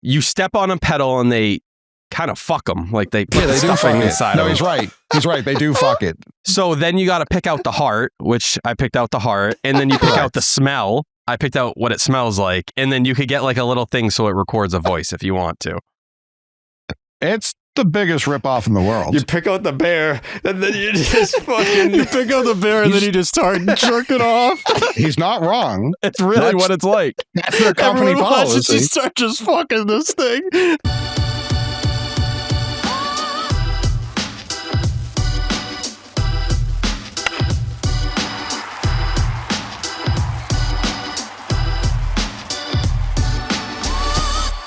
you step on a pedal and they kind of fuck them. Like they put they do stuffing fuck it. inside No, of he's them. right. He's right. They do fuck it. So then you got to pick out the heart, which I picked out the heart. And then you pick out the smell. I picked out what it smells like. And then you could get like a little thing so it records a voice if you want to. It's the biggest ripoff in the world. You pick out the bear, and then you just fucking... You pick out the bear, and then you just start jerking off. He's not wrong. It's really what it's like. That's their company Everyone watches you policy. start just fucking this thing.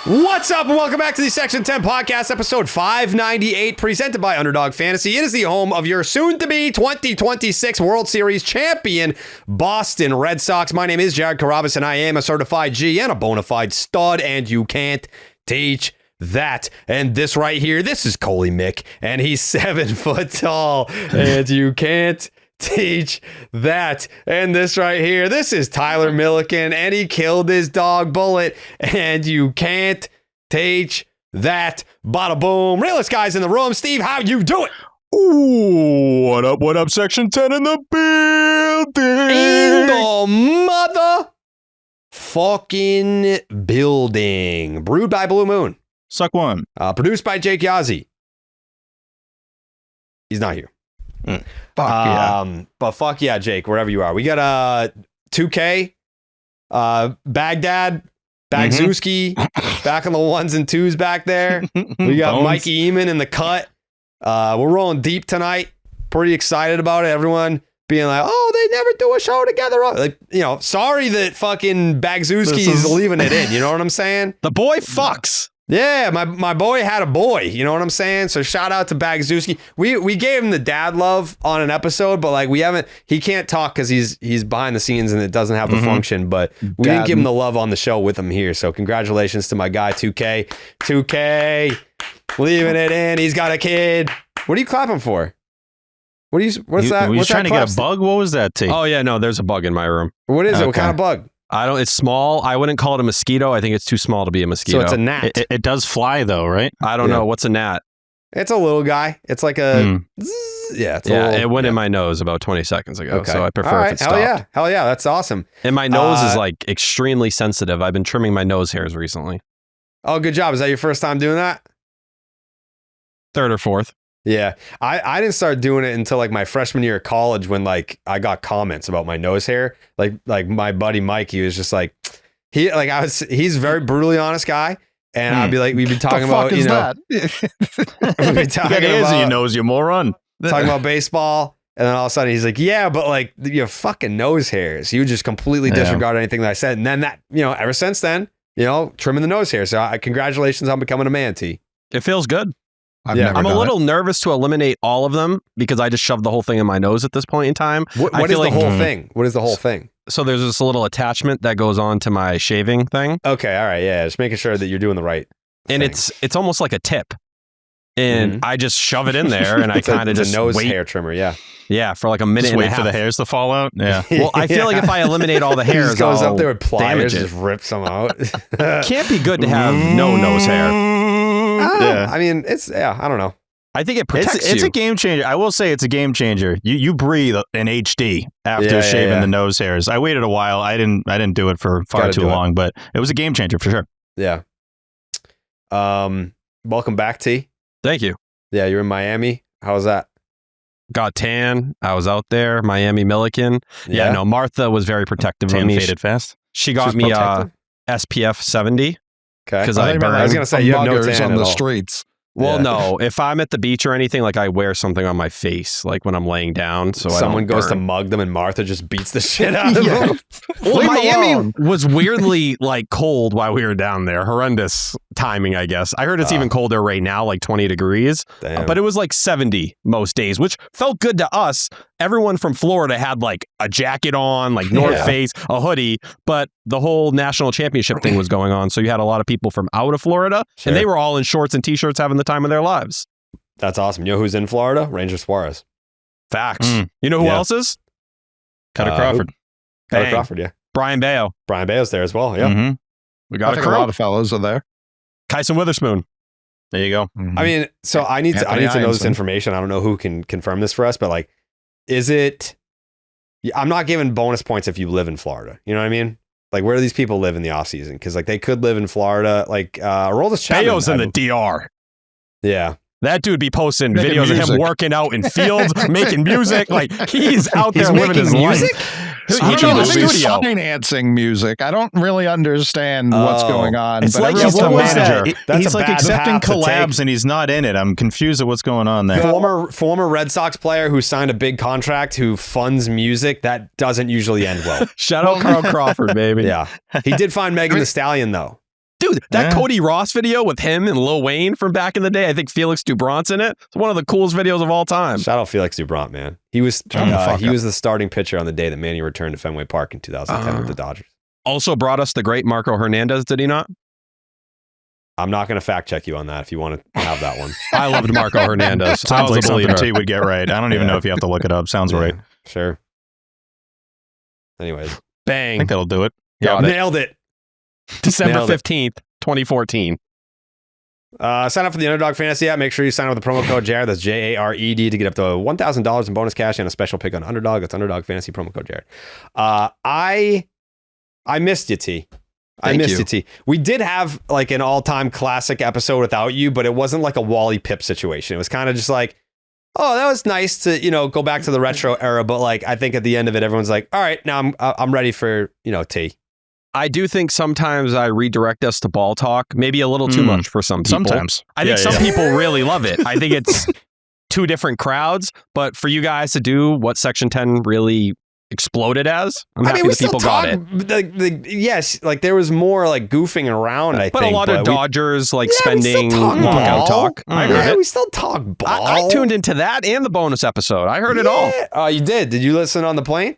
What's up, and welcome back to the Section 10 Podcast, episode 598, presented by Underdog Fantasy. It is the home of your soon-to-be 2026 World Series champion, Boston Red Sox. My name is Jared Carabas, and I am a certified G and a bona fide stud, and you can't teach that. And this right here, this is Coley Mick, and he's 7 foot tall, and you can't teach that. And this right here, this is Tyler Milliken, and he killed his dog Bullet, and you can't teach that. Bada boom. Realest guys in the room. Steve, how you doing? Ooh, what up, Section 10 in the building. In the mother fucking building. Brewed by Blue Moon. Suck one. Produced by Jake Yazzie. He's not here. Fuck yeah. But fuck yeah, Jake, wherever you are. We got 2K, Baghdad, Bagzewski, back on the ones and twos back there. We got Bones. Mikey Eamon in the cut. We're rolling deep tonight. Pretty excited about it. Everyone being like, oh, they never do a show together. Like, you know, sorry that fucking Bagzewski's leaving it in. You know what I'm saying? The boy fucks. Yeah, my boy had a boy, you know what I'm saying? So shout out to Bagzewski. We gave him the dad love on an episode, but like he can't talk because he's behind the scenes and it doesn't have the function, but we didn't give him the love on the show with him here. So congratulations to my guy 2K. 2K leaving it in. He's got a kid. What are you clapping for? What's that? Were you What's trying that to get clap? a bug? What was that, T? Oh, yeah, no, there's a bug in my room. What is it? What Okay. kind of bug? It's small. I wouldn't call it a mosquito. I think it's too small to be a mosquito. So it's a gnat. It does fly, though, right? I don't know. What's a gnat? It's a little guy. It's like a zzz. Yeah, it's a little, It went in my nose about 20 seconds ago, Okay. so I prefer All if right. it stopped. Hell yeah, that's awesome. And my nose is like extremely sensitive. I've been trimming my nose hairs recently. Oh, good job. Is that your first time doing that? Third or fourth. Yeah. I didn't start doing it until like my freshman year of college when like I got comments about my nose hair. Like my buddy Mike, he was just like, he's a very brutally honest guy. And I'd be like, we'd be talking about, you know, we'd be talking You got hairs in your about, nose, you moron. talking about baseball. And then all of a sudden he's like, yeah, but like your fucking nose hairs. You just completely disregard anything that I said. And then that, you know, ever since then, you know, trimming the nose hair. So congratulations on becoming a man, T. It feels good. I've Yeah. never I'm a done little nervous to eliminate all of them because I just shoved the whole thing in my nose at this point in time. What I is feel the like- whole thing? What is the whole thing? So there's this little attachment that goes on to my shaving thing. Okay. All right. Yeah. Just making sure that you're doing the right And thing. it's almost like a tip. And I just shove it in there and I It's a- kind of it's just a nose wait. hair trimmer. Yeah. Yeah, for like a minute Just and a wait half. for the hairs to fall out. Yeah. Well, I feel like if I eliminate all the He hairs, just goes I'll up there with pliers, damage it. just rips some out. Can't be good to have no nose hair. Yeah. I mean, I don't know. I think it protects It's you. a game changer. I will say it's a game changer. You breathe in HD after Yeah, shaving the nose hairs. I waited a while. I didn't do it for far Gotta too do it. long, but it was a game changer for sure. Yeah. Welcome back, T. Thank you. Yeah, you're in Miami. How was that? Got tan. I was out there. Miami Milliken. Yeah, no, Martha was very protective of Tan me. faded fast. She got She's me protective? SPF 70. Okay. 'Cause I I think burned- I was gonna say you have no muggers tan on at the all. streets. Well, Yeah. no. If I'm at the beach or anything, like I wear something on my face, like when I'm laying down, so Someone I don't goes to burn. mug them and Martha just beats the shit out of Yeah. them. Well, Leave 'em Miami alone. was weirdly like cold while we were down there. Horrendous timing, I guess. I heard it's even colder right now, like 20 degrees. Damn. But it was like 70 most days, which felt good to us. Everyone from Florida had like a jacket on, like North Yeah. Face, a hoodie, but the whole national championship thing was going on. So you had a lot of people from out of Florida, Sure. and they were all in shorts and t-shirts having the time of their lives. That's awesome. You know who's in Florida? Ranger Suarez. Facts. Mm. You know who Yeah. else is? Cutter Crawford. Cutter Bang. Crawford, yeah. Brian Bayo. Brian Bayo's there as well. Yeah. Mhm. We I got a think a crew. lot of fellas are there. Kyson Witherspoon. There you go. I mean, so I need to know this Ianson. information. I don't know who can confirm this for us, but like, is it? I'm not giving bonus points if you live in Florida. You know what I mean? Like, where do these people live in the off season? Because like they could live in Florida. Like, Aroldis Chapman. Bayo's in the DR. Yeah. That dude be posting Making videos of music. him working out in fields, making music. Like he's out there He's living making his music? life. I He don't be know, in the I think he's studio. financing music. I don't really understand what's Oh. going on. It's but like everyone's he's the talking about manager. it. That's He's a like bad accepting path to collabs take. and he's not in it. I'm confused at what's going on there. Former Red Sox player who signed a big contract who funds music, that doesn't usually end well. Shout out Carl Crawford, baby. Yeah. He did find Megan Thee Stallion though. Dude, that Yeah. Cody Ross video with him and Lil Wayne from back in the day, I think Felix Dubrant's in it. It's one of the coolest videos of all time. Shout out Felix Dubrant, man. He was Shut the fuck he up. was the starting pitcher on the day that Manny returned to Fenway Park in 2010 with the Dodgers. Also brought us the great Marco Hernandez, did he not? I'm not going to fact check you on that if you want to have that one. I loved Marco Hernandez. I Sounds was like a something believer. T would get right. I don't even Yeah. know if you have to look it up. Sounds right. Yeah, sure. Anyways, I Bang. think that'll do it. Got it. nailed it. December Nailed it. 15th, 2014. Sign up for the Underdog Fantasy app. Make sure you sign up with the promo code Jared. That's Jared to get up to $1,000 in bonus cash and a special pick on Underdog. That's Underdog Fantasy promo code Jared. I missed you, T. I Thank missed you. you, T. We did have like an all-time classic episode without you, but it wasn't like a Wally Pipp situation. It was kind of just like, oh, that was nice to, go back to the retro era. But like, I think at the end of it, everyone's like, all right, now I'm ready for, T. I do think sometimes I redirect us to ball talk, maybe a little too much for some people. Sometimes. I think Yeah, some yeah. people really love it. I think it's two different crowds, but for you guys to do what Section 10 really exploded as, I'm happy the people got it. Yes, like there was more like goofing around, I But think. a lot of we- Dodgers like Yeah, we still spending talk walkout ball. talk. I heard Yeah, it. we still talk ball. I tuned into that and the bonus episode. I heard it all. Oh, you did? Did you listen on the plane?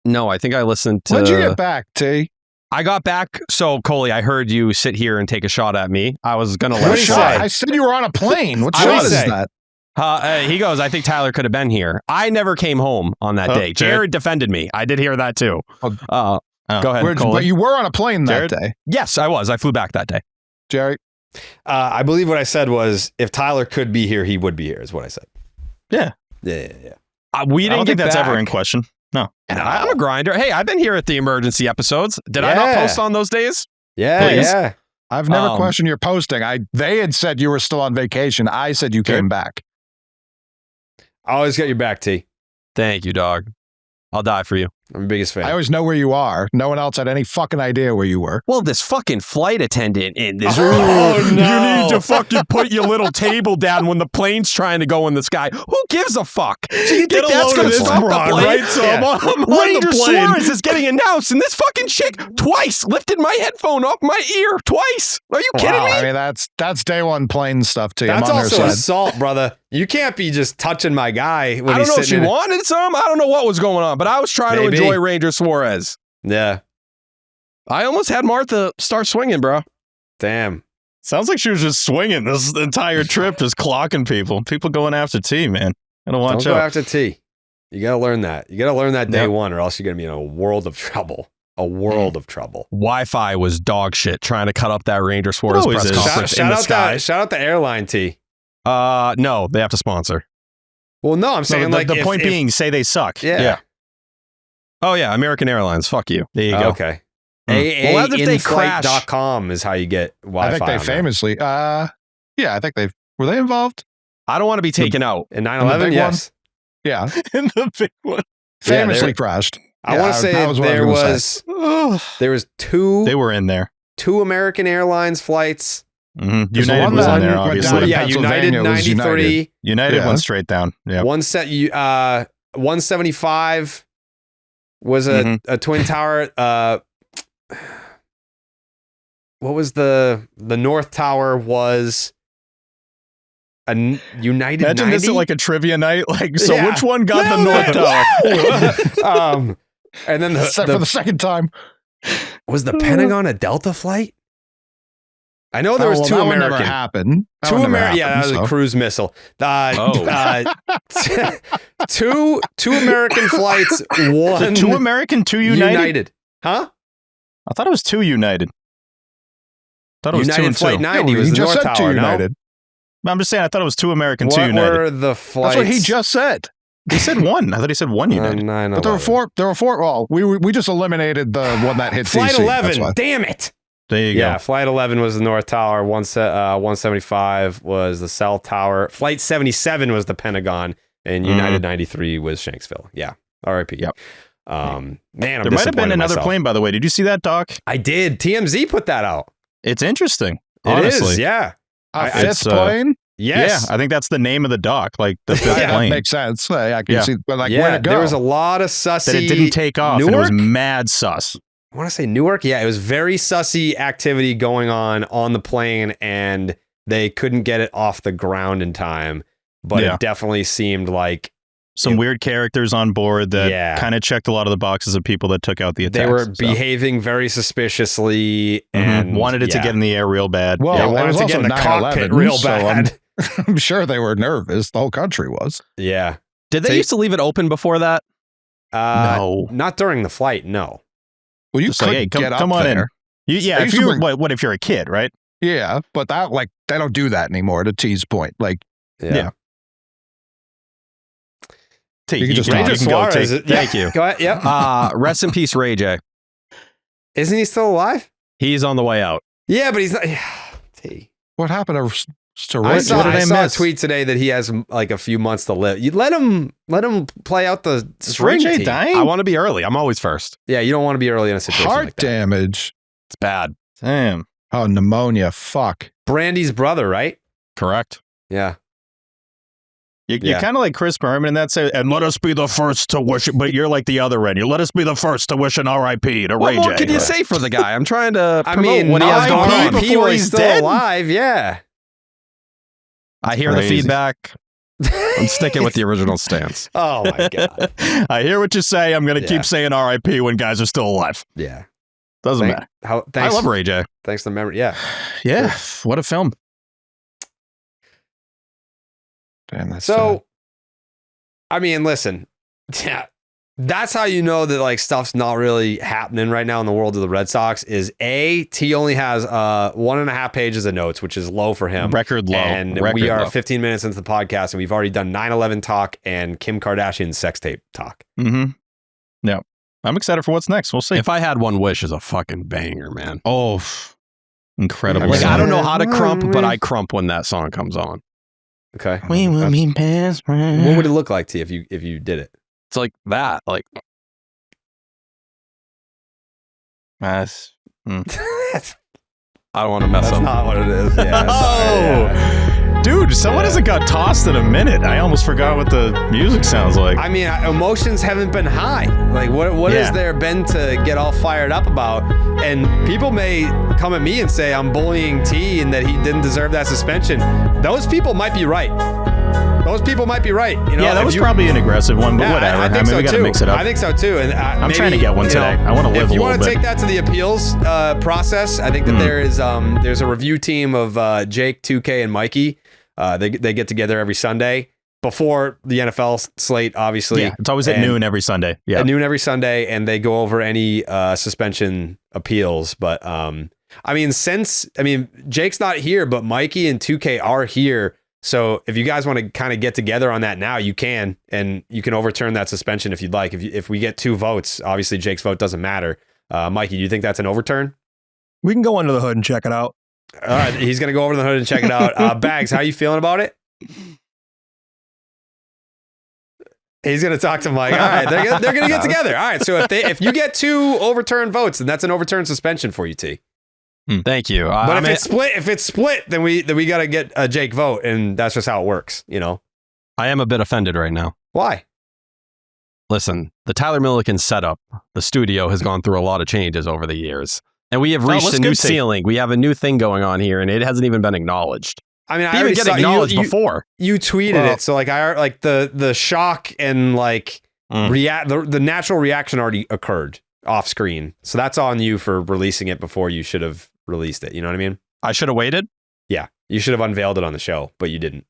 No, I think I listened to. When'd you get back, T? I got back. So, Coley, I heard you sit here and take a shot at me. I was going to What let did he it say? slide. I said you were on a plane. What I shot would is say. that? He goes, I think Tyler could have been here. I never came home on that Oh, day. Jared? Jared defended me. I did hear that too. Go ahead, But Coley. you were on a plane that Jared? day, Yes, I was. I flew back that day. Jerry. I believe what I said was if Tyler could be here, he would be here, is what I said. Yeah. Yeah. We I didn't don't get think that's back. ever in question. No. And I'm a grinder. Hey, I've been here at the emergency episodes. Did I not Yeah. post on those days? Yeah, Please. yeah. I've never Um, questioned your posting. They had said you were still on vacation. I said you came back. I always got your back, T. Thank you, dog. I'll die for you. I'm your biggest fan. I always know where you are. No one else had any fucking idea where you were. Well, this fucking flight attendant in this Oh, You no. need to fucking put your little table down when the plane's trying to go in the sky. Who gives a fuck? So you Get think a that's load going of to this stop the broad, plane? right? So I'm on the Ranger plane. Suarez is getting announced, and this fucking chick twice lifted my headphone off my ear. Twice. Are you kidding me? I mean, that's day one plane stuff, T. I'm That's on her also side. assault, brother. You can't be just touching my guy when I don't he's know if she sitting in wanted some. I don't know what was going on, but I was trying Maybe. to enjoy Ranger Suarez. Yeah. I almost had Martha start swinging, bro. Damn. Sounds like she was just swinging this entire trip, just clocking people. People going after T, man. Gotta watch Don't go out. after T. You got to learn that. You got to learn that day Yep. one, or else you're going to be in a world of trouble. A world of trouble. Wi-Fi was dog shit trying to cut up that Ranger Suarez always press is. conference in the sky. Shout out the airline, T. No, they have to sponsor. Well, no, I'm saying No, like the if- point if- being, say they suck. yeah. Oh yeah, American Airlines. Fuck you. There you Oh, go. okay. Well, what if they crash? AAinflight.com is how you get Wi-Fi. I think they on there. famously. Yeah, I think were they involved? I don't want to be taken out. In the 9/11, big yes. Yeah, In the big one. famously they- crashed. I Yeah, want to say that was what I there was gonna was Ugh. there was two They were in there. American Airlines flights. Mhm. There's the United one was that in there, went obviously. down Yeah, United Pennsylvania was 93, United Yeah. went straight down. Yeah. 175 was Mhm. a twin tower. What was the North Tower was a United Imagine 90? this at like a trivia night. Like, so Yeah. which one got the North Tower? And then for the second time. was the Pentagon a Delta flight? I know there was two that one never American. happened. That Two one never American. Yeah, that was happened, a cruise missile. Oh. Two American flights. One Two American, two United? Huh? I thought it was two United. Thought it was 2 United and 2. Flight 90 Yeah, was he the just North said Tower, two no? United. I'm just saying, I thought it was 2 American, 2 What United. were the flights? That's what he just said. He said 1. I thought he said 1 United. But there were four. There were four. Well, we just eliminated the one that hit Flight DC. 11. Damn it. There you Yeah, go. Flight 11 was the North Tower. 175 was the South Tower. Flight 77 was the Pentagon. And United 93 was Shanksville. Yeah. RIP. Yep. Man, I'm There might have been disappointed another myself. plane, by the way. Did you see that, Doc? I did. TMZ put that out. It's interesting. It honestly. is, yeah. A It's, fifth plane. Yes. Yeah, I think that's the name of the dock, like the fifth Yeah, that plane. makes sense. I can Yeah. see, but like, yeah, where to go? there was a lot of sussy. That it didn't take off, and it was Newark? mad sus. I want to say Newark. Yeah, it was very sussy activity going on the plane, and they couldn't get it off the ground in time. But Yeah. it definitely seemed like Some weird characters on board that Yeah. kind of checked a lot of the boxes of people that took out the attacks. they were so. behaving very suspiciously and wanted it to get in the air real bad. Well, Yeah, it wanted was to get also in the cockpit 9/11, real so bad. I'm sure they were nervous. The whole country was. Yeah. Did they used to leave it open before that? No. Not during the flight, no. Well, you Just like, could hey, get up come on in. there. Yeah, They if used to you're, bring- what if you're a kid, right? Yeah, but that they don't do that anymore. To T's point, like Yeah. T, You can just can talk. Ranger go, Suarez. T. Thank you. Go ahead. Yeah. Rest in peace, Ray J. Isn't he still alive? He's on the way out. Yeah, but he's not. T. what happened to I Rich? saw, What did I I saw a miss? tweet today that he has like a few months to live. You let him play out the string. Ray J T. dying? I want to be early. I'm always first. Yeah, you don't want to be early in a situation Heart like that. damage. It's bad. Damn. Oh, pneumonia. Fuck. Brandy's brother, right? Correct. Yeah. You're Yeah. kind of like Chris Berman in that say, and let us be the first to wish it, but you're like the other end. You let us be the first to wish an RIP to What Ray more J. can you say for the guy? I'm trying to I promote mean, what he has going RIP on. before he's still dead? alive. Yeah. I hear Crazy. the feedback. I'm sticking with the original stance. Oh my god. I hear what you say. I'm going to Yeah. keep saying RIP when guys are still alive. Yeah. Doesn't matter. Thanks. I love Ray J. Thanks to the memory. Yeah. Yeah. What a film. Damn, that's So, I mean, listen. Yeah. That's how you know that like stuff's not really happening right now in the world of the Red Sox is T only has 1.5 pages of notes, which is low for him. Record low. And Record we are low. 15 minutes into the podcast and we've already done 9/11 talk and Kim Kardashian sex tape talk. Mm-hmm. Yeah. I'm excited for what's next. We'll see. If I had one wish, is a fucking banger, man. Incredible. Like, Yeah. I don't know how to crump, but I crump when that song comes on. Okay. We will be best friends. What would it look like to you if you did it? It's like that. Like, Nice. That's I don't want to mess up. not what it is. Yeah. Oh. Sorry, yeah. Dude, someone hasn't got tossed in a minute. I almost forgot what the music sounds like. I mean, emotions haven't been high. Like, what has Yeah. there been to get all fired up about? And people may come at me and say I'm bullying T and that he didn't deserve that suspension. Those people might be right. Those people might be right. You know, yeah, that if was you- probably an aggressive one, but Yeah, whatever. I think mean, so we got to too. mix it up. I think so too. And I'm maybe, trying to get one you know, today. I want to live If a you little want to bit. take that to the appeals process, I think that there's a review team of Jake, 2K, and Mikey. They get together every Sunday before the NFL slate, obviously. Yeah, it's always at And- noon every Sunday. Yeah. At noon every Sunday, and they go over any suspension appeals. But I mean, Jake's not here, but Mikey and 2K are here. So if you guys want to kind of get together on that now, you can, and you can overturn that suspension if you'd like. If we get 2 votes, obviously Jake's vote doesn't matter. Mikey, do you think that's an overturn? We can go under the hood and check it out. All right, he's gonna go over to the hood and check it out. Bags, how you feeling about it? He's gonna talk to Mike. All right, they're gonna get together. All right, so if you get 2 overturned votes, then that's an overturned suspension for you, T. Thank you. But if it's split, then we got to get a Jake vote, and that's just how it works. You know I am a bit offended right now. why? Listen, the Tyler Milliken setup, the studio has gone through a lot of changes over the years. And we have reached let's a new good take. ceiling. We have a new thing going on here, and it hasn't even been acknowledged. I mean, It I didn't already even saw get acknowledged you before. You tweeted Well- it, so like the shock and like the natural reaction already occurred off screen. So that's on you for releasing it before you should have released it. You know what I mean? I should have waited. Yeah, you should have unveiled it on the show, but you didn't.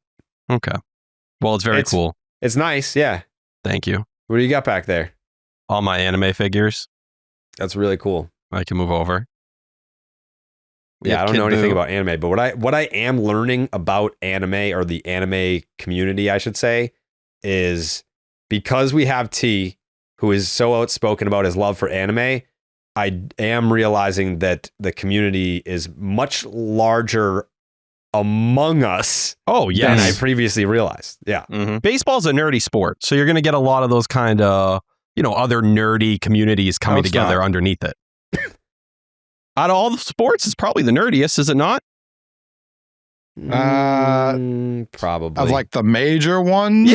Okay. Well, it's very cool. It's nice. Yeah. Thank you. What do you got back there? All my anime figures, That's really cool. I can move over. Yeah, I don't know anything about anime, but what I am learning about anime, or the anime community, I should say, is because we have T, who is so outspoken about his love for anime, I am realizing that the community is much larger among us than I previously realized. Yeah. Mm-hmm. Baseball's a nerdy sport, so you're going to get a lot of those kind of, other nerdy communities coming together underneath it. Out of all the sports, it's probably the nerdiest, is it not? Probably. Of like the major ones?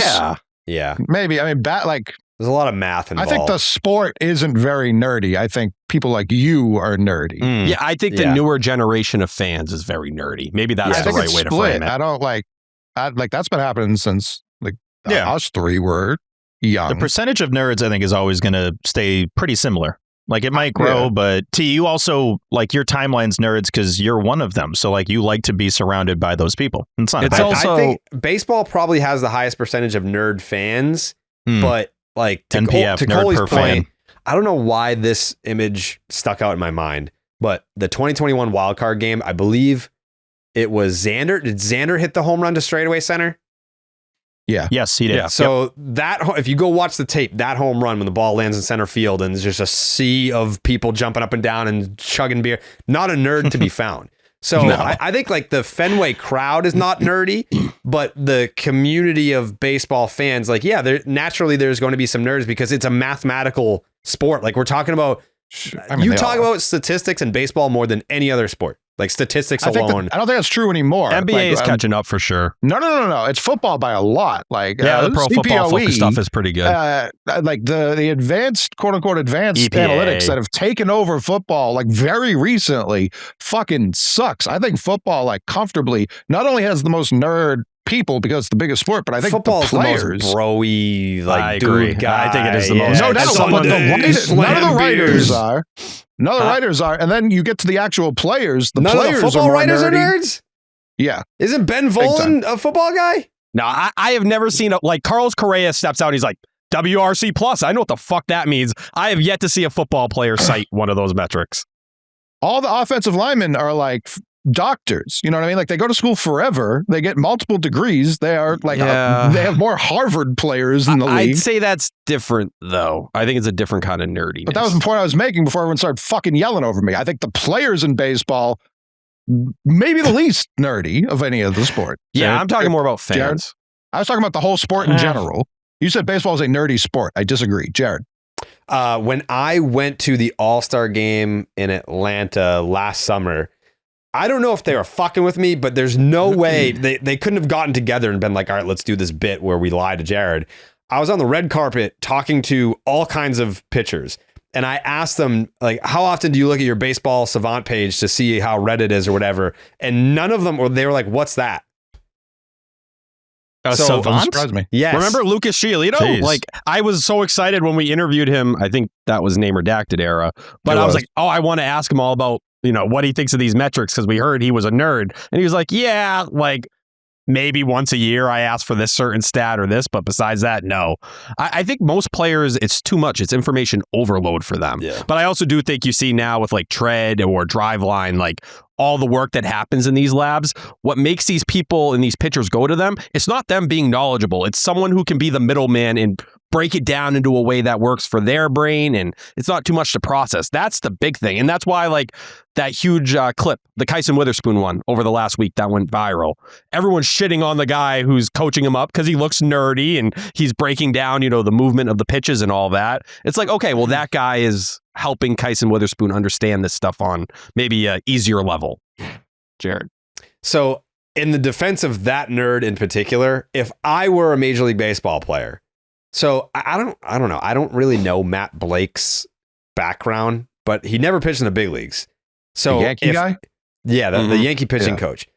Yeah. Maybe. I mean, there's a lot of math involved. I think the sport isn't very nerdy. I think people like you are nerdy. Yeah, I think the newer generation of fans is very nerdy. Maybe that's the right way to frame it. I don't that's been happening since us three were young. The percentage of nerds, I think, is always going to stay pretty similar. Like, it might grow, but T, you also, like, your timeline's nerds because you're one of them. So, like, you like to be surrounded by those people. It's also, I think baseball probably has the highest percentage of nerd fans, but like to Coley's point, fan. I don't know why this image stuck out in my mind, but the 2021 wildcard game, I believe it was Xander. Did Xander hit the home run to straightaway center? Yeah. Yes, he did. Yeah. So if you go watch the tape, that home run when the ball lands in center field and there's just a sea of people jumping up and down and chugging beer, not a nerd to be found. So I think like the Fenway crowd is not nerdy, but the community of baseball fans, like, naturally there's going to be some nerds because it's a mathematical sport. Like, we're talking about, talk about statistics in baseball more than any other sport. Like, statistics alone. I don't think that's true anymore. NBA is catching up for sure. No. It's football by a lot. Like, the pro football focus stuff is pretty good. Like the advanced, quote unquote, advanced analytics that have taken over football, like, very recently, fucking sucks. I think football, like, comfortably, not only has the most nerd people because it's the biggest sport, but I think football's the players, the most bro-y, like, I agree. guy. I think it is the most. No doubt. None of the writers are. None of the writers are. And then you get to the actual players. The players the football are writers nerdy. are nerds? Yeah. Isn't Ben Volen a football guy? No, I have never seen like Carlos Correa steps out. He's like, WRC plus. I know what the fuck that means. I have yet to see a football player cite one of those metrics. All the offensive linemen are like doctors. You know what I mean? Like, they go to school forever. They get multiple degrees. They are like, they have more Harvard players in the league. I'd say that's different, though. I think it's a different kind of nerdiness. But that was the point I was making before everyone started fucking yelling over me. I think the players in baseball, maybe the least nerdy of any of the sport. Yeah, I'm talking more about fans. Jared? I was talking about the whole sport in general. You said baseball is a nerdy sport. I disagree. Jared. When I went to the All-Star game in Atlanta last summer, I don't know if they were fucking with me, but there's no way they couldn't have gotten together and been like, all right, let's do this bit where we lie to Jared. I was on the red carpet talking to all kinds of pitchers. And I asked them, like, how often do you look at your baseball savant page to see how red it is or whatever? And none of them, they were like, what's that? Savant? Surprised me. Yes. Remember Lucas Giolito? Jeez. Like, I was so excited when we interviewed him. I think that was name redacted era. But I was like, I want to ask him all about, what he thinks of these metrics because we heard he was a nerd. And he was like, yeah, like, maybe once a year I ask for this certain stat or this, but besides that, no. I think most players, it's too much. It's information overload for them. Yeah. But I also do think you see now with like tread or driveline, like all the work that happens in these labs, what makes these people and these pitchers go to them, it's not them being knowledgeable. It's someone who can be the middleman and break it down into a way that works for their brain, and it's not too much to process. That's the big thing. And that's why, like, that huge clip, the Kyson Witherspoon one over the last week that went viral, everyone's shitting on the guy who's coaching him up because he looks nerdy and he's breaking down, the movement of the pitches and all that. It's like, okay, well, that guy is helping Kyson Witherspoon understand this stuff on maybe an easier level. Jared. So in the defense of that nerd in particular, if I were a Major League Baseball player, so I don't know. I don't really know Matt Blake's background, but he never pitched in the big leagues. So the Yankee guy? Yeah, the Yankee pitching coach.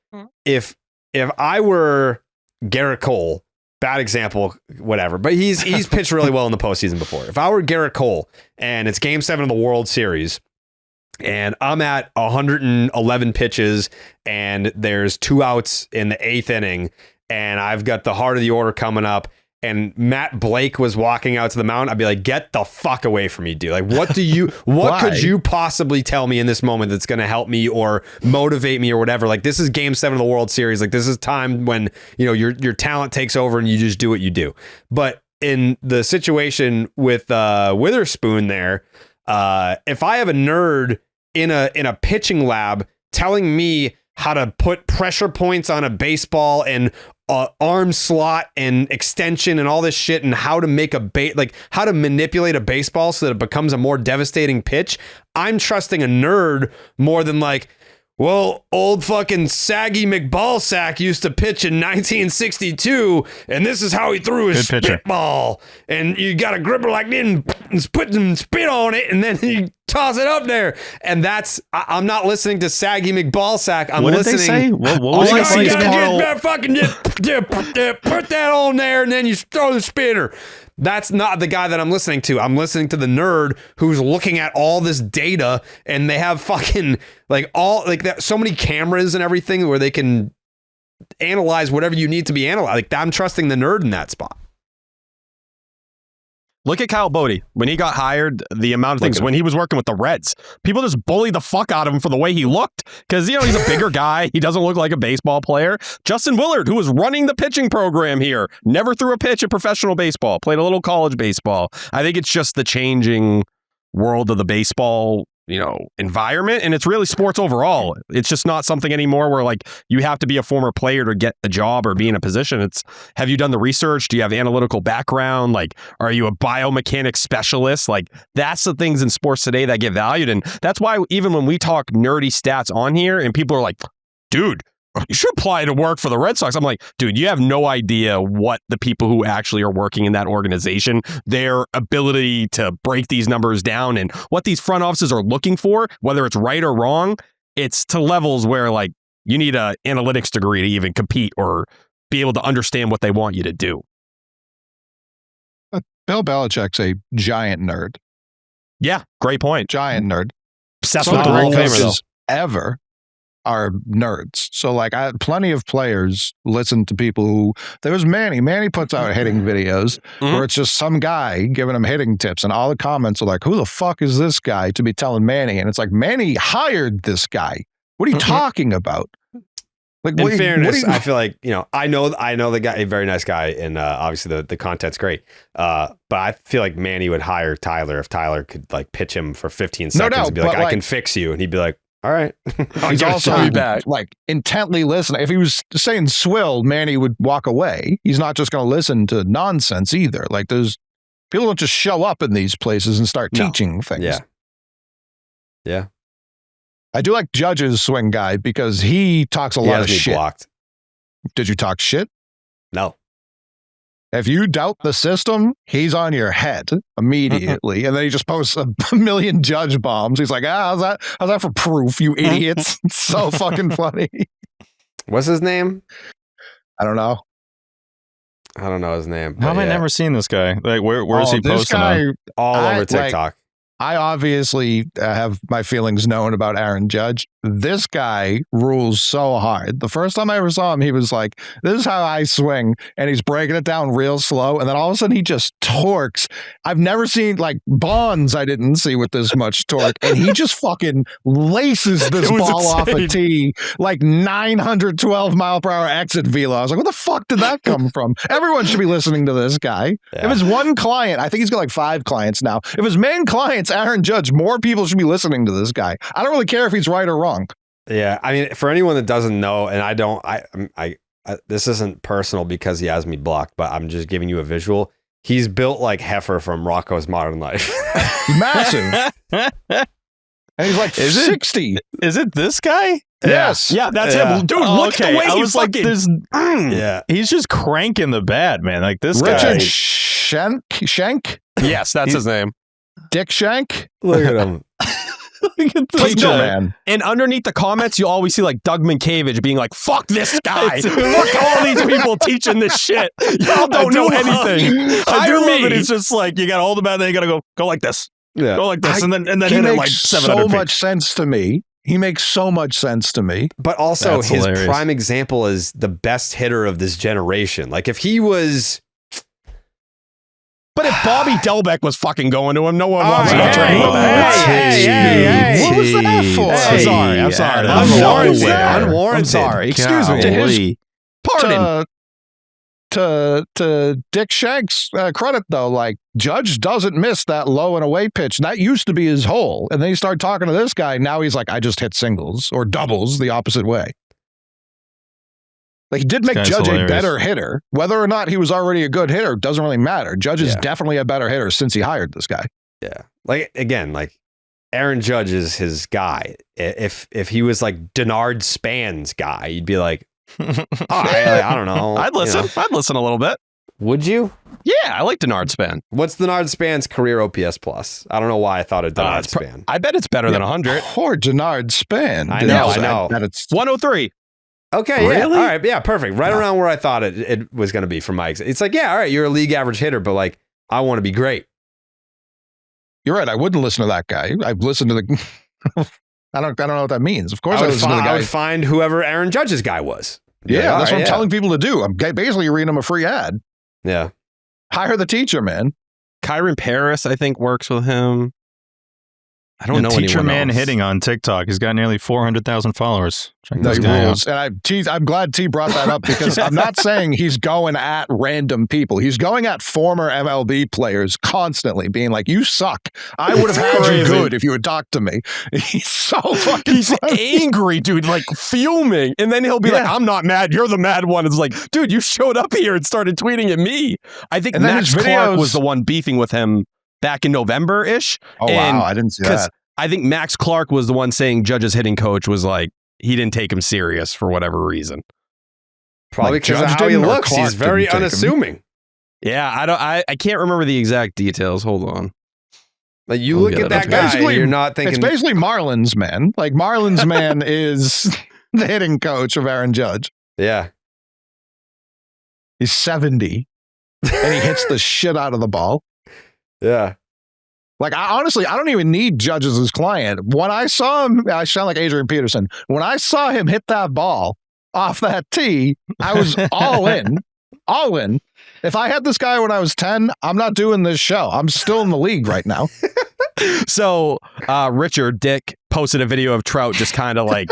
If I were Garrett Cole, bad example, whatever, but he's pitched really well in the postseason before. If I were Garrett Cole and it's Game 7 of the World Series and I'm at 111 pitches and there's 2 outs in the 8th inning and I've got the heart of the order coming up, and Matt Blake was walking out to the mound, I'd be like, get the fuck away from me, dude. Like, what could you possibly tell me in this moment that's going to help me or motivate me or whatever? Like, this is Game 7 of the World Series. Like, this is time when, your talent takes over and you just do what you do. But in the situation with Witherspoon there, if I have a nerd in a pitching lab telling me how to put pressure points on a baseball and arm slot and extension and all this shit and how to make how to manipulate a baseball so that it becomes a more devastating pitch, I'm trusting a nerd more than well, old fucking Saggy McBallsack used to pitch in 1962, and this is how he threw his spitball. And you got to grip it like this and put some spit on it, and then you toss it up there. And I'm not listening to Saggy McBallsack. I'm listening. What did they say? What was you just put that on there, and then you throw the spinner. That's not the guy that I'm listening to. I'm listening to the nerd who's looking at all this data, and they have fucking so many cameras and everything where they can analyze whatever you need to be analyzed. I'm trusting the nerd in that spot. Look at Kyle Bodie. When he got hired, the amount of things, when he was working with the Reds, people just bullied the fuck out of him for the way he looked. Because, he's a bigger guy. He doesn't look like a baseball player. Justin Willard, who was running the pitching program here, never threw a pitch at professional baseball, played a little college baseball. I think it's just the changing world of the baseball, environment. And it's really sports overall. It's just not something anymore where you have to be a former player to get a job or be in a position. It's, have you done the research? Do you have analytical background? Are you a biomechanics specialist? That's the things in sports today that get valued. And that's why even when we talk nerdy stats on here and people are like, dude, you should apply to work for the Red Sox. I'm like, dude, you have no idea what the people who actually are working in that organization, their ability to break these numbers down and what these front offices are looking for, whether it's right or wrong. It's to levels where you need an analytics degree to even compete or be able to understand what they want you to do. Bill Belichick's a giant nerd. Yeah, great point. Giant nerd. Obsessed Some with of the the Hall of Famer, greatest ever are nerds. So plenty of players listen to people who, there was Manny puts out hitting videos where it's just some guy giving him hitting tips and all the comments are like, who the fuck is this guy to be telling Manny? And it's like, Manny hired this guy. What are you talking about? In fairness, I feel like, I know the guy, a very nice guy, and obviously the content's great. But I feel like Manny would hire Tyler if Tyler could pitch him for 15 seconds and be like, I can fix you. And he'd be like, all right. He's also intently listening. If he was saying swill, Manny would walk away. He's not just going to listen to nonsense either. There's people don't just show up in these places and start teaching things. Yeah. I do like Judge's swing guy because he talks a lot of shit. Blocked. Did you talk shit? No. If you doubt the system, he's on your head immediately. And then he just posts a million Judge bombs. He's like, how's that for proof, you idiots? It's so fucking funny. What's his name? I don't know. I don't know his name. How have I never seen this guy? Where is he posting on? All over TikTok. I obviously have my feelings known about Aaron Judge. This guy rules so hard. The first time I ever saw him, he was like, this is how I swing. And he's breaking it down real slow. And then all of a sudden he just torques. I've never seen Bonds. I didn't see with this much torque. And he just fucking laces this ball off a tee 912 mile per hour exit velo. I was like, what the fuck did that come from? Everyone should be listening to this guy. Yeah. If it's one client, I think he's got 5 clients now. If his main client's Aaron Judge, more people should be listening to this guy. I don't really care if he's right or wrong. Yeah, I mean, for anyone that doesn't know, and I this isn't personal because he has me blocked, but I'm just giving you a visual. He's built like Heifer from Rocko's Modern Life. Massive. And he's 60. Is it this guy? Yes. Yeah, that's him. Dude, look at the way he fucking... Yeah. He's just cranking the bat, man. This Richard guy. Shank? Yes, that's his name. Dick Shank? Look at him. Look at this man. And underneath the comments, you always see Doug Minkiewicz being like, fuck this guy. Fuck all these people teaching this shit. Y'all don't know anything. I do love it. It's just you got to hold the bat and then you got to go like this. Yeah. Go like this. And then he hit makes it 700 so feet. much sense to me. He makes so much sense to me. But also That's his hilarious. prime example is the best hitter of this generation. If he was... But if Bobby Delbeck was fucking going to him, no one wants to hey, trade him. hey. What was that for? I'm sorry. Unwarranted. I'm sorry. Excuse me. Pardon. To Dick Shank's credit, though, like Judge doesn't miss that low and away pitch. That used to be his hole. And then you start talking to this guy. Now he's like, I just hit singles or doubles the opposite way. Like, he did make Judge a better hitter. Whether or not he was already a good hitter doesn't really matter. Judge is definitely a better hitter since he hired this guy. Yeah. Like, again, like Aaron Judge is his guy. If he was like Denard Span's guy, you'd be like, I don't know. I'd listen. I'd listen a little bit. Would you? Yeah, I like Denard Span. What's Denard Span's career OPS plus? I don't know why I thought of Denard Span. I bet it's better than 100. Poor Denard Span. I know. I bet it's 103. Okay, really? Yeah. All right, yeah, perfect. Right around where I thought it was going to be for Mike. It's like, yeah, all right, you're a league average hitter, but like, I want to be great. You're right. I wouldn't listen to that guy. I've listened to the... I don't know what that means. Of course I listen to the guy. I would find whoever Aaron Judge's guy was. Yeah, that's what I'm telling people to do. I'm basically reading them a free ad. Yeah. Hire the teacher, man. Kyron Paris, I think, works with him. I don't know anyone Teacherman else. hitting on TikTok. He's got nearly 400,000 followers. Check this He guy rules. out. And I'm glad T brought that up because I'm not saying he's going at random people. He's going at former MLB players constantly, being like, "You suck. I would have had you good if you had talked to me." He's so fucking He's funny. angry, dude, like fuming. And then he'll be like, I'm not mad. You're the mad one. It's like, dude, you showed up here and started tweeting at me. I think Max Clark was the one beefing with him back in November-ish. Oh, wow. I didn't see that. I think Max Clark was the one saying Judge's hitting coach was like, he didn't take him serious for whatever reason. Probably because of how he looks. He's very unassuming. Yeah, I can't remember the exact details. Hold on. Like, you look at that guy and you're not thinking... It's basically Marlins Man. Like, Marlins Man is the hitting coach of Aaron Judge. Yeah. He's 70, and he hits the shit out of the ball. Yeah. Like, I don't even need Judge as his client. When I saw him, I sound like Adrian Peterson. When I saw him hit that ball off that tee, I was all in. All in. If I had this guy when I was 10, I'm not doing this show. I'm still in the league right now. So Richard Dick posted a video of Trout just kind of like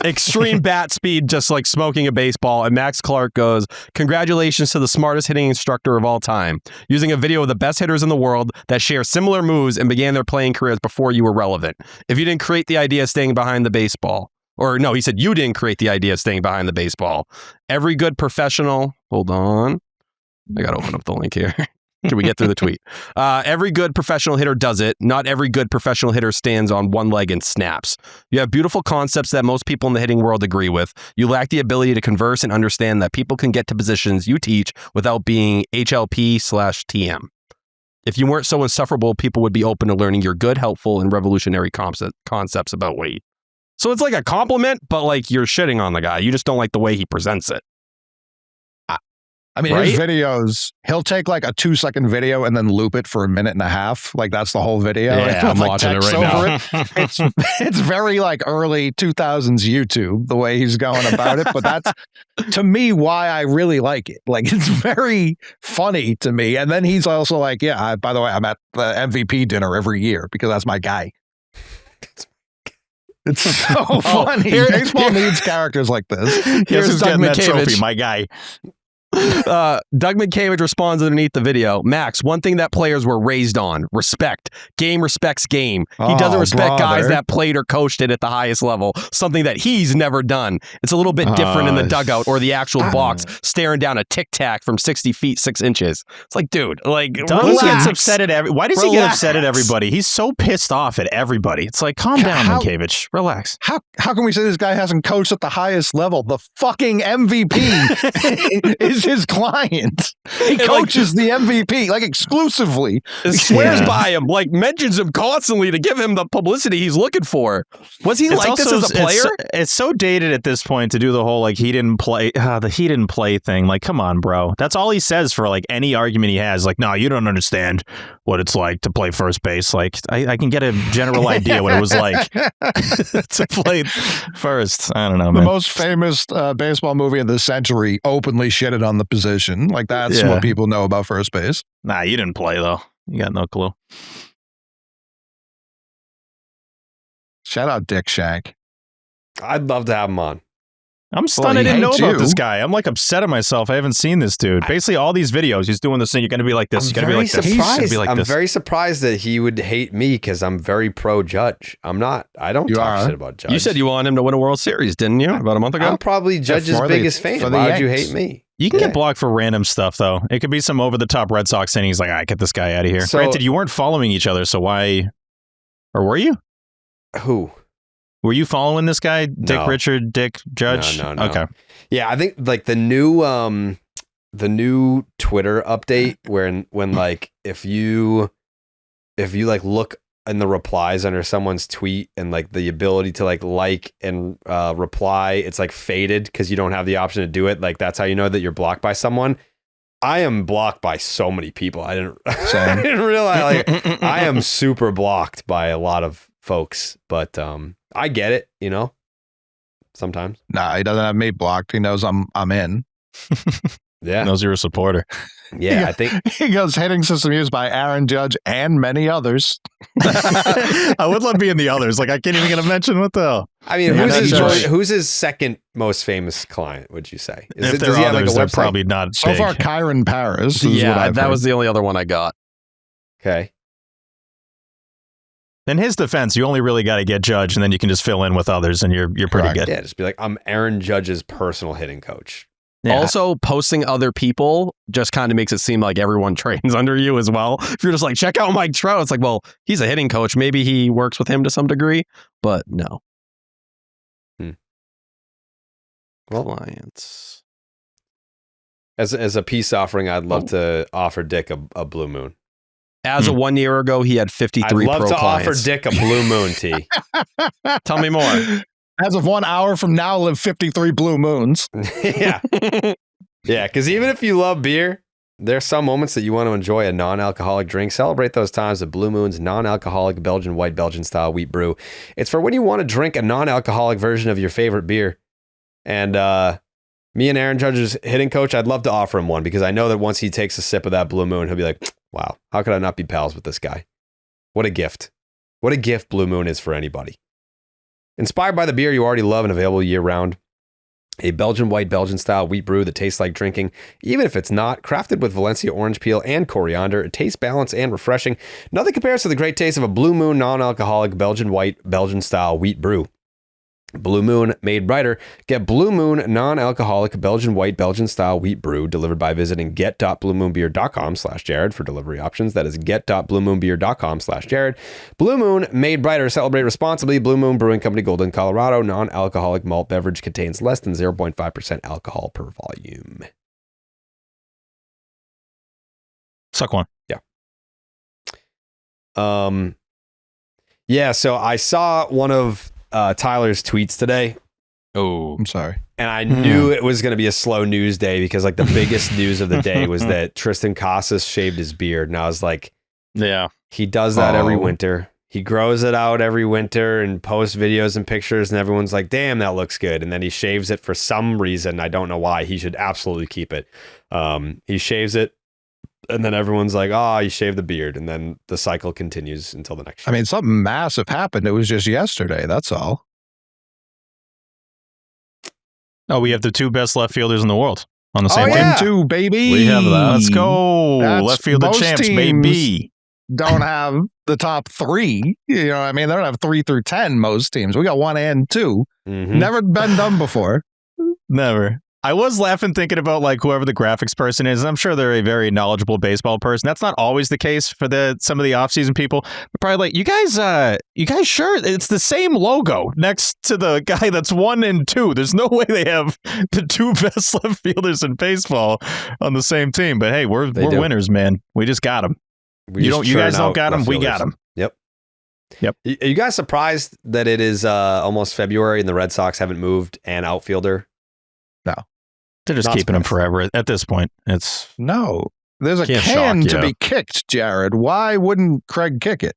extreme bat speed, just like smoking a baseball. And Max Clark goes, "Congratulations to the smartest hitting instructor of all time, using a video of the best hitters in the world that share similar moves and began their playing careers before you were relevant. If you didn't create the idea of staying behind the baseball," or no, he said you didn't create the idea of staying behind the baseball. Every good professional, hold on, I got to open up the link here. Can we get through the tweet? Every good professional hitter does it. Not every good professional hitter stands on one leg and snaps. You have beautiful concepts that most people in the hitting world agree with. You lack the ability to converse and understand that people can get to positions you teach without being HLP/TM. If you weren't so insufferable, people would be open to learning your good, helpful, and revolutionary concepts about weight. So it's like a compliment, but like you're shitting on the guy. You just don't like the way he presents it. I mean, his videos, he'll take like a 2-second video and then loop it for a minute and a half. Like, that's the whole video. Yeah, I'm watching it right now. It's very like early 2000s YouTube, the way he's going about it. But that's, to me, why I really like it. Like, it's very funny to me. And then he's also like, by the way, I'm at the MVP dinner every year because that's my guy. It's so funny. Baseball needs characters like this. Here's Doug that trophy, McCavage. my guy. Doug McCavage responds underneath the video. "Max, one thing that players were raised on: respect. Game respects game. He doesn't respect guys that played or coached it at the highest level, something that he's never done. It's a little bit different in the dugout or the actual box, staring down a tic-tac from 60 feet, 6 inches. It's like, dude, like, Doug gets upset at why does he get upset at everybody? He's so pissed off at everybody. It's like, calm down, McCavage. Relax. How can we say this guy hasn't coached at the highest level? The fucking MVP is his client. He coaches the MVP, like, exclusively. Swears by him, like mentions him constantly to give him the publicity he's looking for. Was he like this as a player? It's so dated at this point to do the whole like he didn't play thing. Like, come on, bro. That's all he says for like any argument he has. Like, no, you don't understand what it's like to play first base. Like, I can get a general idea what it was like to play first. I don't know, man. The most famous baseball movie of the century openly shitted on the position. Like, That's what people know about first base. Nah, you didn't play though. You got no clue. Shout out Dick Shank. I'd love to have him on. I'm stunned I didn't know about this guy. I'm like upset at myself. I haven't seen this dude. Basically, all these videos, he's doing this thing. You're going to be like this. You're going to be like this. I'm very surprised that he would hate me because I'm very pro Judge. I'm not. I don't talk shit about Judge. You said you want him to win a World Series, didn't you? About a month ago? I'm probably Judge's biggest fan. Why would you hate me? You can get blocked for random stuff, though. It could be some over-the-top Red Sox thing. He's like, all right, get this guy out of here. So, granted, you weren't following each other, so why? Or were you? Who? Were you following this guy, Dick Richard, Dick Judge? No. Okay. Yeah, I think like the new Twitter update when like if you like look in the replies under someone's tweet and like the ability to like and reply, it's like faded because you don't have the option to do it. Like that's how you know that you're blocked by someone. I am blocked by so many people. I didn't realize like I am super blocked by a lot of folks, but I get it, you know. Sometimes. Nah, he doesn't have me blocked. He knows I'm in. Yeah. Knows you're a supporter. Yeah, I think he goes hitting system used by Aaron Judge and many others. I would love being the others. Like I can't even get a mention. What the hell? I mean, who's his second most famous client, would you say? Does he have like a website? Probably not so big. far, Kyron Paris. Yeah, that was the only other one I got. Okay. In his defense, you only really got to get Judge, and then you can just fill in with others, and you're pretty good. Yeah, just be like, I'm Aaron Judge's personal hitting coach. Yeah. Also, posting other people just kind of makes it seem like everyone trains under you as well. If you're just like, check out Mike Trout, it's like, well, he's a hitting coach. Maybe he works with him to some degree, but no. Well, clients. As a peace offering, I'd love to offer Dick a blue moon. As of 1 year ago, he had 53 I'd love to clients. offer Dick a blue moon, T. Tell me more. As of 1 hour from now, live 53 blue moons. Yeah. Yeah, because even if you love beer, there's some moments that you want to enjoy a non-alcoholic drink. Celebrate those times with Blue Moon's non-alcoholic Belgian white Belgian style wheat brew. It's for when you want to drink a non-alcoholic version of your favorite beer. And me and Aaron Judge's hitting coach, I'd love to offer him one because I know that once he takes a sip of that Blue Moon, he'll be like, wow, how could I not be pals with this guy? What a gift. What a gift Blue Moon is for anybody. Inspired by the beer you already love and available year-round, a Belgian white Belgian style wheat brew that tastes like drinking, even if it's not. Crafted with Valencia orange peel and coriander, it tastes balanced and refreshing. Nothing compares to the great taste of a Blue Moon non-alcoholic Belgian white Belgian style wheat brew. Blue Moon made brighter. Get Blue Moon non-alcoholic Belgian white Belgian style wheat brew delivered by visiting get.bluemoonbeer.com/Jared for delivery options. That is get.bluemoonbeer.com/Jared. Blue Moon made brighter. Celebrate responsibly. Blue Moon Brewing Company, Golden, Colorado. Non-alcoholic malt beverage contains less than 0.5% alcohol per volume. Suck one. Yeah. Yeah, so I saw one of Tyler's tweets today. Oh, I'm sorry. And I knew it was going to be a slow news day because like the biggest news of the day was that Tristan Casas shaved his beard. And I was like, yeah, he does that every winter. He grows it out every winter and posts videos and pictures and everyone's like, damn, that looks good. And then he shaves it for some reason. I don't know why. He should absolutely keep it. He shaves it. And then everyone's like, oh, you shaved the beard. And then the cycle continues until the next year. I mean, something massive happened. It was just yesterday. That's all. Oh, we have the two best left fielders in the world on the same team. yeah. 1-2, baby. We have that. Let's go. That's Left fielder most champs, teams baby. Don't have the top three. You know what I mean? They don't have 3 through 10, most teams. We got 1 and 2. Mm-hmm. Never been done before. Never. I was laughing thinking about like whoever the graphics person is. And I'm sure they're a very knowledgeable baseball person. That's not always the case for some of the offseason people. They're probably like, you guys sure it's the same logo next to the guy that's 1 and 2. There's no way they have the two best left fielders in baseball on the same team. But hey, we're winners, man. We just got them. You guys don't got them. We got them. Yep. Yep. Are you guys surprised that it is almost February and the Red Sox haven't moved an outfielder? No. They're just keeping him forever at this point. There's a can to be kicked, Jared. Why wouldn't Craig kick it?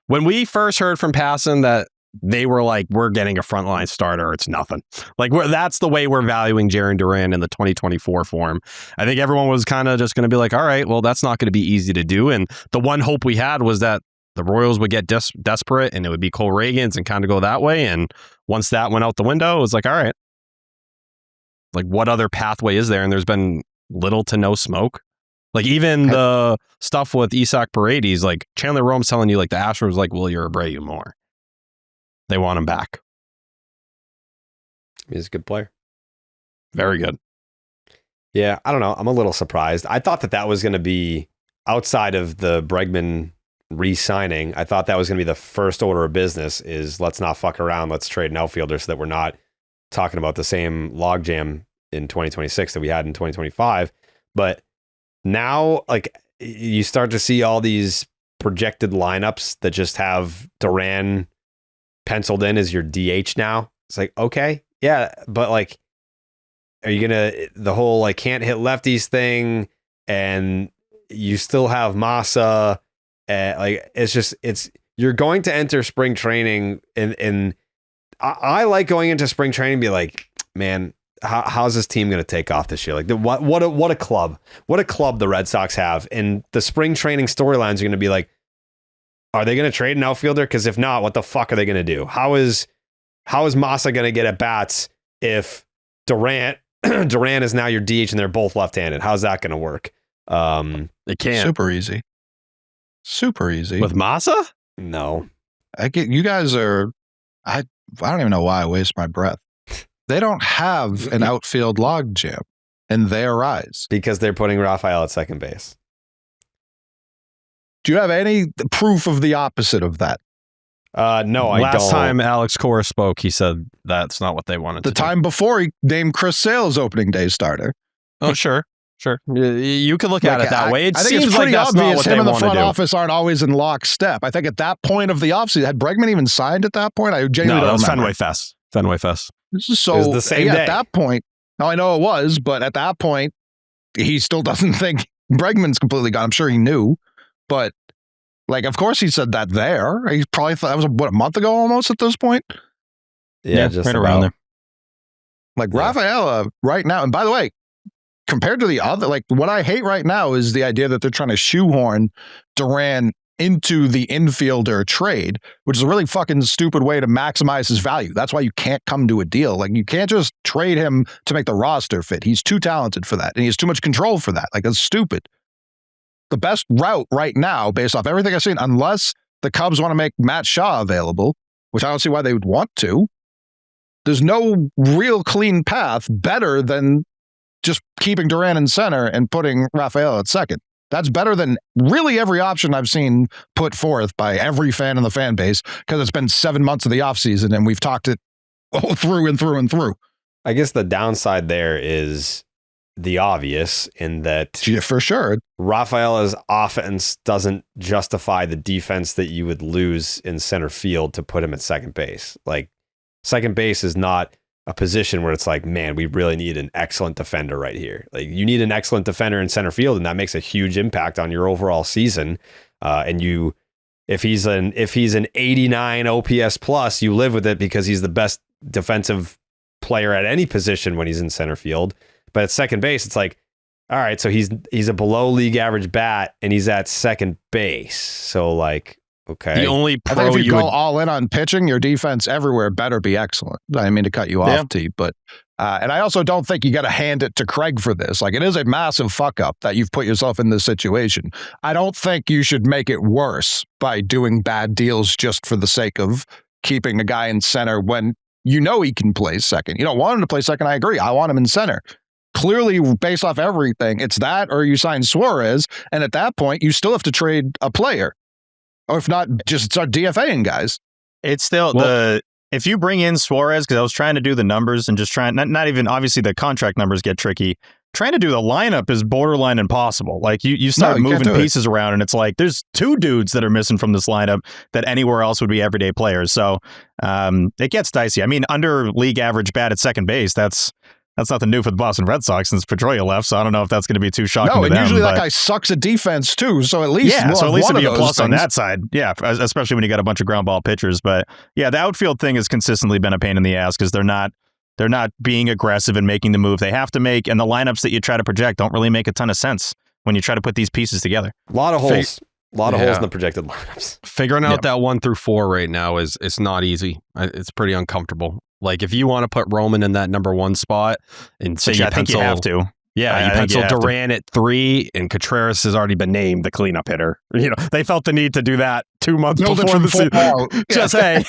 When we first heard from Passan that they were like, we're getting a frontline starter. It's nothing. Like that's the way we're valuing Jarren Duran in the 2024 form. I think everyone was kind of just going to be like, all right, well, that's not going to be easy to do. And the one hope we had was that the Royals would get desperate and it would be Cole Reagans and kind of go that way. And once that went out the window, it was like, all right, like what other pathway is there? And there's been little to no smoke. Like even the stuff with Isaac Paredes, like Chandler Rome's telling you like the Astros like Wilyer Abreu more. They want him back. He's a good player. Very good. Yeah, I don't know. I'm a little surprised. I thought that was going to be outside of the Bregman re-signing. I thought that was going to be the first order of business is let's not fuck around. Let's trade an outfielder so that we're not talking about the same logjam in 2026 that we had in 2025. But now, like, you start to see all these projected lineups that just have Duran penciled in as your DH now. It's like, okay, yeah, but like, are you going to, the whole like can't hit lefties thing, and you still have Massa, like, you're going to enter spring training, and I like going into spring training and be like, man, how's this team going to take off this year? Like, what a club the Red Sox have, and the spring training storylines are going to be like, are they going to trade an outfielder? Because if not, what the fuck are they going to do? How is Massa going to get at bats if Duran is now your DH and they're both left-handed? How's that going to work? It can't. Super easy With Massa? No. You guys are. I don't even know why I waste my breath. They don't have an outfield logjam in their eyes Because they're putting Rafael at second base. Do you have any proof of the opposite of that? No, I don't. Last time Alex Cora spoke, he said that's not what they wanted to do. The time before he named Chris Sale as opening day starter. Oh, sure. You could look at it that way. It I think seems it's like pretty that's obvious not what him they and the want to front do. office aren't always in lockstep. I think at that point of the offseason, had Bregman even signed at that point? I genuinely No, that don't was remember. Fenway Fest. This is so. It was the same day. At that point, now I know it was, but at that point, he still doesn't think Bregman's completely gone. I'm sure he knew, but like, of course, he said that there. He probably thought that was a month ago almost at this point. Yeah, just right about. around there. Like Rafaela right now, and by the way, compared to the other, like what I hate right now is the idea that they're trying to shoehorn Duran into the infielder trade, which is a really fucking stupid way to maximize his value. That's why you can't come to a deal. Like, you can't just trade him to make the roster fit. He's too talented for that, and he has too much control for that. Like, that's stupid. The best route right now, based off everything I've seen, unless the Cubs want to make Matt Shaw available, which I don't see why they would want to, there's no real clean path better than just keeping Duran in center and putting Rafael at second. That's better than really every option I've seen put forth by every fan in the fan base, because it's been 7 months of the offseason and we've talked it all through and through and through. I guess the downside there is the obvious, in that Yeah, for sure. Rafaela's offense doesn't justify the defense that you would lose in center field to put him at second base. Like, second base is not a position where it's like, man, we really need an excellent defender right here. Like, you need an excellent defender in center field, and that makes a huge impact on your overall season. And if he's an 89 OPS plus, you live with it because he's the best defensive player at any position when he's in center field. But at second base, it's like, all right, so he's a below league average bat and he's at second base. So, like, okay. The only I pro think if you you go would all in on pitching, your defense everywhere better be excellent. I didn't mean to cut you off, T, but and I also don't think you got to hand it to Craig for this. Like, it is a massive fuck up that you've put yourself in this situation. I don't think you should make it worse by doing bad deals just for the sake of keeping the guy in center when you know he can play second. You don't want him to play second. I agree. I want him in center. Clearly, based off everything, it's that or you sign Suarez, and at that point, you still have to trade a player. Or if not, just start DFAing guys. It's still if you bring in Suarez, because I was trying to do the numbers and just trying, not even, obviously the contract numbers get tricky. Trying to do the lineup is borderline impossible. Like, you start moving pieces around, and it's like there's two dudes that are missing from this lineup that anywhere else would be everyday players. So it gets dicey. I mean, under league average bat at second base, that's That's nothing new for the Boston Red Sox since Pedroia left, so I don't know if that's going to be too shocking to them. No, and usually that guy sucks at defense too, so at least so at least it'd be a plus on things. that side. Yeah, especially when you got a bunch of ground ball pitchers. But yeah, the outfield thing has consistently been a pain in the ass because they're not being aggressive and making the move they have to make, and the lineups that you try to project don't really make a ton of sense when you try to put these pieces together. A lot of holes. A lot of holes in the projected lineups. Figuring out that 1 through 4 right now it's not easy. It's pretty uncomfortable. Like if you want to put Roman in that number 1 spot and say I think you have to. Yeah, you pencil Duran at 3, and Contreras has already been named the cleanup hitter. You know, they felt the need to do that 2 months before the season. Just hey,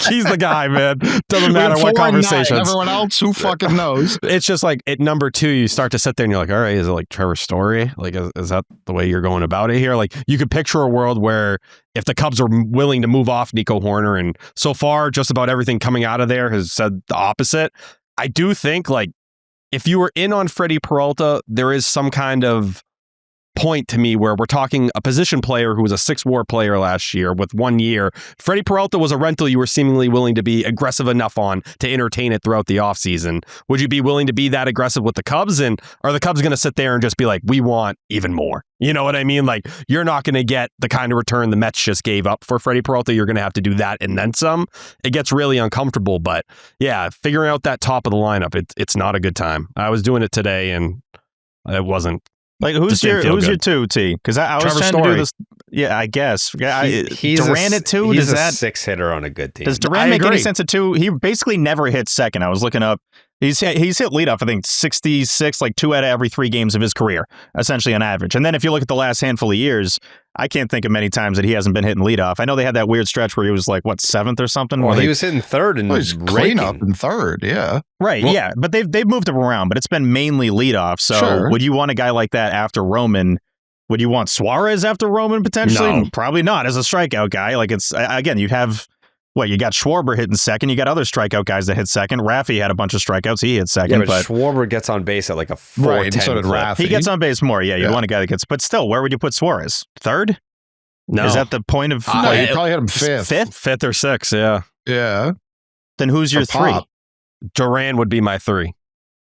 he's the guy, man. Doesn't matter what conversations. Everyone else, who fucking knows? It's just like at number 2, you start to sit there and you're like, all right, is it like Trevor Story? Like, is that the way you're going about it here? Like, you could picture a world where if the Cubs are willing to move off Nico Hoerner, and so far, just about everything coming out of there has said the opposite. I do think like, if you were in on Freddie Peralta, there is some kind of point to me where we're talking a position player who was a 6-WAR player last year with 1 year. Freddie Peralta was a rental you were seemingly willing to be aggressive enough on to entertain it throughout the offseason. Would you be willing to be that aggressive with the Cubs? And are the Cubs going to sit there and just be like, we want even more? You know what I mean? Like, you're not going to get the kind of return the Mets just gave up for Freddie Peralta. You're going to have to do that and then some. It gets really uncomfortable. But yeah, figuring out that top of the lineup, it's not a good time. I was doing it today and it wasn't. Like, who's your 2, T? Because I was trying to do this. Yeah, I guess. He's Duran at 2? He's a 6 hitter on a good team. Does Duran make any sense at 2? He basically never hits second. I was looking up. He's hit leadoff, I think, 66, like 2 out of every 3 games of his career, essentially on average. And then if you look at the last handful of years, I can't think of many times that he hasn't been hitting leadoff. I know they had that weird stretch where he was like, 7th or something? Well, he was hitting 3rd and he's cleanup in 3rd, yeah. Right, yeah. But they've moved him around, but it's been mainly leadoff. So would you want a guy like that after Roman? Would you want Suarez after Roman potentially? No. Probably not as a strikeout guy. Like, it's, again, you'd have... you got Schwarber hitting second. You got other strikeout guys that hit second. Raffy had a bunch of strikeouts. He hit second. Yeah, but Schwarber gets on base at like a 4-10. Right, so did Raffy. He gets on base more. Yeah, you want a guy that gets... But still, where would you put Suarez? 3rd? No. Is that the point of... No, you probably hit him 5th. 5th or 6th, yeah. Yeah. Then who's your 3? Duran would be my 3.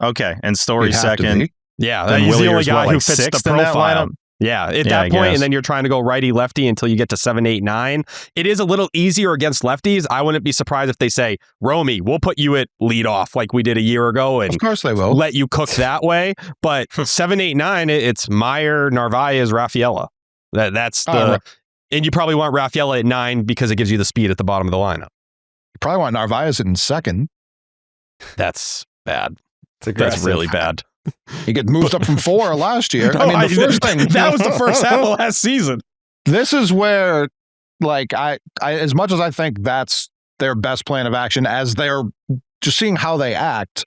Okay, and Story second. Yeah, he's the only guy who fits the profile. Yeah, at that point, and then you're trying to go righty-lefty until you get to 7, 8, 9. It is a little easier against lefties. I wouldn't be surprised if they say, Romy, we'll put you at leadoff like we did a year ago, and of course they will. Let you cook that way. But 7, 8, 9, it's Meyer, Narvaez, Raffaella. That's the... And you probably want Raffaella at 9 because it gives you the speed at the bottom of the lineup. You probably want Narvaez in 2nd. That's bad. That's really bad. He got moved up from 4 last year. No, the first thing that was the first half of last season. This is where, like, I as much as I think that's their best plan of action, as they're just seeing how they act,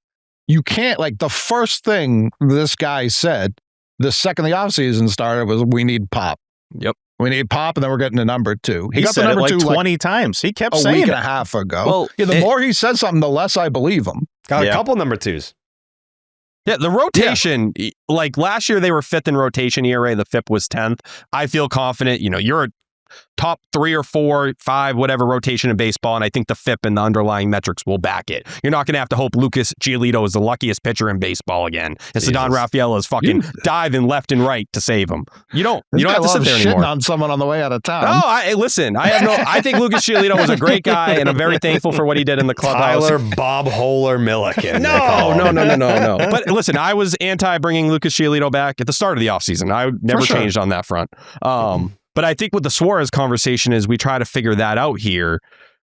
you can't, like, the first thing this guy said the second the offseason started was, we need Pop. Yep. We need Pop, and then we're getting to number 2. He got said the number it like 2 20 times. He kept a saying week it. and a half ago. Well, the more he says something, the less I believe him. Got a couple number 2s. Yeah, the rotation, like last year they were 5th in rotation ERA. The FIP was 10th. I feel confident, you're a top 3 or 4, 5, whatever rotation in baseball, and I think the FIP and the underlying metrics will back it. You're not going to have to hope Lucas Giolito is the luckiest pitcher in baseball again. And Ceddanne Raffaella is fucking diving left and right to save him. You don't have to sit there anymore. Shitting on someone on the way out of town. Oh, listen, I think Lucas Giolito was a great guy, and I'm very thankful for what he did in the clubhouse. Tyler Bob Holer Milliken. No. But listen, I was anti bringing Lucas Giolito back at the start of the offseason. I never changed on that front. But I think with the Suarez conversation is we try to figure that out here.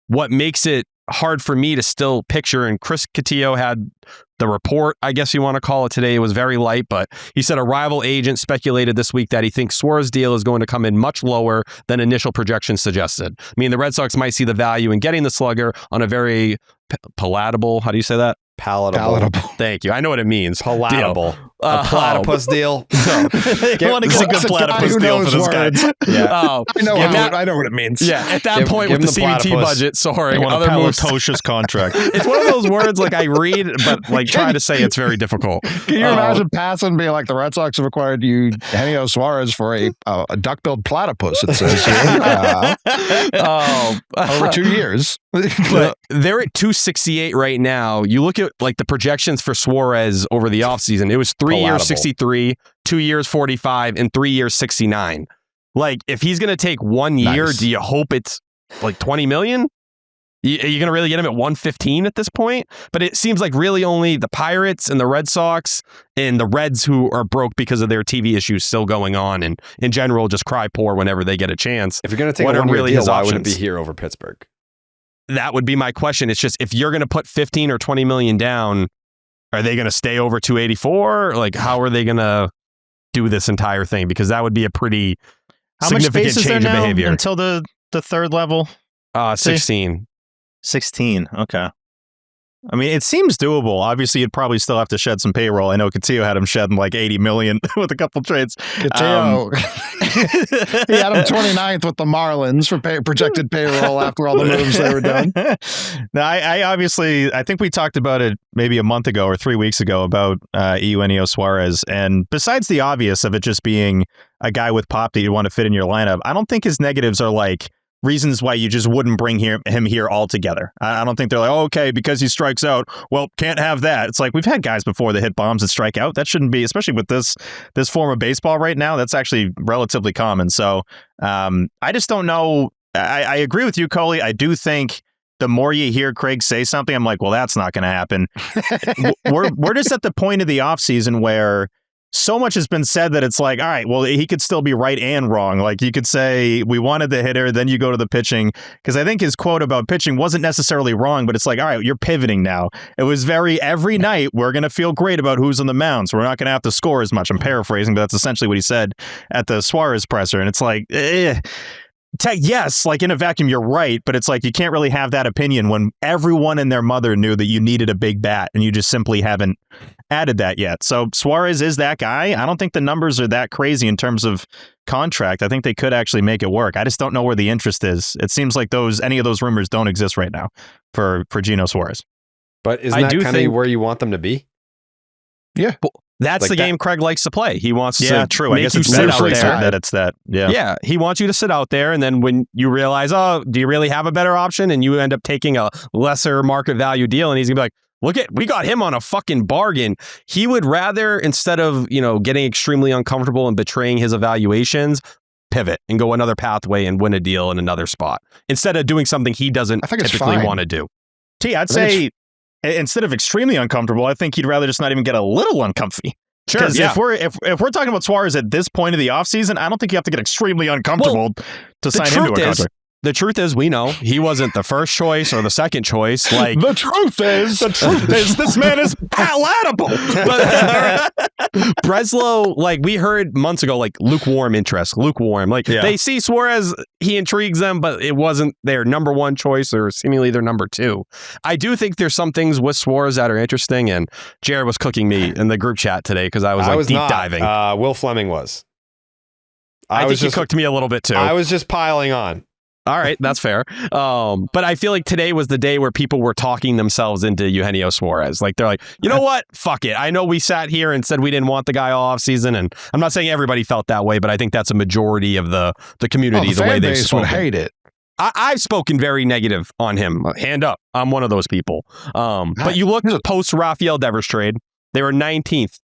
What makes it hard for me to still picture, and Chris Cotillo had the report, I guess you want to call it today. It was very light, but he said a rival agent speculated this week that he thinks Suarez deal is going to come in much lower than initial projections suggested. I mean, the Red Sox might see the value in getting the slugger on a very palatable, how do you say that? Palatable. Thank you. I know what it means. Palatable. A platypus deal. No. You want to get a good platypus deal for this guy. Yeah. I know what it means. Yeah. At that point with the CBT budget, soaring other moves. Palatosh's contract. It's one of those words like I read, but like try to say it's very difficult. Can you imagine passing and being like, the Red Sox have acquired Eugenio Suarez for a duck-billed platypus, it says here. Over 2 years. But they're at 268 right now. You look at like the projections for Suarez over the offseason. It was 3 years 63, 2 years 45, and 3 years 69. Like if he's going to take 1 year, do you hope it's like 20 million? Are you going to really get him at 115 at this point? But it seems like really only the Pirates and the Red Sox and the Reds who are broke because of their TV issues still going on, and in general just cry poor whenever they get a chance. If you're going to take a one-year deal, why would it be here over Pittsburgh? That would be my question. It's just if you're going to put 15 or 20 million down, are they going to stay over 284? Like how are they going to do this entire thing? Because that would be a pretty significant change of behavior until the third level. 16. 16. Okay. I mean, it seems doable. Obviously, you'd probably still have to shed some payroll. I know Coutinho had him shedding like 80 million with a couple trades. Coutinho. He had him 29th with the Marlins for projected payroll after all the moves they were done. Now, I think we talked about it maybe a month ago or 3 weeks ago about Eugenio Suarez. And besides the obvious of it just being a guy with pop that you want to fit in your lineup, I don't think his negatives are like reasons why you just wouldn't bring him here altogether. I don't think they're like, oh, okay, because he strikes out, well, can't have that. It's like we've had guys before that hit bombs that strike out. That shouldn't be, especially with this form of baseball right now. That's actually relatively common. So I just don't know. I agree with you, Coley. I do think the more you hear Craig say something, I'm like, well, that's not going to happen. we're just at the point of the offseason where so much has been said that it's like, all right, well, he could still be right and wrong. Like you could say we wanted the hitter, then you go to the pitching. Because I think his quote about pitching wasn't necessarily wrong, but it's like, all right, you're pivoting now. It was every night we're going to feel great about who's on the mound, so we're not going to have to score as much. I'm paraphrasing, but that's essentially what he said at the Suarez presser. And it's like, yes, like in a vacuum, you're right, but it's like you can't really have that opinion when everyone and their mother knew that you needed a big bat and you just simply haven't added that yet. So Suarez is that guy. I don't think the numbers are that crazy in terms of contract. I think they could actually make it work. I just don't know where the interest is. It seems like any of those rumors don't exist right now for Eugenio Suarez. But isn't that kind of where you want them to be? Yeah. That's like the game Craig likes to play. He wants to true. I guess it's sit out there that it's that. Yeah. Yeah. He wants you to sit out there. And then when you realize, oh, do you really have a better option? And you end up taking a lesser market value deal. And he's going to be like, we got him on a fucking bargain. He would rather, instead of, getting extremely uncomfortable and betraying his evaluations, pivot and go another pathway and win a deal in another spot instead of doing something he doesn't typically want to do. I'd say instead of extremely uncomfortable, I think he'd rather just not even get a little uncomfy. Sure. Because if we're talking about Suarez at this point of the offseason, I don't think you have to get extremely uncomfortable to sign him to a contract. The truth is, we know he wasn't the first choice or the second choice. Like the truth is, this man is palatable. Breslow, like we heard months ago, like lukewarm interest. Like they see Suarez, he intrigues them, but it wasn't their number one choice or seemingly their number two. I do think there's some things with Suarez that are interesting, and Jared was cooking me in the group chat today because I was deep diving. Will Fleming was. I think he cooked me a little bit too. I was just piling on. All right, that's fair. But I feel like today was the day where people were talking themselves into Eugenio Suarez. Like they're like, you know what? Fuck it. I know we sat here and said we didn't want the guy all off season, and I'm not saying everybody felt that way, but I think that's a majority of the community. The way they've spoken. Would hate it. I've spoken very negative on him. Hand up. I'm one of those people. But you look post Rafael Devers trade, they were 19th.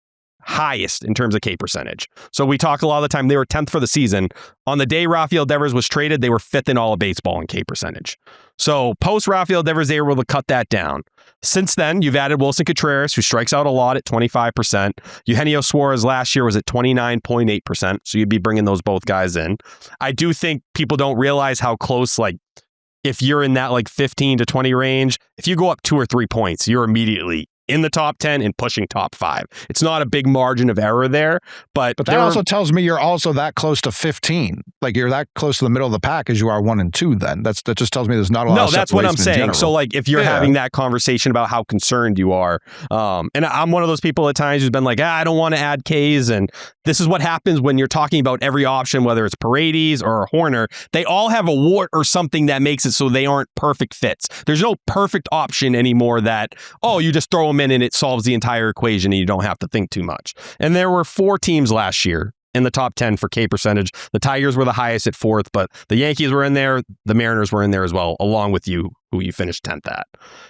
Highest in terms of K percentage. So we talk a lot of the time, they were 10th for the season. On the day Rafael Devers was traded, they were 5th in all of baseball in K percentage. So post Rafael Devers, they were able to cut that down. Since then, you've added Wilson Contreras, who strikes out a lot at 25%. Eugenio Suarez last year was at 29.8%. So you'd be bringing those both guys in. I do think people don't realize how close, like, if you're in that like 15 to 20 range, if you go up 2 or 3 points, you're immediately in the top 10 and pushing top 5. It's not a big margin of error there, but that also tells me you're also that close to 15. Like you're that close to the middle of the pack as you are 1 and 2. Then that just tells me there's not a lot. No, that's what I'm saying. So like if you're having that conversation about how concerned you are, and I'm one of those people at times who's been like, I don't want to add Ks, and this is what happens when you're talking about every option, whether it's Paredes or Horner. They all have a wart or something that makes it so they aren't perfect fits. There's no perfect option anymore that you just throw them in and it solves the entire equation and you don't have to think too much. And there were 4 teams last year in the top 10 for K percentage. The Tigers were the highest at 4th, but the Yankees were in there. The Mariners were in there as well, along with you, who you finished 10th at.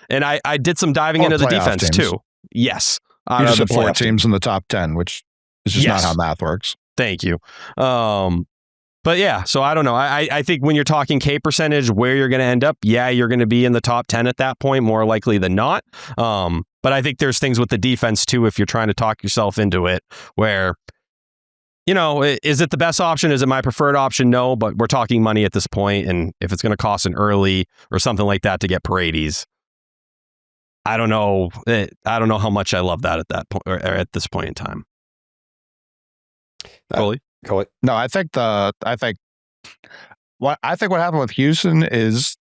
And I did some diving into the defense teams. too. Yes. You just said 4 teams in the top 10, which is just not how math works. Thank you. But yeah, so I don't know. I think when you're talking K percentage, where you're going to end up, yeah, you're going to be in the top 10 at that point, more likely than not. But I think there's things with the defense too, if you're trying to talk yourself into it, where, you know, is it the best option? Is it my preferred option? No, but we're talking money at this point, and if it's going to cost an early or something like that to get Paredes, I don't know. I don't know how much I love that at that point or at this point in time. Coley? No, I think what happened with Houston is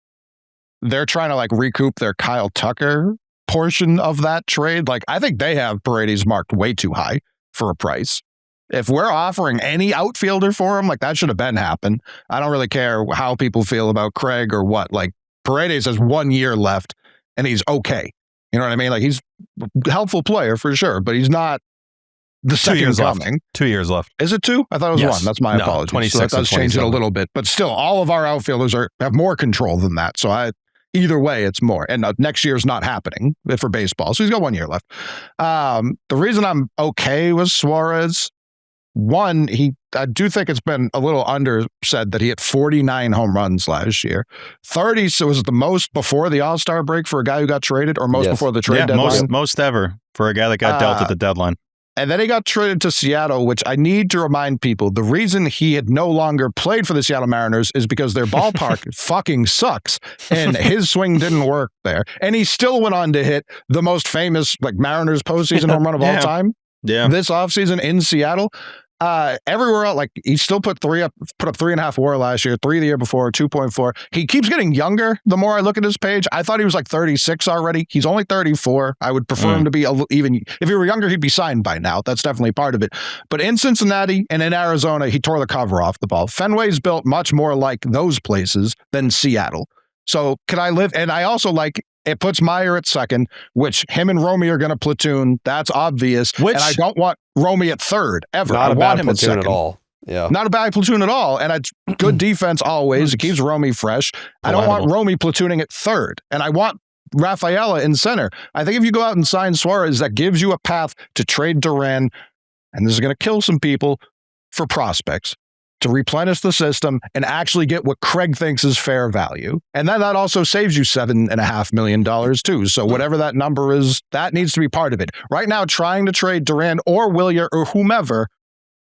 they're trying to like recoup their Kyle Tucker portion of that trade. Like, I think they have Paredes marked way too high for a price. If we're offering any outfielder for him, like that should have been happened. I don't really care how people feel about Craig or what. Like, Paredes has 1 year left and he's okay. You know what I mean? Like, he's a helpful player for sure, but he's not the second coming. 2 years left. Is it 2? I thought it was 1. That's my apologies. 26 so that does change it a little bit, but still, all of our outfielders have more control than that. So either way, it's more. And next year's not happening for baseball, so he's got 1 year left. The reason I'm okay with Suarez, one, I do think it's been a little undersaid that he hit 49 home runs last year. 30 so was it the most before the All-Star break for a guy who got traded, or most before the trade deadline? Most ever for a guy that got dealt at the deadline. And then he got traded to Seattle, which I need to remind people, the reason he had no longer played for the Seattle Mariners is because their ballpark fucking sucks, and his swing didn't work there. And he still went on to hit the most famous like Mariners postseason home run of all time. Yeah. This offseason in Seattle. Everywhere else, like he still put up 3.5 WAR last year, 3 the year before, 2.4. He keeps getting younger the more I look at his page. I thought he was like 36 already. He's only 34. I would prefer him to be even, if he were younger, he'd be signed by now. That's definitely part of it. But in Cincinnati and in Arizona, he tore the cover off the ball. Fenway's built much more like those places than Seattle. So could I live? And I also like, it puts Meyer at second, which him and Romy are going to platoon. That's obvious. And I don't want Romy at third ever. Not I a want bad him at platoon second. at all. Yeah. Not a bad platoon at all. And it's good defense always. It keeps Romy fresh. I don't want Romy platooning at third. And I want Rafaela in center. I think if you go out and sign Suarez, that gives you a path to trade Duran. And this is going to kill some people for prospects, to replenish the system and actually get what Craig thinks is fair value. And then that also saves you $7.5 million too. So whatever that number is, that needs to be part of it. Right now, trying to trade Duran or Wilyer or whomever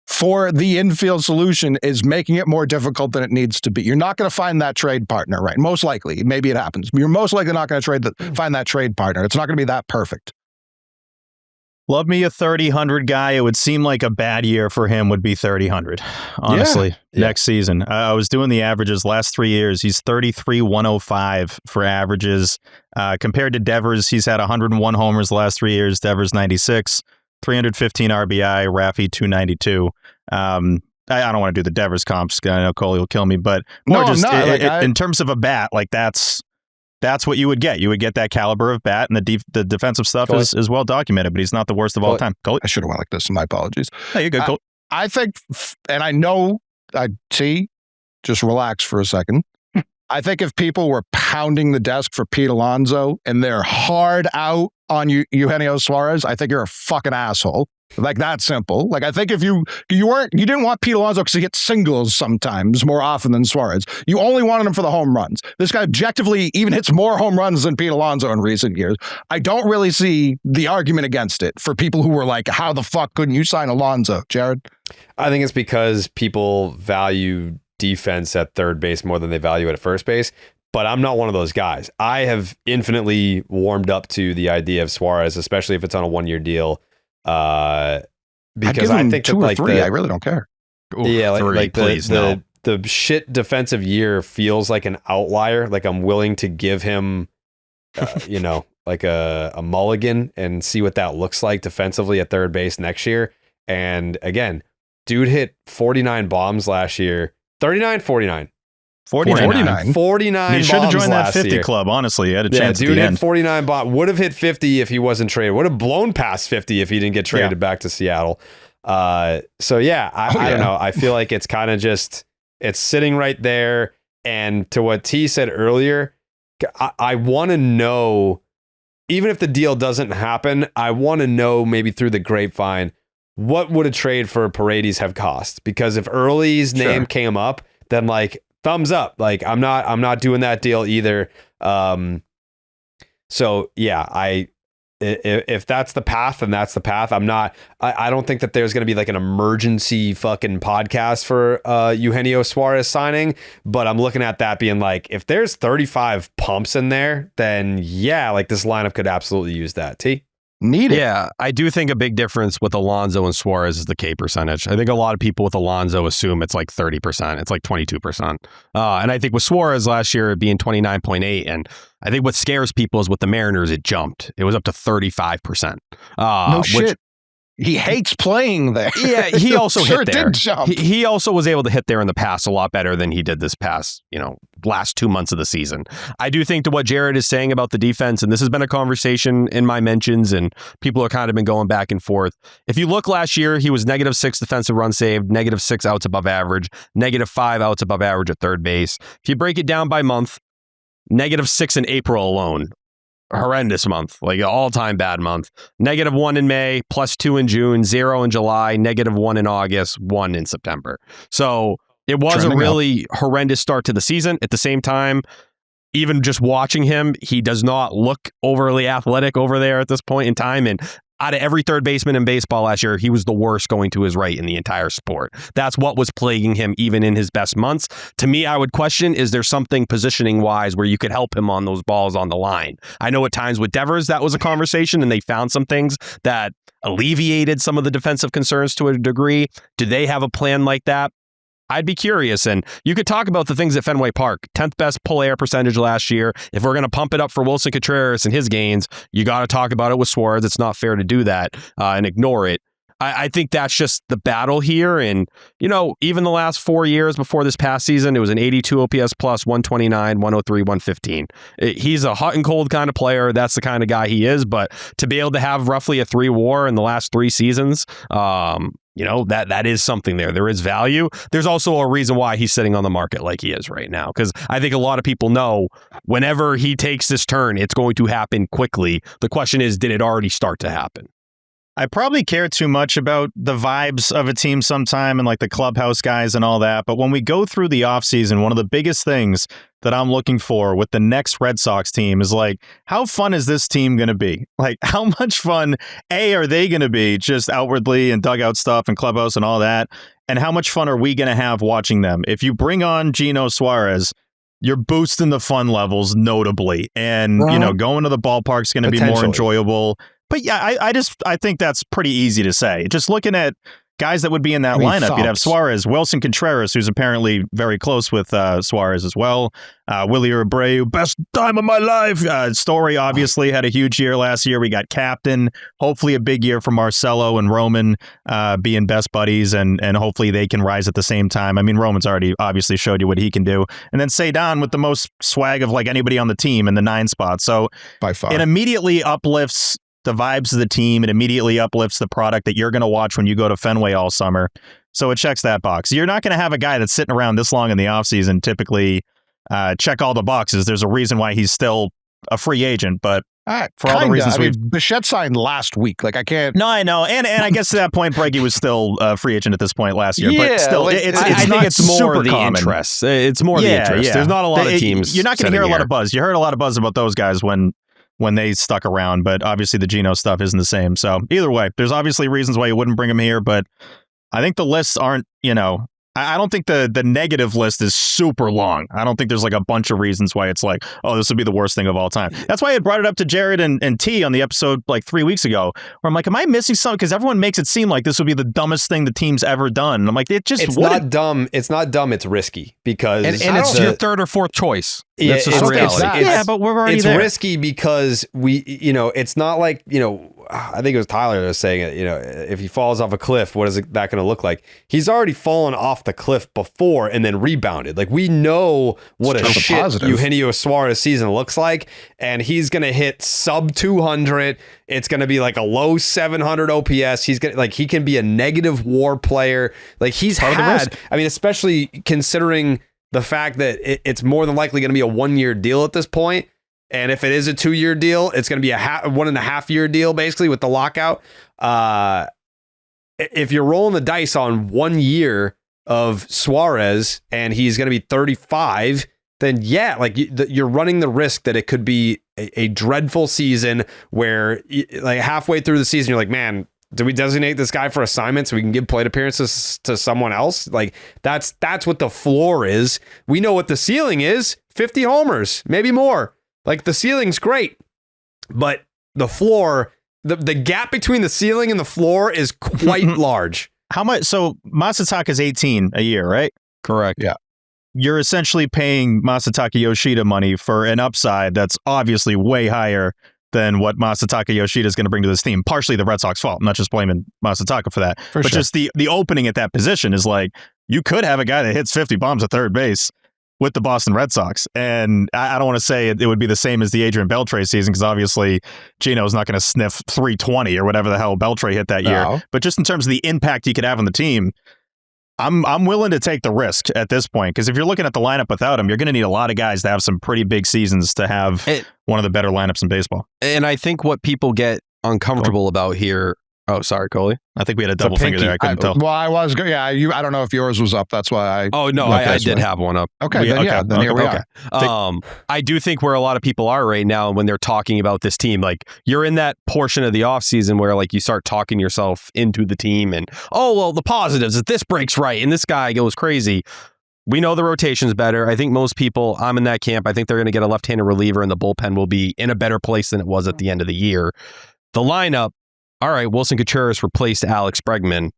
for the infield solution is making it more difficult than it needs to be. You're not going to find that trade partner, right? Most likely. Maybe it happens. You're most likely not going to find that trade partner. It's not going to be that perfect. Love me a 3,000 guy. It would seem like a bad year for him would be 3,000, honestly, next season. I was doing the averages last 3 years. He's 33,105 for averages. Compared to Devers, he's had 101 homers the last 3 years. Devers 96, 315 RBI, Raffy 292. I don't want to do the Devers comps. I know Coley will kill me, but more in terms of a bat, like that's what you would get. You would get that caliber of bat, and the defensive stuff is well documented, but he's not the worst of all time. Coley? I should have went like this. My apologies. Hey, you're good, Coley. I think, and I know, just relax for a second. I think if people were pounding the desk for Pete Alonso and they're hard out on Eugenio Suarez, I think you're a fucking asshole. Like, that simple. Like, I think if you didn't want Pete Alonso because he hits singles sometimes more often than Suarez. You only wanted him for the home runs. This guy objectively even hits more home runs than Pete Alonso in recent years. I don't really see the argument against it for people who were like, how the fuck couldn't you sign Alonso, Jared? I think it's because people value defense at third base more than they value it at first base. But I'm not one of those guys. I have infinitely warmed up to the idea of Suarez, especially if it's on a 1 year deal. Because I think 2 or 3, I really don't care. Ooh, yeah, like the shit defensive year feels like an outlier. Like I'm willing to give him, like a mulligan and see what that looks like defensively at third base next year. And again, dude hit 49 bombs last year. 39, 49. 49. He should have joined that 50 year. club, honestly. He had a chance dude at the hit end. 49 bombs. Would have hit 50 if he wasn't traded. Would have blown past 50 if he didn't get traded back to Seattle. So yeah, I don't know. I feel like it's kind of just, it's sitting right there. And to what T said earlier, I want to know, even if the deal doesn't happen, I want to know maybe through the grapevine, what would a trade for Paredes have cost? Because if Early's name came up, then like thumbs up. Like I'm not doing that deal either. So yeah, if that's the path, then that's the path. I don't think that there's going to be like an emergency fucking podcast for Eugenio Suarez signing, but I'm looking at that being like, if there's 35 pumps in there, then yeah, like this lineup could absolutely use that. T? Need it. Yeah, I do think a big difference with Alonso and Suarez is the K percentage. I think a lot of people with Alonso assume it's like 30%. It's like 22%. And I think with Suarez last year being 29.8, and I think what scares people is with the Mariners, it jumped. It was up to 35%. No shit. He hates playing there. Yeah, he also hit there. Did jump. He also was able to hit there in the past a lot better than he did this past, last 2 months of the season. I do think to what Jared is saying about the defense, and this has been a conversation in my mentions, and people are kind of been going back and forth. If you look last year, he was -6 defensive runs saved, -6 outs above average, -5 outs above average at third base. If you break it down by month, -6 in April alone. Horrendous month, like an all-time bad month. -1 in May, +2 in June, 0 in July, -1 in August, 1 in September. So it was Trending a really horrendous start to the season. At the same time, even just watching him, he does not look overly athletic over there at this point in time. And out of every third baseman in baseball last year, he was the worst going to his right in the entire sport. That's what was plaguing him even in his best months. To me, I would question, is there something positioning-wise where you could help him on those balls on the line? I know at times with Devers, that was a conversation, and they found some things that alleviated some of the defensive concerns to a degree. Do they have a plan like that? I'd be curious. And you could talk about the things at Fenway Park. 10th best pull air percentage last year. If we're going to pump it up for Wilson Contreras and his gains, you got to talk about it with Suarez. It's not fair to do that and ignore it. I think that's just the battle here. And, even the last 4 years before this past season, it was an 82 OPS plus, 129, 103, 115. He's a hot and cold kind of player. That's the kind of guy he is. But to be able to have roughly a 3 WAR in the last 3 seasons, that is something there. There is value. There's also a reason why he's sitting on the market like he is right now, because I think a lot of people know whenever he takes this turn, it's going to happen quickly. The question is, did it already start to happen? I probably care too much about the vibes of a team sometime and like the clubhouse guys and all that. But when we go through the offseason, one of the biggest things that I'm looking for with the next Red Sox team is like, how fun is this team going to be? Like, how much fun, are they going to be just outwardly and dugout stuff and clubhouse and all that? And how much fun are we going to have watching them? If you bring on Eugenio Suarez, you're boosting the fun levels notably. And, going to the ballpark's going to be more enjoyable. But yeah, I think that's pretty easy to say. Just looking at guys that would be in that lineup, you'd have Suarez, Wilson Contreras, who's apparently very close with Suarez as well. Willie Abreu, best time of my life. Story obviously had a huge year last year. We got captain. Hopefully a big year for Marcelo and Roman being best buddies, and hopefully they can rise at the same time. I mean, Roman's already obviously showed you what he can do. And then Cedon with the most swag of like anybody on the team in the 9 spot. So by far, it immediately uplifts the vibes of the team. It immediately uplifts the product that you're going to watch when you go to Fenway all summer. So it checks that box. You're not going to have a guy that's sitting around this long in the offseason typically check all the boxes. There's a reason why he's still a free agent, but for all the reasons Bichette signed last week. Like, I can't. No, I know. And I guess to that point, Breggy was still a free agent at this point last year. Yeah, but still, like, I think it's more the common. interest. It's more the interest. Yeah. There's not a lot of teams. You're not going to hear a lot of buzz. You heard a lot of buzz about those guys when they stuck around, but obviously the Geno stuff isn't the same. So either way, there's obviously reasons why you wouldn't bring him here, but I think the lists aren't, I don't think the negative list is super long. I don't think there's like a bunch of reasons why it's like, oh, this would be the worst thing of all time. That's why I brought it up to Jared and T on the episode like 3 weeks ago, where I'm like, am I missing something? Because everyone makes it seem like this would be the dumbest thing the team's ever done. And I'm like, it's not dumb. It's not dumb. It's risky because and it's your third or fourth choice. That's just reality. Yeah, but we're already there. It's risky because it's not like, I think it was Tyler that was saying it, if he falls off a cliff, what is that going to look like? He's already fallen off off the cliff before and then rebounded. Like, we know what a shit Eugenio Suarez season looks like, and he's going to hit sub 200. It's going to be like a low 700 OPS. He's going to, like, he can be a negative WAR player. Like, he's had, I mean, especially considering the fact that it's more than likely going to be a 1-year deal at this point. And if it is a 2-year deal, it's going to be a 1.5-year deal, basically, with the lockout. If you're rolling the dice on 1 year of Suarez and he's going to be 35, then yeah, like you're running the risk that it could be a dreadful season where, like, halfway through the season, you're like, man, do we designate this guy for assignment so we can give plate appearances to someone else? Like, that's what the floor is. We know what the ceiling is: 50 homers, maybe more. Like, the ceiling's great, but the floor, the gap between the ceiling and the floor is quite large. How much? So Masataka's 18 a year, right? Correct. Yeah. You're essentially paying Masataka Yoshida money for an upside that's obviously way higher than what Masataka Yoshida is going to bring to this team. Partially the Red Sox fault. I'm not just blaming Masataka for that. But just the opening at that position is like, you could have a guy that hits 50 bombs at third base with the Boston Red Sox. And I don't want to say it would be the same as the Adrian Beltre season, because obviously Gino's not going to sniff 320 or whatever the hell Beltre hit that year. But just in terms of the impact he could have on the team, I'm willing to take the risk at this point, because if you're looking at the lineup without him, you're going to need a lot of guys to have some pretty big seasons to have one of the better lineups in baseball. And I think what people get uncomfortable about here. Oh, sorry, Coley. I think we had a double finger there. I couldn't tell. Well, I was good. Yeah, I don't know if yours was up. That's why I. Oh no, I did have one up. Okay, then here we are. I do think where a lot of people are right now when they're talking about this team, like, you're in that portion of the offseason where, like, you start talking yourself into the team and, oh well, the positives is this breaks right and this guy goes crazy. We know the rotation's better. I think most people, I'm in that camp. I think they're going to get a left-handed reliever and the bullpen will be in a better place than it was at the end of the year. The lineup. All right, Wilson Contreras replaced Alex Bregman.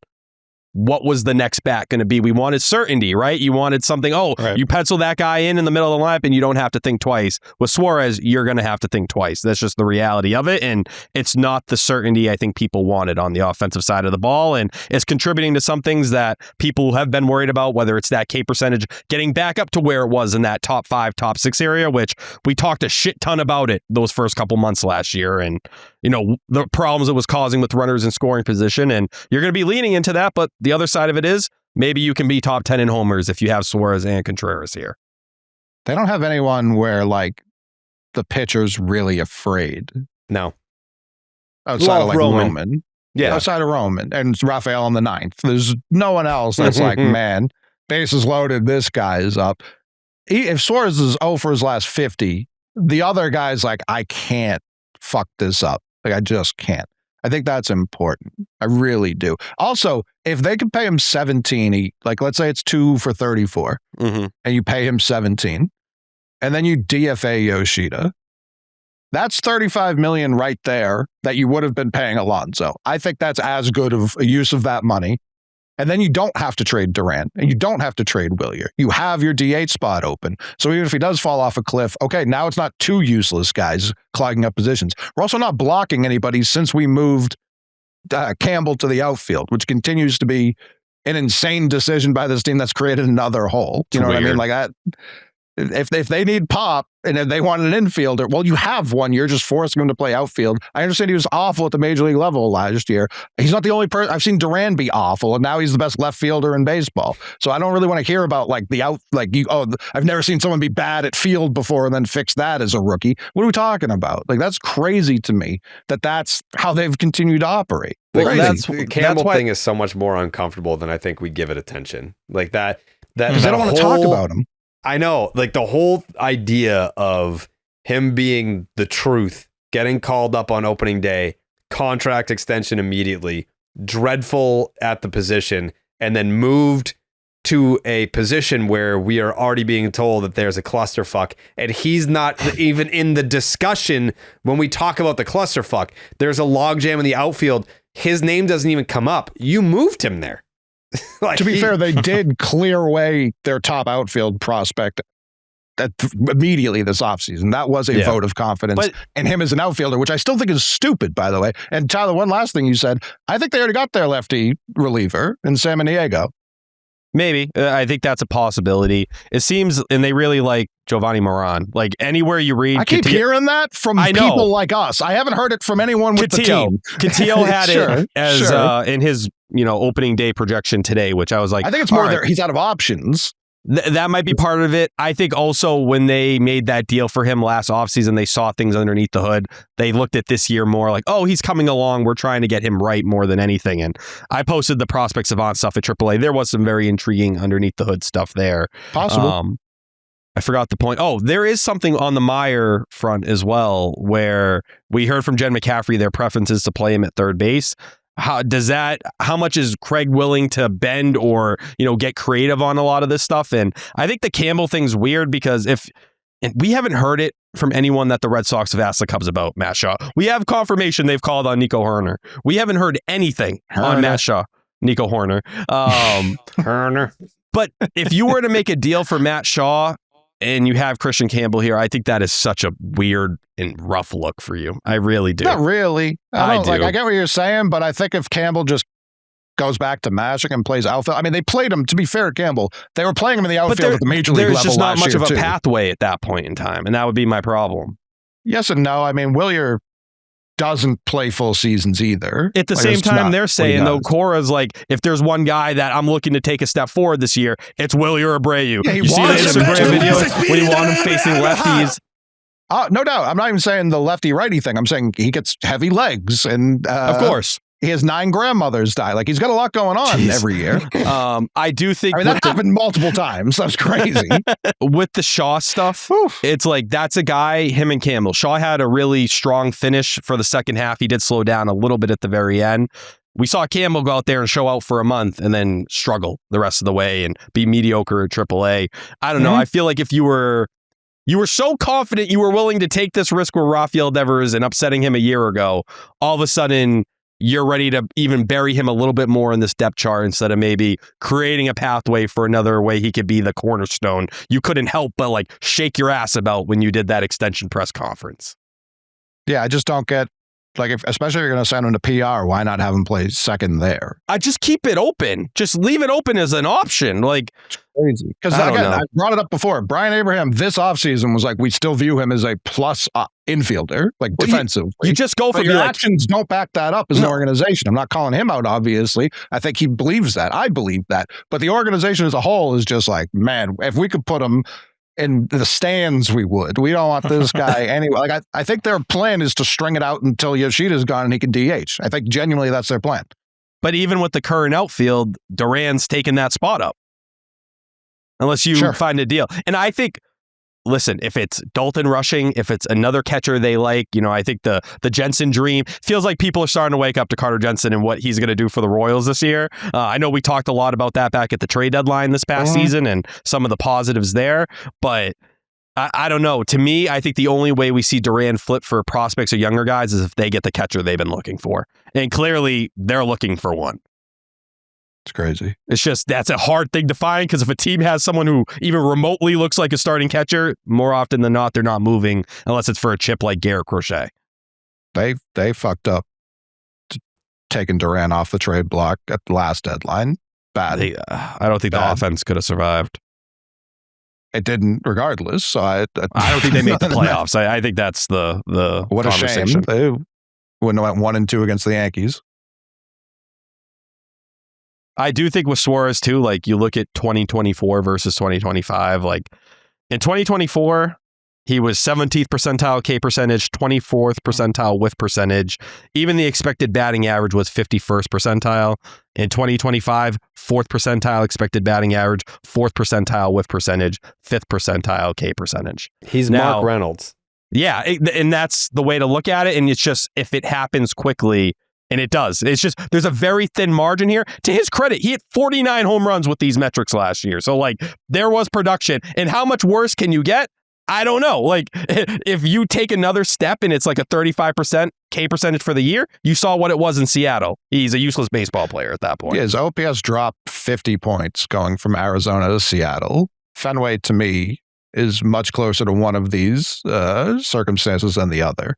What was the next bat going to be? We wanted certainty, right? You wanted something. You pencil that guy in the middle of the lineup and you don't have to think twice. With Suarez, you're going to have to think twice. That's just the reality of it. And it's not the certainty I think people wanted on the offensive side of the ball. And it's contributing to some things that people have been worried about, whether it's that K percentage getting back up to where it was in that top 5, top 6 area, which we talked a shit ton about it those first couple months last year. And, you know, the problems it was causing with runners in scoring position. And you're going to be leaning into that. But the other side of it is maybe you can be top 10 in homers if you have Suarez and Contreras here. They don't have anyone where, like, the pitcher's really afraid. No. Outside of, like, Roman. Yeah. Outside of Roman and Rafael in the 9th. There's no one else that's like, man, bases loaded, this guy is up. If Suarez is 0 for his last 50, the other guy's like, I can't fuck this up. Like, I just can't. I think that's important. I really do. Also, if they could pay him 17, like, let's say it's 2 for 34, and you pay him 17, and then you DFA Yoshida, that's $35 million right there that you would have been paying Alonso. I think that's as good of a use of that money. And then you don't have to trade Duran, and you don't have to trade Wilyer. You have your DH spot open. So even if he does fall off a cliff, okay, now it's not 2 useless guys clogging up positions. We're also not blocking anybody since we moved Campbell to the outfield, which continues to be an insane decision by this team that's created another hole. You know what I mean? Like, that. If they need pop and if they want an infielder, well, you have one. You're just forcing him to play outfield. I understand he was awful at the major league level last year. He's not the only person. I've seen Duran be awful, and now he's the best left fielder in baseball. So I don't really want to hear about, like, I've never seen someone be bad at field before and then fix that as a rookie. What are we talking about? Like, that's crazy to me that's how they've continued to operate. The Campbell thing is so much more uncomfortable than I think we give it attention. Like that because they don't want to talk about him. I know, like, the whole idea of him being the truth, getting called up on opening day, contract extension immediately, dreadful at the position, and then moved to a position where we are already being told that there's a clusterfuck, and he's not even in the discussion when we talk about the clusterfuck. There's a logjam in the outfield. His name doesn't even come up. You moved him there. Like, to be fair, they did clear away their top outfield prospect immediately this offseason. That was a vote of confidence in him as an outfielder, which I still think is stupid, by the way. And Tyler, one last thing you said, I think they already got their lefty reliever in Samaniego. Maybe. I think that's a possibility. It seems, and they really like Giovanni Moran. Like anywhere you read, I keep hearing that from people like us. I haven't heard it from anyone with the team. Cotillo had it as in his opening day projection today, which I was like, I think it's more he's out of options. That might be part of it. I think also when they made that deal for him last offseason, they saw things underneath the hood. They looked at this year more like, oh, he's coming along. We're trying to get him right more than anything. And I posted the prospect savant stuff at AAA. There was some very intriguing underneath the hood stuff there. Possible. I forgot the point. Oh, there is something on the Meyer front as well, where we heard from Jen McCaffrey their preference is to play him at third base. How much is Craig willing to bend or, get creative on a lot of this stuff? And I think the Campbell thing's weird because and we haven't heard it from anyone that the Red Sox have asked the Cubs about Matt Shaw. We have confirmation they've called on Nico Hoerner. We haven't heard anything on Matt Shaw. Nico Hoerner. Hoerner. But if you were to make a deal for Matt Shaw and you have Christian Campbell here, I think that is such a weird and rough look for you. I really do. Not really. I do. I get what you're saying, but I think if Campbell just goes back to Magic and plays outfield, I mean, they played him, to be fair to Campbell, they were playing him in the outfield at the major league level. There's just not much of a too. pathway at that point in time, and that would be my problem. Yes and no. I mean, Wilyer doesn't play full seasons either. At the same time, they're saying, though, Cora's like, if there's one guy that I'm looking to take a step forward this year, it's Wilyer Abreu. Yeah, you see the Instagram video when you want him facing lefties. No doubt. I'm not even saying the lefty-righty thing. I'm saying he gets heavy legs. And of course. He has 9 grandmothers die. Like, he's got a lot going on every year. I do think that happened multiple times. That's crazy. With the Shaw stuff, it's like that's a guy, him and Campbell. Shaw had a really strong finish for the second half. He did slow down a little bit at the very end. We saw Campbell go out there and show out for a month and then struggle the rest of the way and be mediocre at AAA. I don't know. I feel like if you were so confident you were willing to take this risk with Rafael Devers and upsetting him a year ago, all of a sudden you're ready to even bury him a little bit more in this depth chart instead of maybe creating a pathway for another way he could be the cornerstone. You couldn't help but shake your ass about when you did that extension press conference. Yeah, I just don't get, especially if you're going to send him to PR, why not have him play second there? I just keep it open. Just leave it open as an option. It's crazy. Because again, I brought it up before. Brian Abraham this offseason was we still view him as a plus infielder, defensive. You just go for your actions don't back that up as an organization. I'm not calling him out, obviously. I think he believes that. I believe that. But the organization as a whole is just man, if we could put him in the stands, we would. We don't want this guy anyway. I think their plan is to string it out until Yoshida's gone and he can DH. I think genuinely that's their plan. But even with the current outfield, Duran's taking that spot up. Unless you find a deal. And I think, listen, if it's Dalton rushing, if it's another catcher they like, I think the Jensen dream feels like people are starting to wake up to Carter Jensen and what he's going to do for the Royals this year. I know we talked a lot about that back at the trade deadline this past season and some of the positives there, but I don't know. To me, I think the only way we see Duran flip for prospects or younger guys is if they get the catcher they've been looking for. And clearly they're looking for one. It's crazy. It's just, that's a hard thing to find because if a team has someone who even remotely looks like a starting catcher, more often than not, they're not moving unless it's for a chip like Garrett Crochet. They fucked up taking Duran off the trade block at the last deadline. Bad. I don't think the offense could have survived. It didn't regardless. So I don't think they made the playoffs. I think that's the what conversation. A shame. They wouldn't have went 1-2 against the Yankees. I do think with Suarez too, you look at 2024 versus 2025, in 2024, he was 17th percentile K percentage, 24th percentile whiff percentage. Even the expected batting average was 51st percentile. In 2025, 4th percentile expected batting average, 4th percentile whiff percentage, 5th percentile K percentage. He's now, Mark Reynolds. Yeah, and that's the way to look at it. And it's just, if it happens quickly, and it does. It's just, there's a very thin margin here. To his credit, he hit 49 home runs with these metrics last year. So, there was production. And how much worse can you get? I don't know. If you take another step and it's a 35% K percentage for the year, you saw what it was in Seattle. He's a useless baseball player at that point. Yeah, his OPS dropped 50 points going from Arizona to Seattle. Fenway, to me, is much closer to one of these circumstances than the other.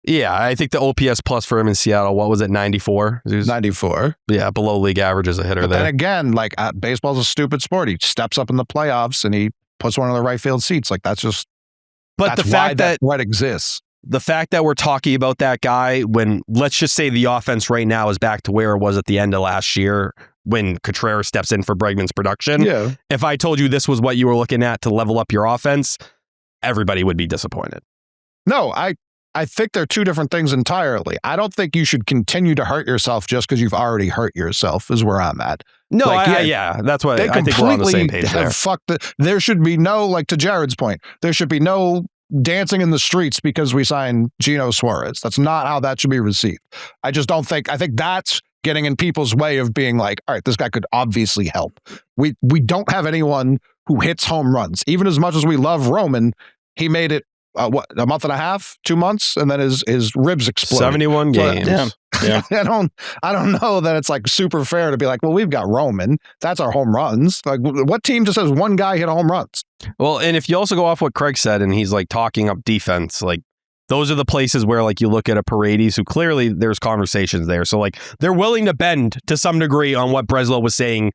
Yeah, I think the OPS plus for him in Seattle, what was it, 94? 94. Yeah, below league average as a hitter But there. then again, like baseball's a stupid sport. He steps up in the playoffs and he puts one of the right field seats. Like that's just. But that's the fact that what exists. The fact that we're talking about that guy when, let's just say the offense right now is back to where it was at the end of last year when Contreras steps in for Bregman's production. Yeah. If I told you this was what you were looking at to level up your offense, everybody would be disappointed. No, I think they're two different things entirely. I don't think you should continue to hurt yourself just because you've already hurt yourself is where I'm at. No, Like, that's what I think we're on the same page there. There should be no, like to Jared's point, there should be no dancing in the streets because we signed Genio Suarez. That's not how that should be received. I just don't think, I think that's getting in people's way of being like, all right, this guy could obviously help. We don't have anyone who hits home runs. Even as much as we love Roman, he made it a month and a half, 2 months, and then his ribs exploded. 71 games. Yeah. I don't know that it's like super fair to be like, well, we've got Roman. That's our home runs. Like, what team just has one guy hit home runs? Well, and if you also go off what Craig said, and he's like talking up defense, like those are the places where like you look at a Paredes who clearly there's conversations there. So like they're willing to bend to some degree on what Breslow was saying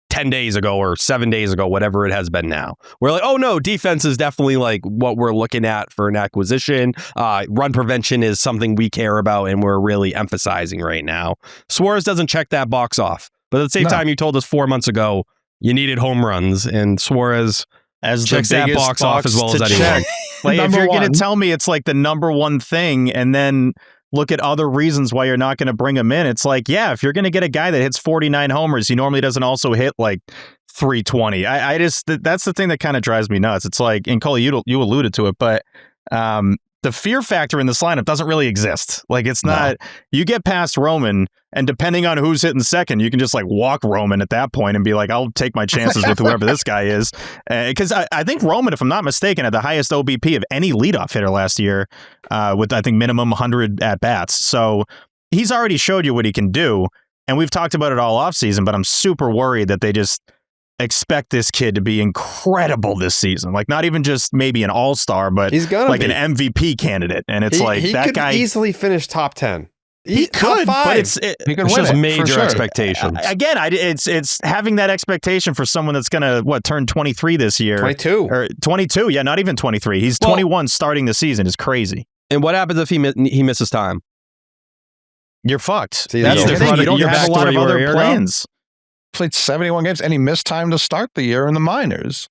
10 days ago or 7 days ago, whatever it has been now. We're like, oh no, defense is definitely like what we're looking at for an acquisition. Run prevention is something we care about and we're really emphasizing right now. Suarez doesn't check that box off. But at the same time, you told us 4 months ago you needed home runs, and Suarez as checks the that box off as well as anyone. Check. Like if you're going to tell me it's like the number one thing and then look at other reasons why you're not going to bring him in, it's like, yeah, if you're going to get a guy that hits 49 homers, he normally doesn't also hit like 320. I just, that's the thing that kind of drives me nuts. It's like, and Cole, you alluded to it, but the fear factor in this lineup doesn't really exist. Like it's not, you get past Roman and depending on who's hitting second, you can just like walk Roman at that point and be like, I'll take my chances with whoever this guy is. Because I think Roman, if I'm not mistaken, had the highest OBP of any leadoff hitter last year with I think minimum 100 at bats. So he's already showed you what he can do. And we've talked about it all offseason, but I'm super worried that they just expect this kid to be incredible this season. Like not even just maybe an all-star, but he's gonna like be an MVP candidate. And it's like he that could guy easily finish top 10. He could, but he could It's win just it, major for sure. expectations. Again, it's having that expectation for someone that's gonna turn 23 this year, 22 or 22. Yeah, not even 23. He's 21 starting the season. Is crazy. And what happens if he misses time? You're fucked. See, That's the thing. You don't you're have back a to lot where of you were a other year ago? plans. Played 71 games and he missed time to start the year in the minors.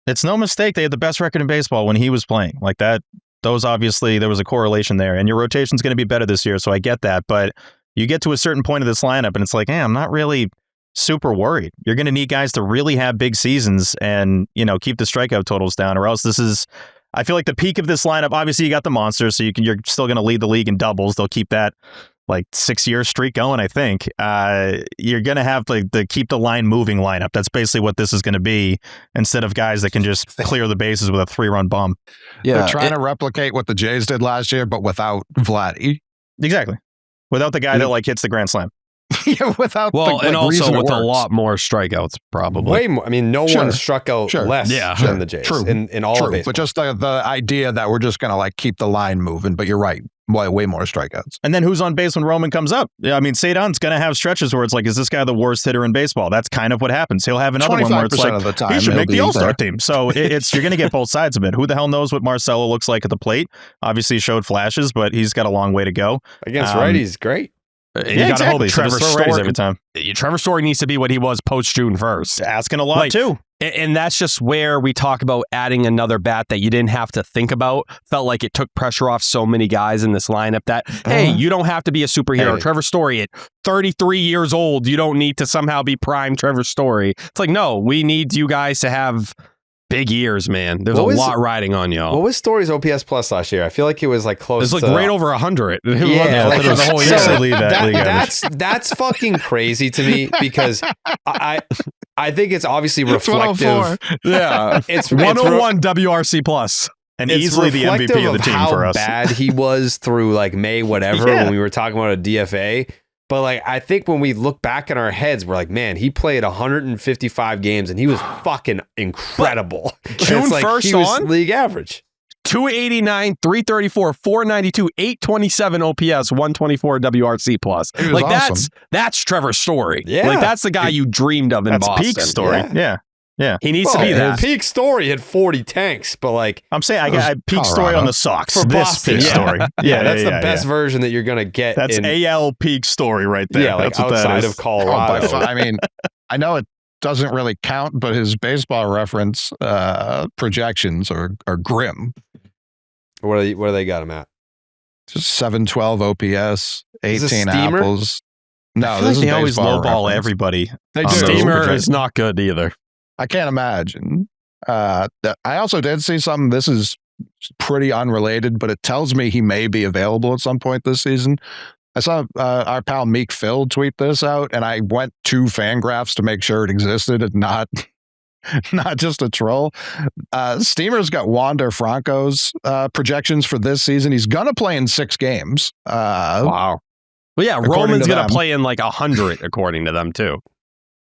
It's no mistake they had the best record in baseball when he was playing. Like that, those obviously there was a correlation there. And your rotation's going to be better this year, so I get that. But you get to a certain point of this lineup, and it's like, I'm not really super worried. You're going to need guys to really have big seasons and keep the strikeout totals down, or else this is. I feel like the peak of this lineup. Obviously, you got the monsters, so you're still going to lead the league in doubles. They'll keep that like 6-year streak going, I think. You're going to have the keep the line moving lineup. That's basically what this is going to be, instead of guys that can just clear the bases with a 3-run bomb. Yeah, they're trying to replicate what the Jays did last year, but without Vladdy. Exactly. Without the guy that hits the grand slam. Yeah, without and also reason with it a works. lot more strikeouts, probably. way more. I mean, no one struck out less than the Jays in all of baseball. But just the idea that we're just going to keep the line moving, but you're right. Way more strikeouts. And then who's on base when Roman comes up? I mean, Cedon's going to have stretches where it's like, is this guy the worst hitter in baseball? That's kind of what happens. He'll have another one where it's like, of the time, he should make the All-Star team. So you're going to get both sides of it. Who the hell knows what Marcelo looks like at the plate? Obviously, he showed flashes, but he's got a long way to go. Against righties, great. You got to hope Trevor Story every time. Trevor Story needs to be what he was post June 1st. Asking a lot too. And that's just where we talk about adding another bat that you didn't have to think about. Felt like it took pressure off so many guys in this lineup that, hey, you don't have to be a superhero. Hey. Trevor Story at 33 years old, you don't need to somehow be prime Trevor Story. It's like, no, we need you guys to have big years, man. There's a lot riding on y'all. What was Story's OPS plus last year? I feel like it was like close. It's like to right over 100. Yeah, like for the whole year. So that's fucking crazy to me because I think it's obviously reflective. Yeah, it's 101 WRC plus. And easily the MVP of the team for us. How bad he was through like May, whatever, when we were talking about a DFA. But like, I think when we look back in our heads, we're like, man, he played 155 games and he was fucking incredible. June 1st he was on? league average. 289, 334, 492, 827 OPS, 124 WRC plus. He was Like awesome. that's Trevor's story. Yeah. Like that's the guy you dreamed of in That's Boston. peak story. Yeah. He needs to be His that. peak story had 40 tanks, but like I'm saying I got a peak story Colorado. on the Sox. for This Boston, peak yeah. story. That's the best version that you're gonna get. That's in, AL peak story right there. yeah, like That's what that outside is. of Colorado. I mean, I know it doesn't really count, but his baseball reference projections are grim. What do they got him at? Just 712 OPS, Is this 18 Steamer? apples. No, I feel this like is they always baseball lowball reference. everybody. They on do. those Steamer projections. is not good either. I can't imagine. I also did see something. This is pretty unrelated, but it tells me he may be available at some point this season. I saw our pal Meek Phil tweet this out, and I went to Fangraphs to make sure it existed and not just a troll. Steamer's got Wander Franco's projections for this season. He's gonna play in 6 games. Wow. Well, yeah, According Roman's to going them. to play in like 100, according to them, too.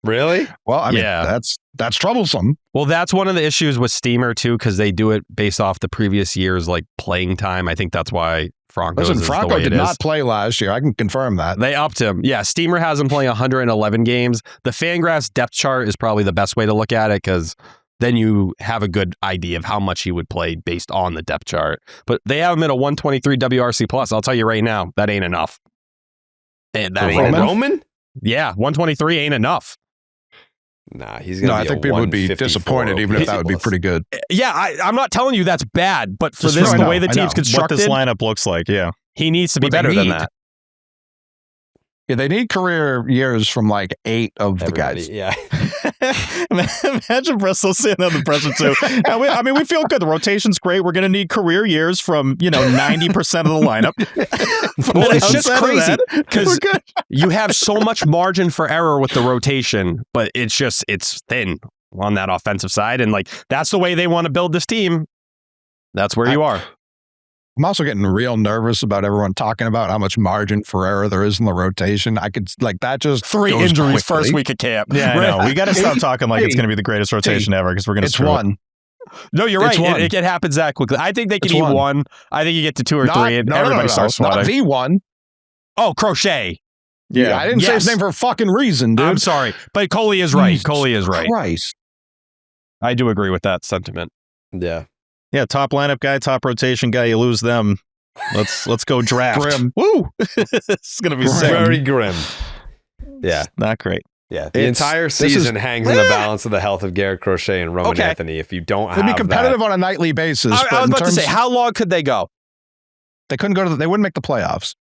Really? Well, I mean, Yeah. that's troublesome. Well, that's one of the issues with Steamer, too, because they do it based off the previous year's like playing time. I think that's why Franco's Listen, is Franco the way did it is. not play last year. I can confirm that. They upped him. Yeah, Steamer has him playing 111 games. The Fangraphs depth chart is probably the best way to look at it because then you have a good idea of how much he would play based on the depth chart. But they have him at a 123 WRC plus. I'll tell you right now, that ain't enough. And that ain't enough. Roman? Yeah, 123 ain't enough. Nah, he's gonna. No, I be think a people would be 154 disappointed, even if that would be plus. pretty good. Yeah, I'm not telling you that's bad, but for Just this, I the know, way the I team's know. What constructed, this lineup looks like, yeah. he needs to be What they better than need. that. Yeah, they need career years from like 8 of the Everybody, guys. yeah. Imagine Bristol sitting on the presser too. And we feel good. The rotation's great. We're going to need career years from 90% of the lineup. Well, it's just Outside of crazy that, because we're good. you have so much margin for error with the rotation, but it's thin on that offensive side. And like, that's the way they want to build this team. That's where you are. I'm also getting real nervous about everyone talking about how much margin for error there is in the rotation. I could like that just 3 goes injuries quickly. first week of camp. Yeah, I know. We got to stop talking like it's going to be the greatest rotation ever because we're going to It's screw one. No, you're It's right. one. It happens that quickly. I think they can It's eat one. one. I think you get to 2 or Not- 3 and no, everybody starts Not sweating. the one. Oh, Crochet. Yeah, I didn't say his Yes. name for a fucking reason, dude. I'm sorry. But Coley is right. Jesus Coley is right. Christ. I do agree with that sentiment. Yeah. Yeah, top lineup guy, top rotation guy. You lose them. Let's go draft. Grim. Woo! It's going to be Grim. sick. Very grim. Yeah. Not great. Yeah. The It's- entire this is- season hangs in the balance of the health of Garrett Crochet and Roman Okay. Anthony. If you don't They'd be have competitive that, on a nightly basis. I but was in about to say, terms- how long could they go? they couldn't go to. They wouldn't make the playoffs.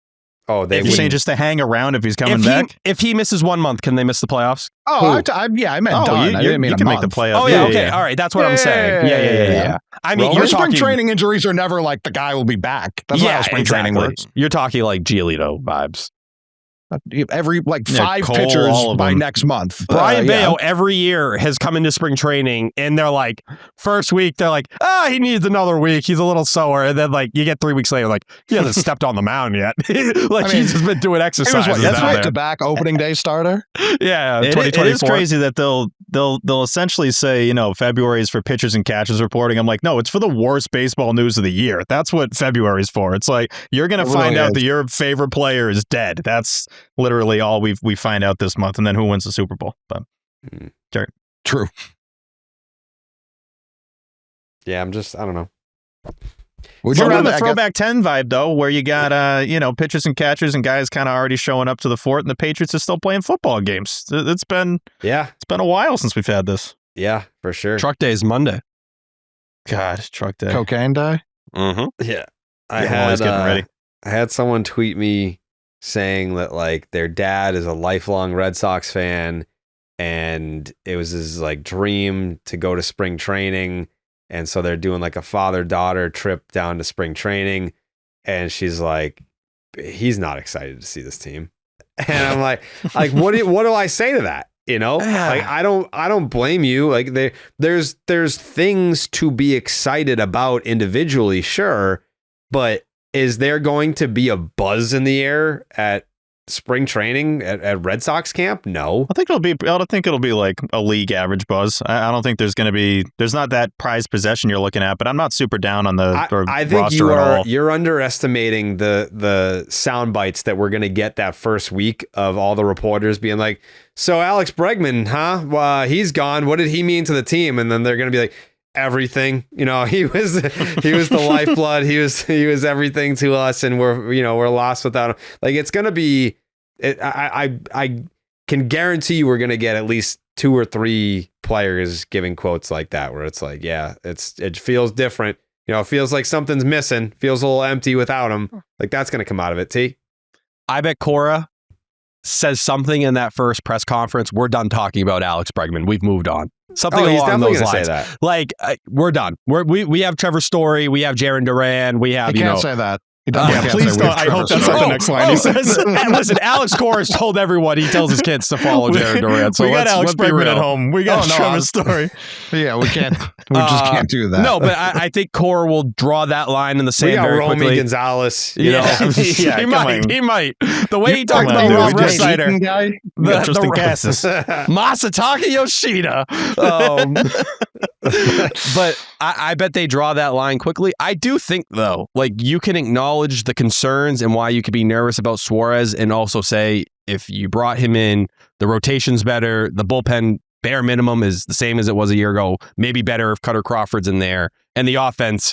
oh, they You're would. saying just to hang around if he's coming If back? he misses 1 month, can they miss the playoffs? Oh, Who? I meant Oh, done. I didn't mean you a can month. make the playoffs. Oh, yeah, okay. All right. That's what I'm saying. Yeah. I mean, Well, you're spring talking training injuries are never like the guy will be back. That's not how spring training works. You're talking like Giolito vibes. Every like Yeah, 5 Cole, pitchers all of by them. next month. Brian Yeah. Bayo every year has come into spring training and they're like, first week, they're like, he needs another week. He's a little sore. And then like you get 3 weeks later, like he hasn't stepped on the mound yet. Like I mean, he's just been doing He exercise. was what, That's back right. to back opening day starter. Yeah, It is 2024. crazy that they'll essentially say, February is for pitchers and catchers reporting. I'm like, no, it's for the worst baseball news of the year. That's what February is for. It's like you're going to It find really out is. that your favorite player is dead. That's literally all we find out this month, and then who wins the Super Bowl. But True. Yeah, I don't know. Would So you on rather the throwback 10 vibe though, where you got pitchers and catchers and guys kind of already showing up to the fort, and the Patriots are still playing football games. It's been a while since we've had this. Yeah, for sure. Truck day is Monday. God, truck day. cocaine day? Mm-hmm. Yeah. I'm always getting ready. I had someone tweet me saying that like their dad is a lifelong Red Sox fan and it was his like dream to go to spring training. And so they're doing like a father-daughter trip down to spring training. And she's like, he's not excited to see this team. And I'm like, what do I say to that? Like I don't blame you. Like there's things to be excited about individually, sure, but is there going to be a buzz in the air at spring training at Red Sox camp? No. I think it'll be like a league average buzz. I don't think there's not that prized possession you're looking at, but I'm not super down on the I think roster at all. You're underestimating the sound bites that we're going to get that first week of all the reporters being like, so Alex Bregman, huh? Well, he's gone. What did he mean to the team? And then they're going to be like, everything. He was the lifeblood. He was everything to us, and we're lost without him. Like, it's gonna be. I can guarantee you we're gonna get at least 2 or 3 players giving quotes like that, where it's like, yeah, it feels different. It feels like something's missing. Feels a little empty without him. Like, that's gonna come out of it. T. I bet Cora says something in that first press conference. We're done talking about Alex Bregman. We've moved on. Something along those lines. Say that. Like, we're done. We have Trevor Story. We have Jarren Duran. We have, he can't say that. Please don't. I hope that's not the next line he says. And listen, Alex Cora's told everyone he tells his kids to follow Jarren Duran. So we got Alex Bregman at home. We got Trevor Story. Yeah, we can't. We just can't do that. No, but I think Cora will draw that line in the sand very Romy quickly. Gonzalez. He might. The way he talked about Rob Resider, Tristan Cassis, Masataka Yoshida. But I bet they draw that line quickly. I do think, though, like, you can acknowledge the concerns and why you could be nervous about Suarez, and also say, if you brought him in, the rotation's better, the bullpen bare minimum is the same as it was a year ago, maybe better if Cutter Crawford's in there, and the offense,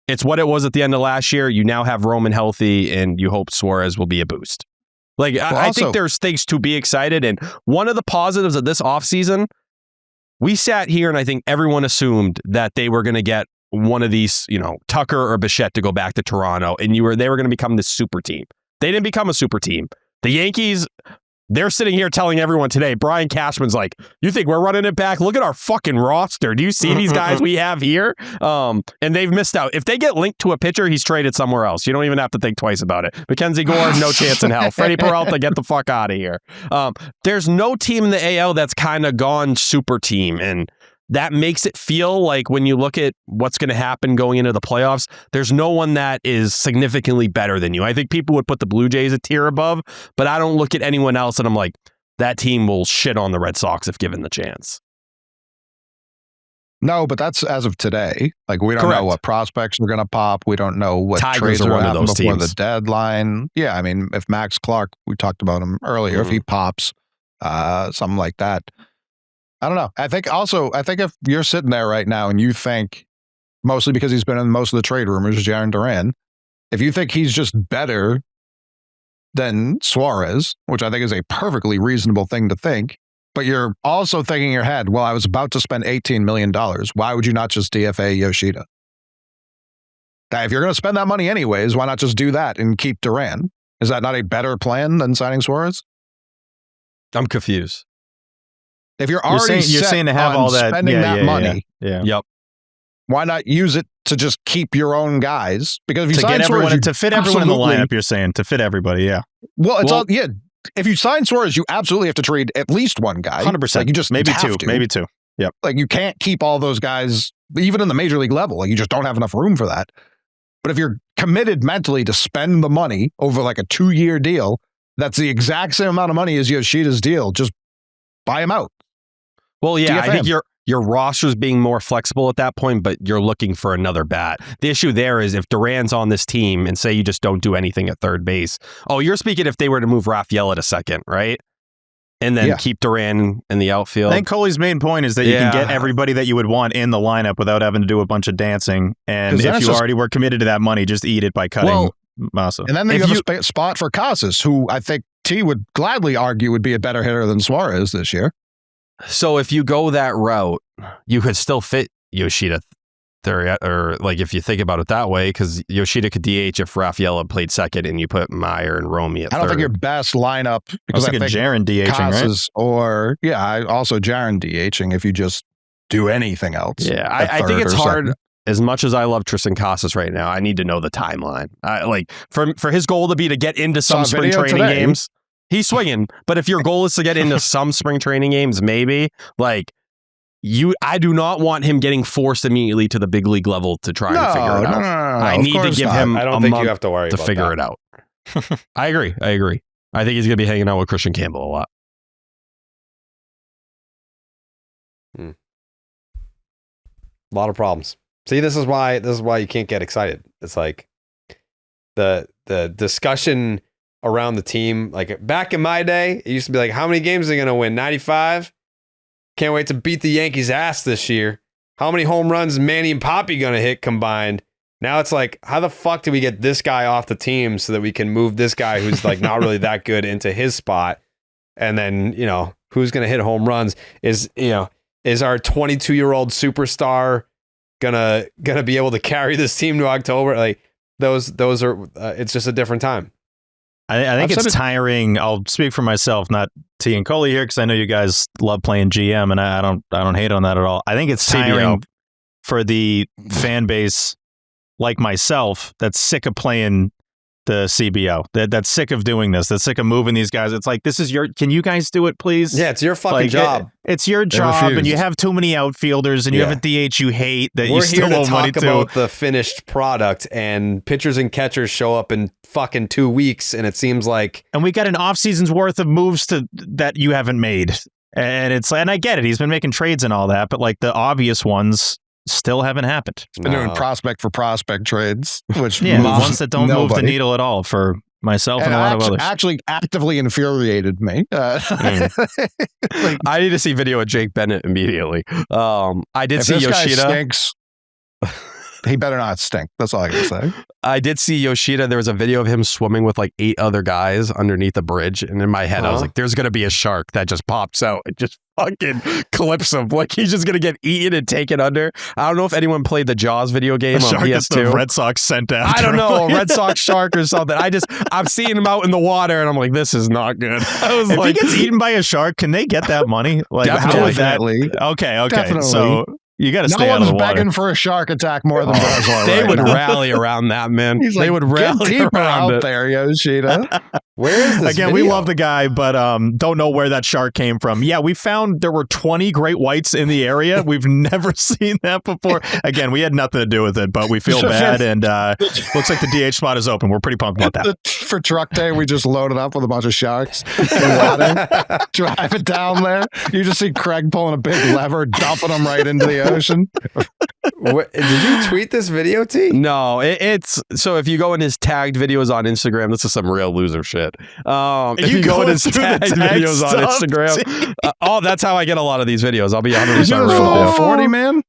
it's what it was at the end of last year. You now have Roman healthy, and you hope Suarez will be a boost. Like, I think there's things to be excited, and one of the positives of this offseason, we sat here and I think everyone assumed that they were going to get one of these, Tucker or Bichette to go back to Toronto, and they were going to become this super team. They didn't become a super team. The Yankees, they're sitting here telling everyone today, Brian Cashman's like, you think we're running it back? Look at our fucking roster. Do you see these guys we have here? And they've missed out. If they get linked to a pitcher, he's traded somewhere else. You don't even have to think twice about it. Mackenzie Gore, no chance in hell. Freddie Peralta, get the fuck out of here. There's no team in the AL that's kind of gone super team, and that makes it feel like, when you look at what's going to happen going into the playoffs, there's no one that is significantly better than you. I think people would put the Blue Jays a tier above, but I don't look at anyone else and I'm like, that team will shit on the Red Sox if given the chance. No, but that's as of today. Like, we don't know what prospects are going to pop. We don't know what trades are happening before the deadline. Yeah, I mean, if Max Clark, we talked about him earlier, if he pops, something like that. I don't know. I think if you're sitting there right now and you think, mostly because he's been in most of the trade rumors, Jarren Duran, if you think he's just better than Suarez, which I think is a perfectly reasonable thing to think, but you're also thinking in your head, well, I was about to spend $18 million. Why would you not just DFA Yoshida? If you're going to spend that money anyways, why not just do that and keep Duran? Is that not a better plan than signing Suarez? I'm confused. If you're already saying to have all that spending that money, yep. Why not use it to just keep your own guys? Because if you sign Suarez, to fit everyone in the lineup, you're saying to fit everybody, yeah. Well, if you sign Suarez, you absolutely have to trade at least one guy. 100%. Like, you just maybe have two. Yep. Like, you can't keep all those guys, even in the major league level. Like, you just don't have enough room for that. But if you're committed mentally to spend the money over like a 2-year deal, that's the exact same amount of money as Yoshida's deal. Just buy him out. Well, yeah, I think your roster's being more flexible at that point, but you're looking for another bat. The issue there is if Duran's on this team and say you just don't do anything at third base. Oh, you're speaking if they were to move Rafael at a second, right? And then keep Duran in the outfield. I think Coley's main point is that you can get everybody that you would want in the lineup without having to do a bunch of dancing. And if you already were committed to that money, just eat it by cutting Massa. And then you have a spot for Casas, who I think T would gladly argue would be a better hitter than Suarez this year. So if you go that route, you could still fit Yoshida there, or like if you think about it that way, because Yoshida could DH if Rafaela played second and you put Meyer and Romy at third. I don't think your best lineup, because I think Jarren DHing, Casas, right? Or also Jarren DHing if you just do anything else. Yeah, I think it's hard. As much as I love Tristan Casas right now, I need to know the timeline. Like for his goal to be to get into some spring training games. He's swinging, but if your goal is to get into some spring training games, maybe, like, I do not want him getting forced immediately to the big league level to try and figure it out. No, I need to give him I don't a think month you have to worry to about figure that. it out. I agree. I think he's going to be hanging out with Christian Campbell a lot. A lot of problems. See, this is why you can't get excited. It's like the discussion around the team. Like back in my day, it used to be like, how many games are they going to win? 95? Can't wait to beat the Yankees' ass this year. How many home runs Manny and Poppy going to hit combined? Now it's like, how the fuck do we get this guy off the team so that we can move this guy who's like not really that good into his spot? And then, who's going to hit home runs? Is our 22-year-old superstar gonna be able to carry this team to October? Like those are it's just a different time. I think it's tiring. I'll speak for myself, not T and Coley here, because I know you guys love playing GM, and I don't hate on that at all. I think it's tiring for the fan base like myself that's sick of playing the CBO, that's sick of doing this, that's sick of moving these guys. It's like, can you guys do it, please? Yeah, it's your fucking job. It's your job, and you have too many outfielders, and you have a DH you hate that you still owe money to. We're here to talk about the finished product, and pitchers and catchers show up in fucking 2 weeks, and it seems like... And we got an off-season's worth of moves that you haven't made. And I get it, he's been making trades and all that, but like the obvious ones still haven't happened. He's been doing prospect for prospect trades, which ones that don't move the needle at all for myself and a lot of others. Actually actively infuriated me. I need to see video of Jake Bennett immediately. I did see Yoshida. Guy stinks, he better not stink. That's all I can say. I did see Yoshida. There was a video of him swimming with like 8 other guys underneath a bridge. And in my head, I was like, there's going to be a shark that just pops out and just fucking clips him. Like he's just going to get eaten and taken under. I don't know if anyone played the Jaws video game on PS2. The Red Sox sent out. I don't know, a Red Sox shark or something. I'm seeing him out in the water and I'm like, this is not good. If he gets eaten by a shark, can they get that money? Like, definitely. Okay. Definitely. So you got to stay out of the water. No one's begging for a shark attack more than Buzz are. They would rally around that, man. They would rally around out there, Yoshida. Where is this Again, video? we love the guy, but don't know where that shark came from. Yeah, we found there were 20 great whites in the area. We've never seen that before. Again, we had nothing to do with it, but we feel bad, and looks like the DH spot is open. We're pretty pumped about that. For truck day, we just loaded up with a bunch of sharks and water, drive it down there. You just see Craig pulling a big lever, dumping them right into the ocean. Did you tweet this video, T? No, it's so if you go in his tagged videos on Instagram, this is some real loser shit. If you go in his tagged videos on Instagram, that's how I get a lot of these videos. I'll be 100% real with you. 40, man.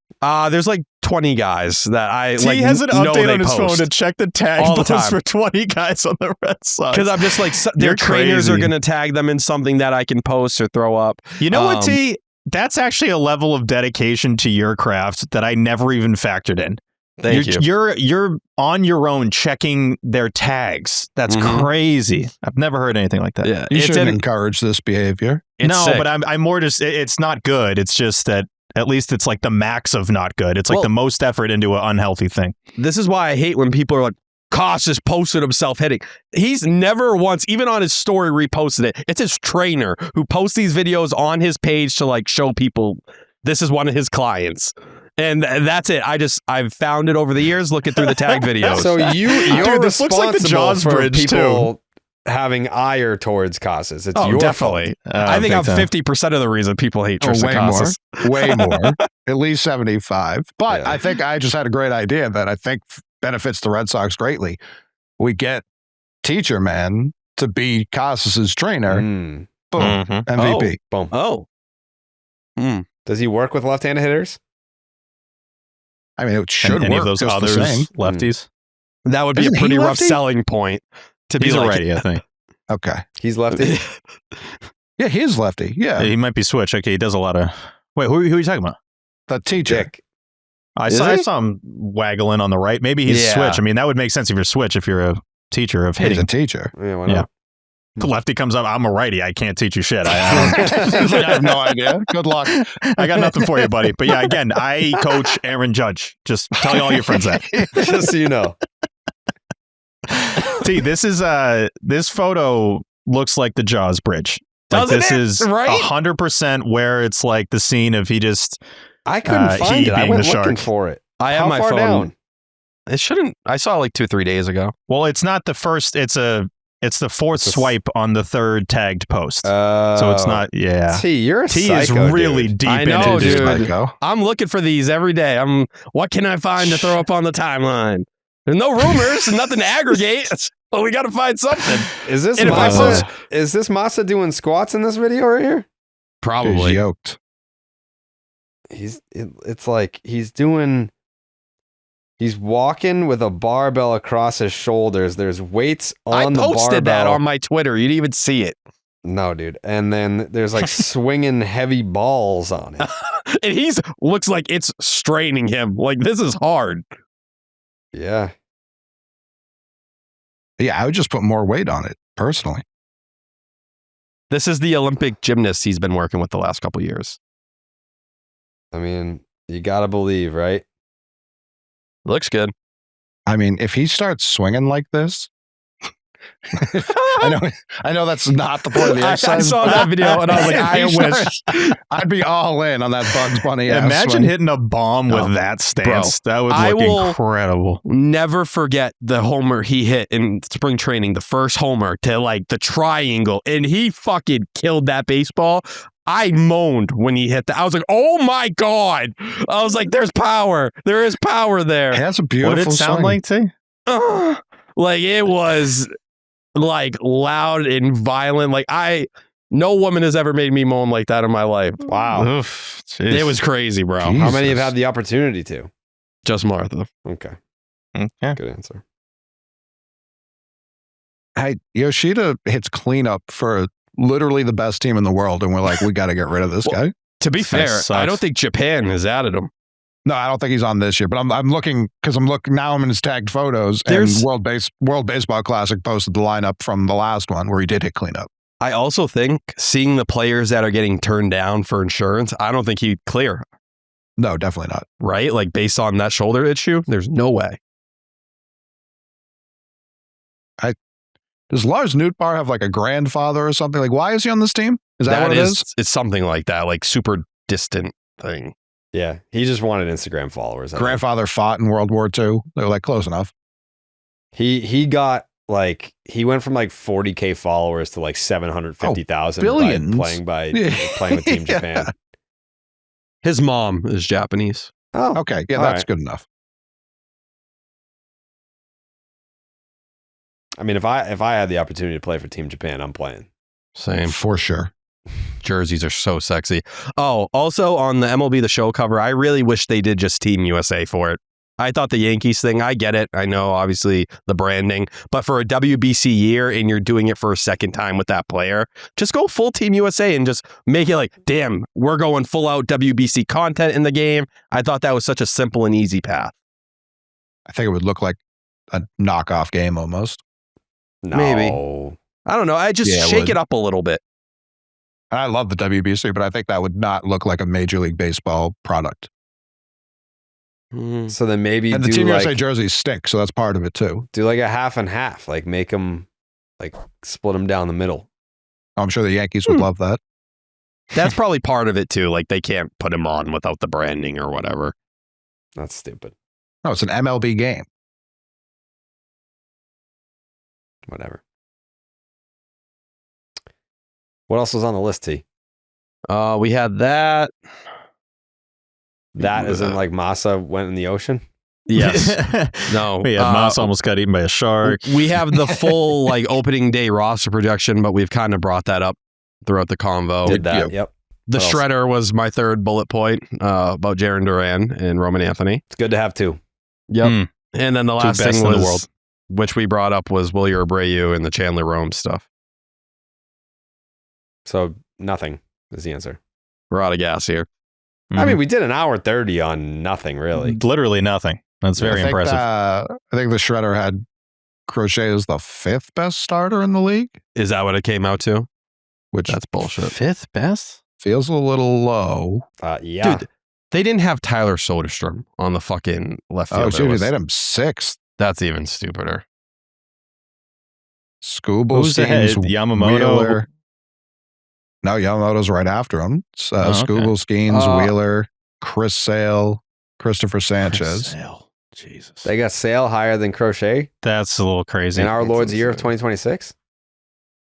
There's like 20 guys that I T has an update on his phone to check the tag all the posts time for 20 guys on the Red Sox. Because I'm just like, their trainers are going to tag them in something that I can post or throw up. You know what, T? That's actually a level of dedication to your craft that I never even factored in. Thank you. You're on your own checking their tags. That's crazy. I've never heard anything like that. Yeah, you shouldn't encourage this behavior. But I'm more just, it's not good. It's just that at least it's like the max of not good. It's like the most effort into an unhealthy thing. This is why I hate when people are like, Koss just posted himself hitting. He's never once, even on his story, reposted it. It's his trainer who posts these videos on his page to like show people this is one of his clients. And that's it. I've found it over the years looking through the tag videos. So you're this looks like the Jaws for bridge people too. Having ire towards Casas. It's your definitely. fault. I think I'm 50% of the reason people hate Tristan Casas. Way more. At least 75. But I think I just had a great idea that I think benefits the Red Sox greatly. We get Teacherman to be Casas's trainer. Boom. MVP. Boom. Does he work with left-handed hitters? I mean, it should any work. Of those others lefties? That would be a pretty rough selling point to be like, righty, I think. Okay. He's lefty? Yeah, he is lefty. Yeah. He might be switch. Okay, he does a lot of... Wait, who are you talking about? The teacher. Dick. I saw him waggling on the right. Maybe he's switch. I mean, that would make sense if you're switch if you're a teacher of hitting. He's a teacher. Yeah, why not? Lefty comes up, I'm a righty. I can't teach you shit. I have no idea. Good luck. I got nothing for you, buddy. But yeah, again, I coach Aaron Judge. Just tell all your friends that. Just so you know. T, this photo looks like the Jaws bridge. This is 100% where it's like the scene of he just... I couldn't find it. I went looking for it. I have my phone down. It shouldn't. I saw it like 2-3 days ago. Well, it's not the first. It's a It's the fourth It's a- swipe on the third tagged post. So Oh. it's not, yeah. T, you're a T psycho, is really dude. deep I know, into this. dude. Psycho. I'm looking for these every day. What can I find to throw up on the timeline? There's no rumors and nothing to aggregate. But we got to find something. Is this And if I Masa? Is this Masa doing squats in this video right here? He's yoked. It's like he's walking with a barbell across his shoulders. There's weights on the barbell. I posted that on my Twitter. You didn't even see it. No, dude. And then there's like swinging heavy balls on it. And looks like it's straining him. Like, this is hard. Yeah. Yeah, I would just put more weight on it, personally. This is the Olympic gymnast he's been working with the last couple years. I mean, you got to believe, right? Looks good. I mean, if he starts swinging like this, I know that's not the point of the I exercise. saw that video and I was like, I wish. I'd be all in on that Bugs Bunny. Imagine hitting a bomb with that stance. That would I look will incredible. Never forget the homer he hit in spring training, the first homer to like the triangle, and he fucking killed that baseball. I moaned when he hit that. I was like, oh my God. I was like, there's power. There is power there. That's a beautiful What did it sound like, T? Like, it was like loud and violent. Like, no woman has ever made me moan like that in my life. Wow. Oof, jeez. It was crazy, bro. Jeez. How many have had the opportunity to? Just Martha. Okay. Okay. Good answer. Hey, Yoshida hits cleanup for literally the best team in the world, and we're like, we got to get rid of this guy. To be fair, sucks. I don't think Japan has added him. No, I don't think he's on this year, but I'm looking because I'm in his tagged photos, There's- and World Baseball Classic posted the lineup from the last one where he did hit cleanup. I also think seeing the players that are getting turned down for insurance, I don't think he'd clear, No, definitely not. right? Like, based on that shoulder issue, there's no way. Does Lars Nootbaar have like a grandfather or something? Like, why is he on this team? Is that what it is? It's something like that, like super distant thing. Yeah. He just wanted Instagram followers. I think. Grandfather fought in World War II. They were like close enough. He got like, he went from like 40K followers to like 750,000 billions. playing with Team Yeah. Japan. His mom is Japanese. Oh, Okay, yeah, All that's right. good enough. I mean, if I had the opportunity to play for Team Japan, I'm playing. Same. For sure. Jerseys are so sexy. Oh, also on the MLB The Show cover, I really wish they did just Team USA for it. I thought the Yankees thing, I get it. I know, obviously, the branding. But for a WBC year and you're doing it for a second time with that player, just go full Team USA and just make it like, damn, we're going full out WBC content in the game. I thought that was such a simple and easy path. I think it would look like a knockoff game almost. No. Maybe. I don't know. I just Yeah, it shake would. it up a little bit. And I love the WBC, but I think that would not look like a Major League Baseball product. So then maybe And the do Team like, USA jerseys stink, so that's part of it too. do like a half and half, like make them, like split them down the middle. I'm sure the Yankees would love that. That's probably part of it too. Like, they can't put him on without the branding or whatever. That's stupid. No, it's an MLB game. Whatever. What else was on the list, T? We had that. That as in like Masa went in the ocean? Yes. No. We had Moss almost got eaten by a shark. We have the full like opening day roster projection, but we've kind of brought that up throughout the convo. Did that, yeah. yep. The What else? shredder was my third bullet point about Jarren Duran and Roman Anthony. It's good to have two. Yep. Mm. And then the Two last best thing in the was, world. which we brought up, was Wilyer Abreu and the Chandler Rome stuff. So nothing is the answer. We're out of gas here. I mean, we did an hour 30 on nothing, really. Literally nothing. That's very impressive. I think the Shredder had Crochet as the 5th best starter in the league, Is that what it came out to? which That's bullshit. Fifth best? feels a little low. Yeah. Dude, they didn't have Tyler Soderstrom on the fucking left field. Oh, excuse me, they had him 6th. That's even stupider. Who's ahead? Scoobleskien's, Yamamoto? Wheeler. No, Yamamoto's right after him. It's, Oh, okay. Scoobleskien's, Wheeler, Chris Sale, Christopher Sanchez. Sale. Jesus. They got Sale higher than Crochet That's a little crazy. in our That's Lord's year of insane. 2026.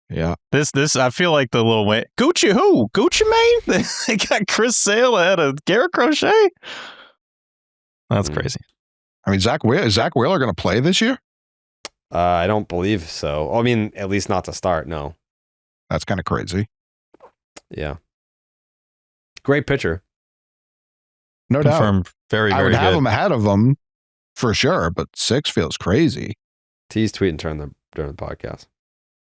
Yeah. This I feel like the little way. Gucci who? Gucci Mane? They got Chris Sale ahead of Garrett Crochet. That's crazy. I mean, is Zach Wheeler going to play this year? I don't believe so. I mean, at least not to start. No. That's kind of crazy. Yeah. Great pitcher. No Confirmed. doubt. Very, I very would have good. him ahead of him for sure, but 6 feels crazy. T's tweet during the podcast.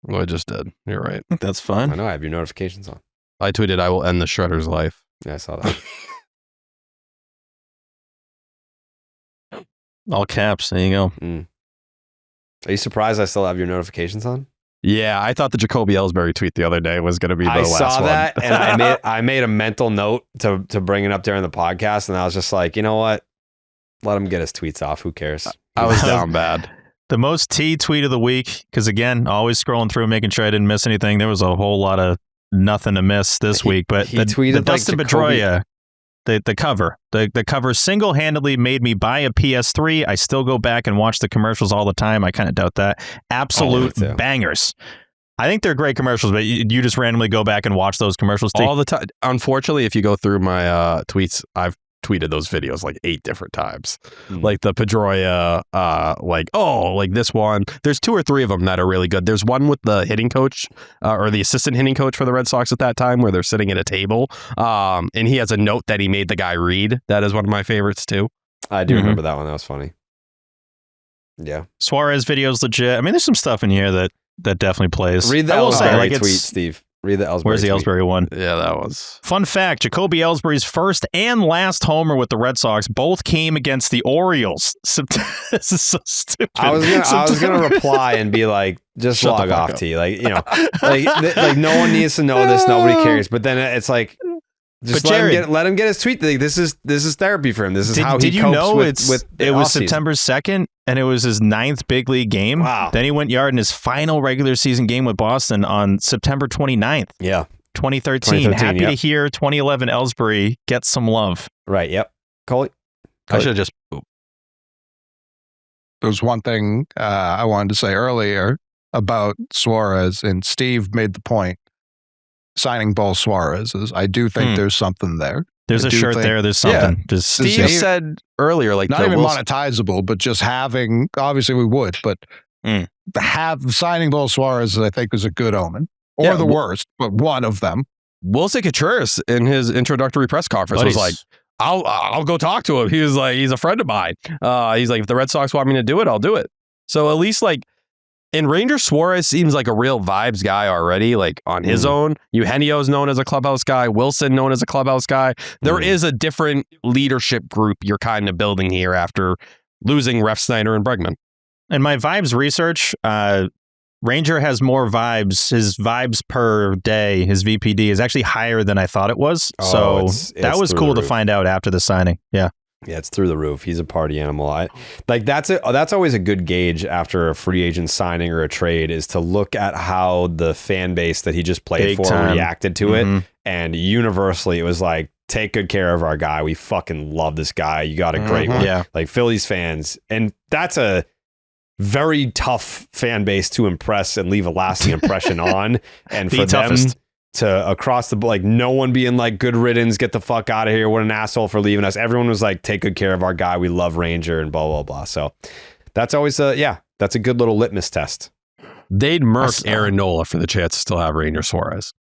Well, I just did. You're right. That's I fun. know I have your notifications on. I tweeted, I will end the Shredder's life. Yeah, I saw that. All caps. There you go. Are you surprised I still have your notifications on? Yeah, I thought the Jacoby Ellsbury tweet the other day was going to be the I last saw one. that, and I made a mental note to bring it up during the podcast, and I was just like, you know what? Let him get his tweets off. Who cares? I was down bad. The most T tweet of the week, because again, always scrolling through, making sure I didn't miss anything. There was a whole lot of nothing to miss this week, but he the tweeted like Dustin Jacoby- Pedroia, the cover single-handedly made me buy a PS3. I still go back and watch the commercials all the time. I kind of doubt that. Absolute me too. bangers. I think they're great commercials, but you just randomly go back and watch those commercials too. All the time. Unfortunately, if you go through my tweets, I've tweeted those videos like 8 different times. Like the Pedroia, like this one. There's 2 or 3 of them that are really good. There's one with the hitting coach or the assistant hitting coach for the Red Sox at that time where they're sitting at a table. And he has a note that he made the guy read. That is one of my favorites too. I do remember that one. That was funny. Yeah. Suarez video's legit. I mean, there's some stuff in here that definitely plays. Read the I will say, Ellsbury like, tweet, it's- Steve. Read the Ellsbury Where's the tweet. Ellsbury one? Yeah, that was. Fun fact, Jacoby Ellsbury's first and last homer with the Red Sox both came against the Orioles. This is so stupid. I was gonna reply and be like, just Shut the log fuck off, up. T. Like, you know, like no one needs to know this. Nobody cares. But then it's like, just But Jared, let him get his tweet. Like, this is therapy for him. This is how he did you copes know with it was off-season. September 2nd and it was his 9th big league game? Wow. Then he went yard in his final regular season game with Boston on September 29th, Yeah. 2013. Happy to hear 2011 Ellsbury get some love. Right. Yep. Coley. I should have just. There was one thing I wanted to say earlier about Suarez, and Steve made the point. Signing both Suarez's, I do think there's something there. There's I a do shirt think- there. There's something. Just Steve said earlier, like Not the even Wilson- monetizable, but just having. Obviously, we would, but signing both Suarez, I think, is a good omen, or Yeah, the worst, but one of them. Wilson Contreras in his introductory press conference was like, I'll go talk to him. He was like, he's a friend of mine. He's like, if the Red Sox want me to do it, I'll do it. So at least like, and Ranger Suarez seems like a real vibes guy already, like on his own. Eugenio's known as a clubhouse guy. Wilson known as a clubhouse guy. There is a different leadership group you're kind of building here after losing Ref Snyder and Bregman. in my vibes research, Ranger has more vibes. His vibes per day, his VPD is actually higher than I thought it was. Oh, So it's that was through cool the to roof. find out after the signing. Yeah. Yeah, it's through the roof. He's a party animal. That's always a good gauge after a free agent signing or a trade is to look at how the fan base that he just played Big for time. reacted to it. And universally, it was like, take good care of our guy. We fucking love this guy. You got a great one. Yeah. Like Phillies fans. And that's a very tough fan base to impress and leave a lasting impression on. And The for toughest. them to across the like no one being like good riddance, get the fuck out of here, what an asshole for leaving us. Everyone was like, take good care of our guy, we love Ranger and blah blah blah. So that's always that's a good little litmus test. They'd murk Aaron Nola for the chance to still have Ranger Suarez.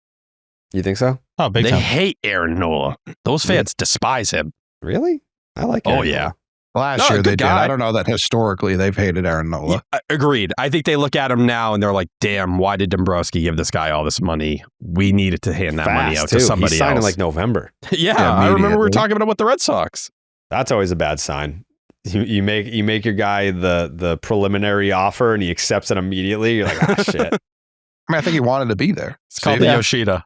You think so? Oh, big They time. hate Aaron Nola. Those fans despise him. Really? I like it. Oh yeah. Last No, year they good did. guy. I don't know that historically they've hated Aaron Nola. Agreed. I think they look at him now and they're like, damn, why did Dombrowski give this guy all this money? We needed to hand that money out to somebody He signed in else. like November. yeah, I remember we were immediately. talking about with the Red Sox. That's always a bad sign. You make your guy the preliminary offer and he accepts it immediately. You're like, ah, shit. I mean, I think he wanted to be there. It's called the Yoshida.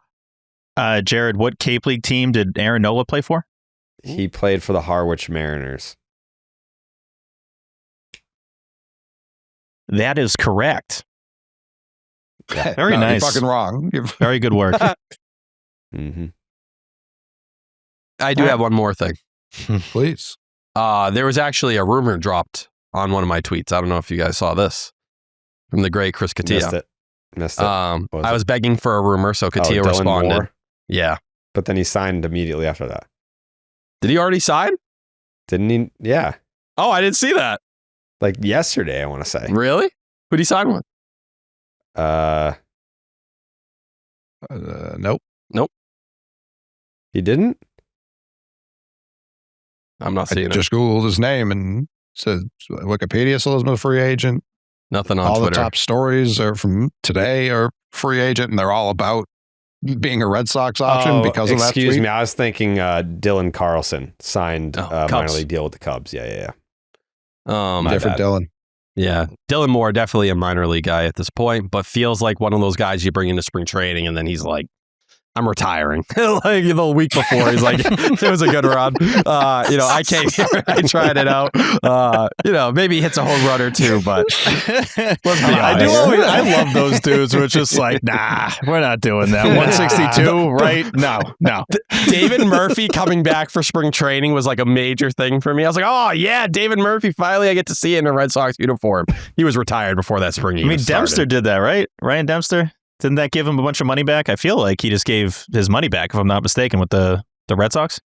Jared, what Cape League team did Aaron Nola play for? He played for the Harwich Mariners. That is correct. Very No, nice. You're fucking wrong. Very good work. Mm-hmm. I do have one more thing. Please. There was actually a rumor dropped on one of my tweets. I don't know if you guys saw this from the great Chris Missed Catilla. it. Missed it. I was begging for a rumor, so Katia Dylan responded. Moore? Yeah. But then he signed immediately after that. Did he already sign? Didn't he? Yeah. Oh, I didn't see that. Like yesterday, I want to say. Really? Who'd he sign with? Nope. He didn't? I'm not I seeing it. just Googled his name and said Wikipedia still is a free agent. Nothing on All Twitter. the top stories are from today are free agent, and they're all about being a Red Sox option because of that. Excuse tweet. me. I was thinking Dylan Carlson signed minor Cubs. league deal with the Cubs. Yeah. Different Dylan. Yeah. Dylan Moore, definitely a minor league guy at this point, but feels like one of those guys you bring into spring training and then he's like, I'm retiring. Like the week before, he's like, it was a good run. I came here, I tried it out. Maybe he hits a home run or two, but let's be honest. I love those dudes who are just like, nah, we're not doing that. 162, right? No. David Murphy coming back for spring training was like a major thing for me. I was like, oh yeah, David Murphy, finally I get to see it in a Red Sox uniform. He was retired before that spring game Dempster started. did that, right? Ryan Dempster? Didn't that give him a bunch of money back? I feel like he just gave his money back, if I'm not mistaken, with the Red Sox.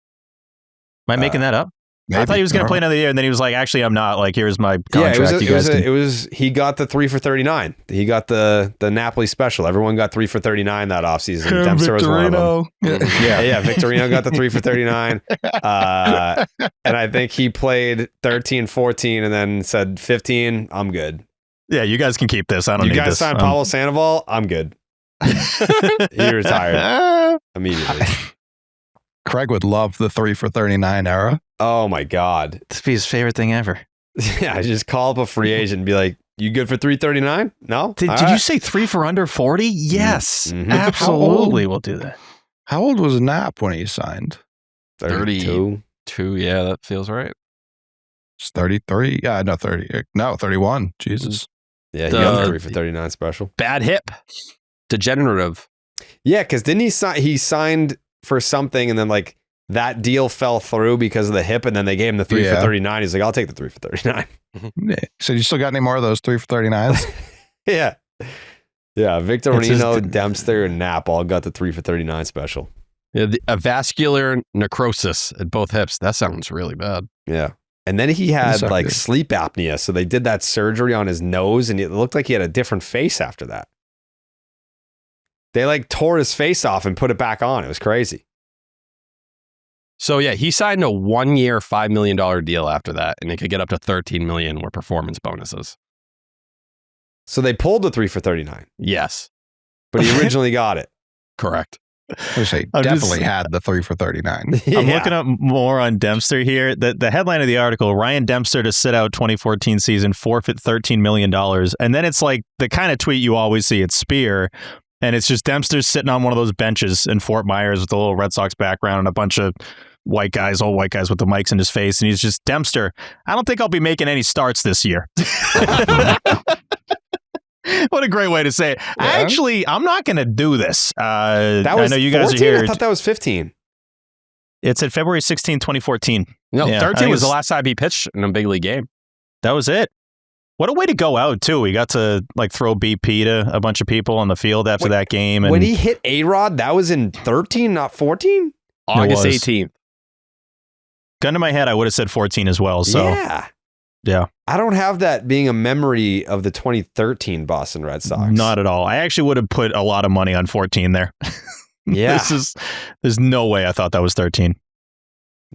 Am I making that up? Maybe. I thought he was going to play another year, and then he was like, actually, I'm not. Like, here's my contract. He got the 3 for 39. He got the Napoli special. Everyone got 3 for 39 that offseason. Dempster was one of them. Yeah, Victorino got the 3 for 39. And I think he played 13, 14, and then said 15, I'm good. Yeah, you guys can keep this. I don't need this. You guys signed Pablo Sandoval? I'm good. He retired immediately. Craig would love the 3 for 39 era. Oh my God. This would be his favorite thing ever. Yeah, I just call up a free agent and be like, you good for 339? No? Did you say 3 for under 40? Yes, absolutely. We'll do that. How old was Knapp when he signed? 32. Yeah, that feels right. It's 33. Yeah, no, 30. No, 31. Jesus. Yeah, he got the 3 for 39 special. Bad hip. Degenerative. Yeah, because didn't he signed for something and then like that deal fell through because of the hip and then they gave him the 3 for 39. He's like, I'll take the 3 for 39. So you still got any more of those 3 for 39s? Yeah. Yeah, Victorino, Dempster, and Knapp all got the 3 for 39 special. Yeah, a vascular necrosis at both hips. That sounds really bad. Yeah. And then he had like good. sleep apnea. So they did that surgery on his nose and it looked like he had a different face after that. They like tore his face off and put it back on. It was crazy. So yeah, he signed a 1-year, $5 million deal after that, and it could get up to $13 million with performance bonuses. So they pulled the 3 for 39, Yes, but he originally got it. correct. I say definitely had the 3 for 39. I'm looking up more on Dempster here. The headline of the article, Ryan Dempster to sit out 2014 season, forfeit $13 million. And then it's like the kind of tweet you always see. It's Spear. And it's just Dempster sitting on one of those benches in Fort Myers with a little Red Sox background and a bunch of old white guys with the mics in his face. And he's just, Dempster, I don't think I'll be making any starts this year. What a great way to say it. Yeah. Actually, I'm not going to do this. That was I know you 14? guys are here. I thought that was 15. It's at February 16, 2014. No, Yeah, I 13 think was the it's- last time he pitched in a big league game. That was it. What a way to go out, too. He got to like throw BP to a bunch of people on the field after that game. And When he hit A-Rod, that was in 13, not 14? August was. 18th. gun to my head, I would have said 14 as well. So yeah. I don't have that being a memory of the 2013 Boston Red Sox. Not at all. I actually would have put a lot of money on 14 there. Yeah. There's no way I thought that was 13.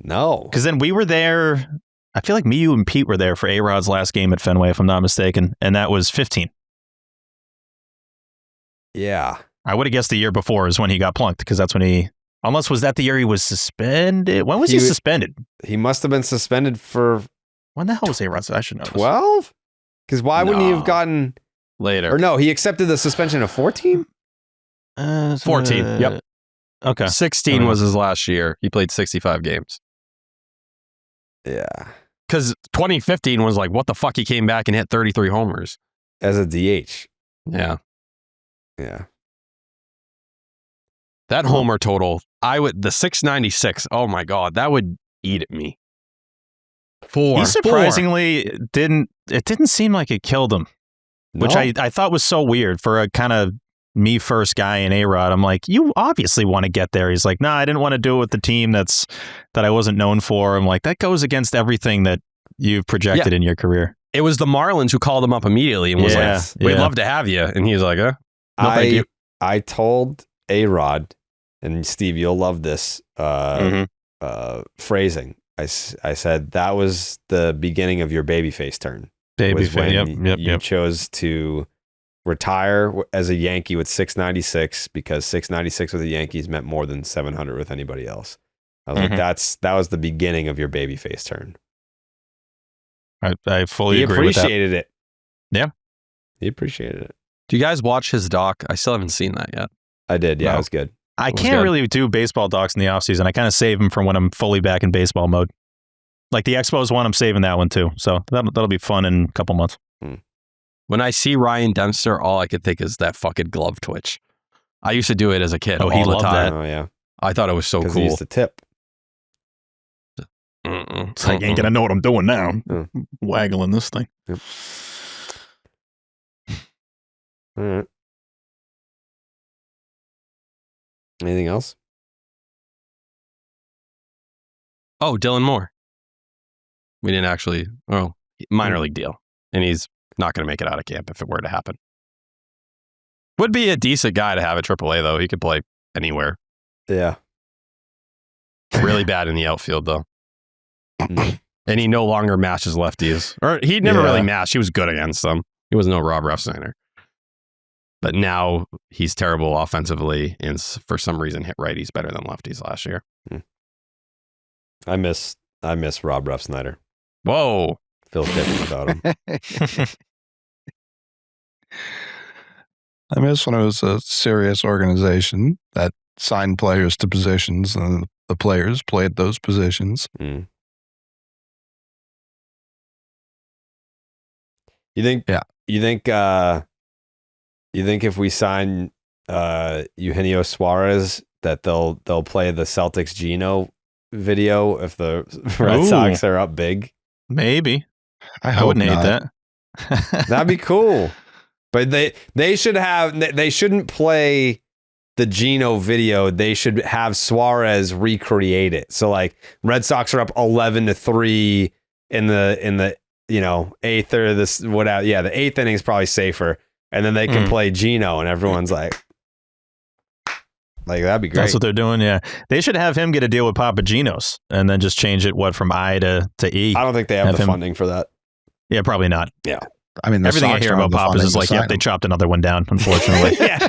No. Because then we were there. I feel like me, you, and Pete were there for A-Rod's last game at Fenway, if I'm not mistaken. And that was 15. Yeah. I would have guessed the year before is when he got plunked, because that's when he, unless was that the year he was suspended? When was he suspended? He must have been suspended for When the hell was A-Rod? I should know. 12? Because why wouldn't he have gotten later? Or no, he accepted the suspension of 14? 14. Yep. Okay. 16 was his last year. He played 65 games. Yeah. Because 2015 was like, what the fuck? He came back and hit 33 homers. As a DH. Yeah. Yeah. That homer total, the 696. Oh my God, that would eat at me. He surprisingly didn't seem like it killed him. which I thought was so weird for a kind of me first guy in A-Rod. I'm like, you obviously want to get there. He's like, nah, I didn't want to do it with the team that I wasn't known for. I'm like, that goes against everything that you've projected in your career. It was the Marlins who called him up immediately and was like, we'd love to have you. And he's like, no, thank you. I told A-Rod, and Steve, you'll love this phrasing. I said that was the beginning of your babyface turn. Babyface, you chose to retire as a Yankee with 696 because 696 with the Yankees meant more than 700 with anybody else. I was like, that was the beginning of your babyface turn. I fully agree with that. He appreciated it. Yeah. He appreciated it. Do you guys watch his doc? I still haven't seen that yet. I did. Yeah, it was good. I can't really do baseball docs in the offseason. I kind of save them for when I'm fully back in baseball mode. Like the Expos one, I'm saving that one too. So that'll be fun in a couple months. When I see Ryan Dempster, all I could think is that fucking glove twitch. I used to do it as a kid. Oh, he loved that. Oh, yeah. I thought it was so cool. He used to tip. It's like, ain't gonna know what I'm doing now. Waggling this thing. Yep. All right. Anything else? Oh, Dylan Moore. We didn't actually, minor league deal. And he's not going to make it out of camp if it were to happen. Would be a decent guy to have at AAA, though. He could play anywhere. Yeah. Really bad in the outfield, though. And he no longer matches lefties. Or he never really matched. He was good against them. He was no Rob Refsnyder. But now he's terrible offensively and for some reason hit righties better than lefties last year. I miss Rob Refsnyder. Whoa. Feel different about him. I miss when it was a serious organization that signed players to positions and the players played those positions. You think? Yeah. You think if we sign Eugenio Suarez that they'll play the Celtics Geno video if the Red Sox are up big? Maybe. I wouldn't hate that. That'd be cool. But they shouldn't play the Geno video. They should have Suarez recreate it. So like Red Sox are up 11-3 in the eighth or this whatever. Yeah, the eighth inning is probably safer. And then they can play Geno and everyone's like that'd be great. That's what they're doing, yeah. They should have him get a deal with Papagenos and then just change it from I to E. I don't think they have the funding for that. Yeah, probably not. Yeah. I mean, everything I hear about Pop is like, they chopped another one down, unfortunately. Yeah.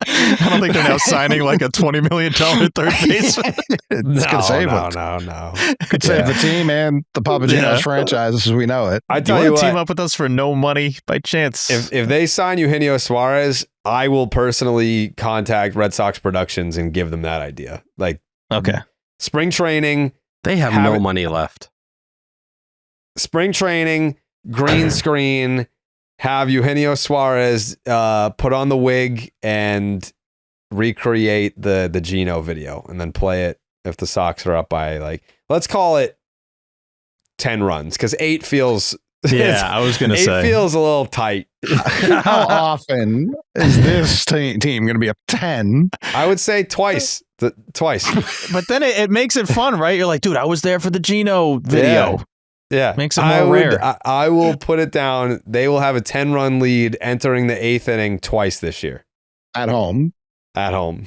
I don't think they're now signing like a $20 million third baseman. Could save the team and the Papagenos franchise as we know it. I tell you what, team up with us for no money by chance. If they sign Eugenio Suarez, I will personally contact Red Sox Productions and give them that idea. Like, okay, spring training. They have no money left. Spring training, green screen, have Eugenio Suarez put on the wig and recreate the Geno video and then play it if the Sox are up by let's call it 10 runs because 8 feels I was gonna say 8 feels a little tight. How often is this team going to be up 10? I would say twice. But then it makes it fun, right? You're like, dude, I was there for the Geno video. Yeah. Makes it more rare. I will put it down. They will have a 10-run lead entering the 8th inning twice this year. At home. The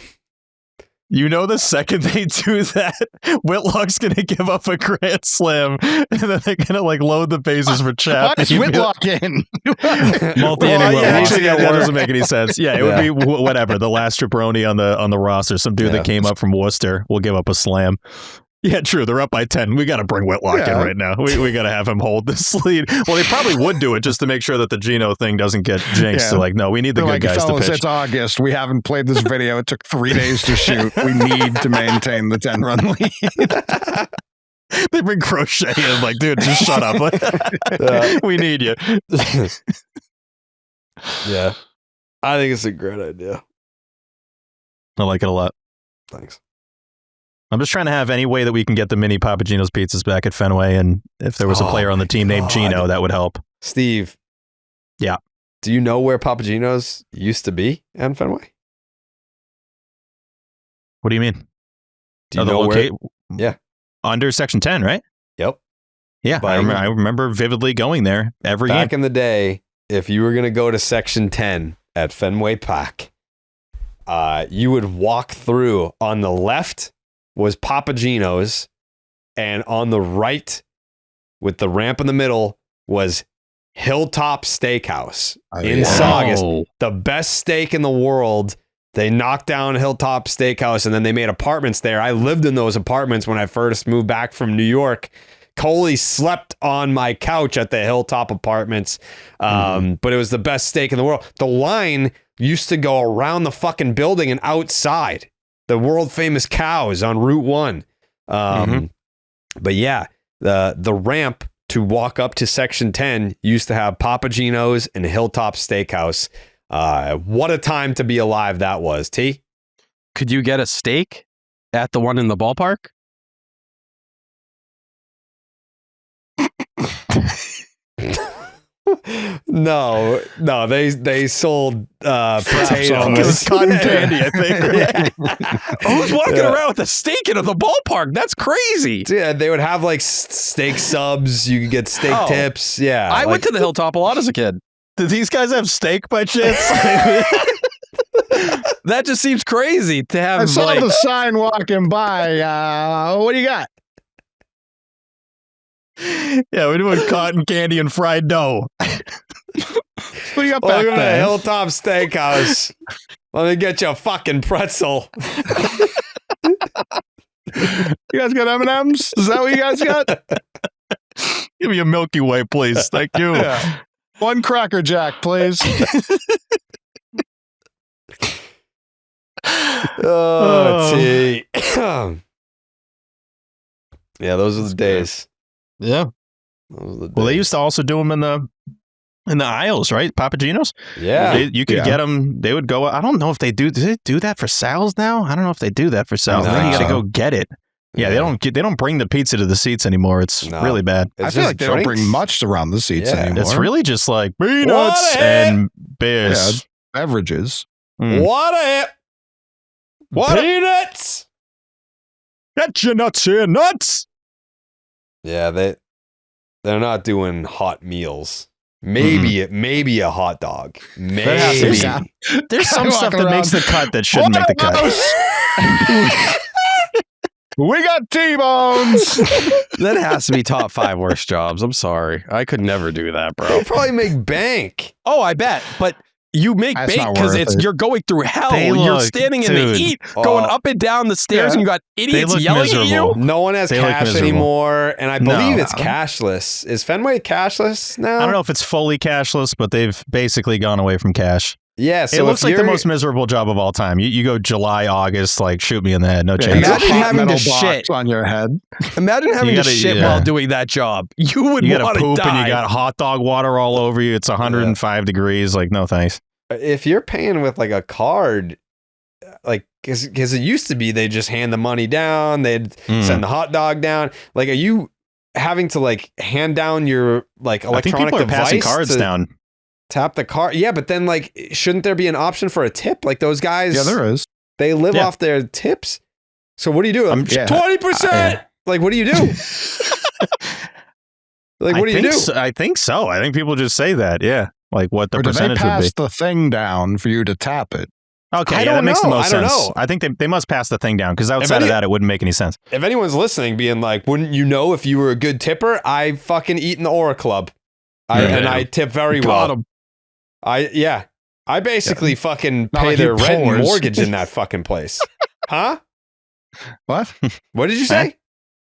second they do that, Whitlock's going to give up a grand slam, and then they're going to load the bases for Chap. Why is Whitlock in? Multi-inning that doesn't make any sense. Yeah, it would be whatever. The last jabroni on the roster, some dude that came up from Worcester will give up a slam. Yeah, true. They're up by 10. We got to bring Whitlock in right now. We got to have him hold this lead. Well, they probably would do it just to make sure that the Geno thing doesn't get jinxed. So no, we need the good guys to pitch. It's August. We haven't played this video. It took 3 days to shoot. We need to maintain the 10-run lead. They bring Crochet in dude, just shut up. We need you. Yeah. I think it's a great idea. I like it a lot. Thanks. I'm just trying to have any way that we can get the mini Papagenos pizzas back at Fenway, and if there was a player on the team named Geno, that would help. Steve, Yeah. Do you know where Papagino's used to be on Fenway? What do you mean? Do you know where? Yeah. Under Section 10, right? Yep. Yeah, I remember vividly going there every Back game. in the day, if you were going to go to Section 10 at Fenway Park, you would walk through. On the left was Papagino's, and on the right, with the ramp in the middle, was Hilltop Steakhouse in Saugus. The best steak in the world. They knocked down Hilltop Steakhouse, and then they made apartments there. I lived in those apartments when I first moved back from New York. Coley slept on my couch at the Hilltop Apartments, but it was the best steak in the world. The line used to go around the fucking building and outside. The world famous cows on Route 1. But yeah, the ramp to walk up to Section 10 used to have Papagino's and Hilltop Steakhouse. What a time to be alive that was, T. Could you get a steak at the one in the ballpark? No, they sold potatoes. It was cotton candy, I think. Who's walking around with a steak into the ballpark? That's crazy. Yeah, they would have like steak subs. You could get steak tips. Yeah, I went to the Hilltop a lot as a kid. Did these guys have steak by chance? That just seems crazy to have. I saw the sign walking by. What do you got? Yeah, we're doing cotton candy and fried dough. What do you got back Welcome to there? Hilltop Steakhouse. Let me get you a fucking pretzel. You guys got M&Ms? Is that what you guys got? Give me a Milky Way, please. Thank you. Yeah. One Cracker Jack, please. T. Yeah, those are the days. Yeah. Those are the days. Well, they used to also do them in the aisles, right? Papagino's. Yeah. You could get them. They would go. I don't know if they do. Do they do that for Sal's now? I don't know if they do that for Sal's. No. I think you got to go get it. Yeah, they don't bring the pizza to the seats anymore. It's really bad. I feel like they don't bring much around the seats anymore. It's really just like peanuts and beers. Yeah, beverages. What? Peanuts. Get your nuts here, nuts. Yeah, they're not doing hot meals. Maybe a hot dog. Maybe. There's some stuff that makes the cut that shouldn't make the cut. We got T-bones. That has to be top 5 worst jobs. I'm sorry. I could never do that, bro. They probably make bank. Oh, I bet. But you make That's bank not because worth it. you're going through hell. They You're look- standing in the dude. heat, going up and down the stairs, and you got idiots look yelling miserable. at you. No one has They look cash miserable. anymore, and I believe No. it's cashless. Is Fenway cashless now? I don't know if it's fully cashless, but they've basically gone away from cash. Yeah, so it looks if like the you're- most miserable job of all time. You go July, August, like shoot me in the head. No You chance. got a Imagine hot having to metal box shit. on your head. Imagine having You to gotta- shit yeah. while doing that job. You would You got want to to poop die. and you got hot dog water all over you. It's 105 degrees. Like, no thanks. if you're paying with like a card, like because it used to be they just hand the money down, they'd send the hot dog down. Like, are you having to like hand down your like I think electronic people are device passing cards to down. tap the card? Yeah, but then like, shouldn't there be an option for a tip? Like those guys, Yeah, there is. they live Yeah. off their tips. So what do you do? Yeah. 20%. Like, what do you do? Like, what do you do? I think so. I think people just say that. Yeah. Like what the Or do they percentage would be. pass the thing down for you to tap it? Okay, I yeah, don't that makes the know. most I don't sense. know. I think they must pass the thing down because outside any- of that, it wouldn't make any sense. If anyone's listening, being like, wouldn't you know if you were a good tipper? I fucking eat in the Aura Club. And I tip very Got well. 'em. I basically fucking Not pay like their he rent and pours. mortgage in that fucking place. Huh? What? What did you say?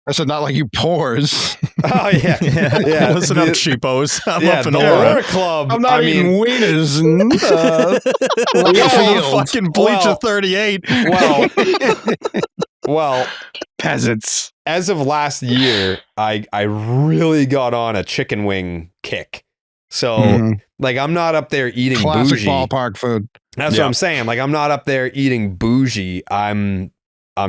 I said not like you pores. Oh, yeah. Yeah. Listen up, cheapos. I'm Yeah, up in the Aura. Aura Club. I'm not I eating mean, wieners and From the field. fucking Bleacher Well- 38. well, Peasants. as of last year, I really got on a chicken wing kick. So, Mhm. like, I'm not up there eating Classic bougie. ballpark food. That's Yeah. what I'm saying. Like, I'm not up there eating bougie. I'm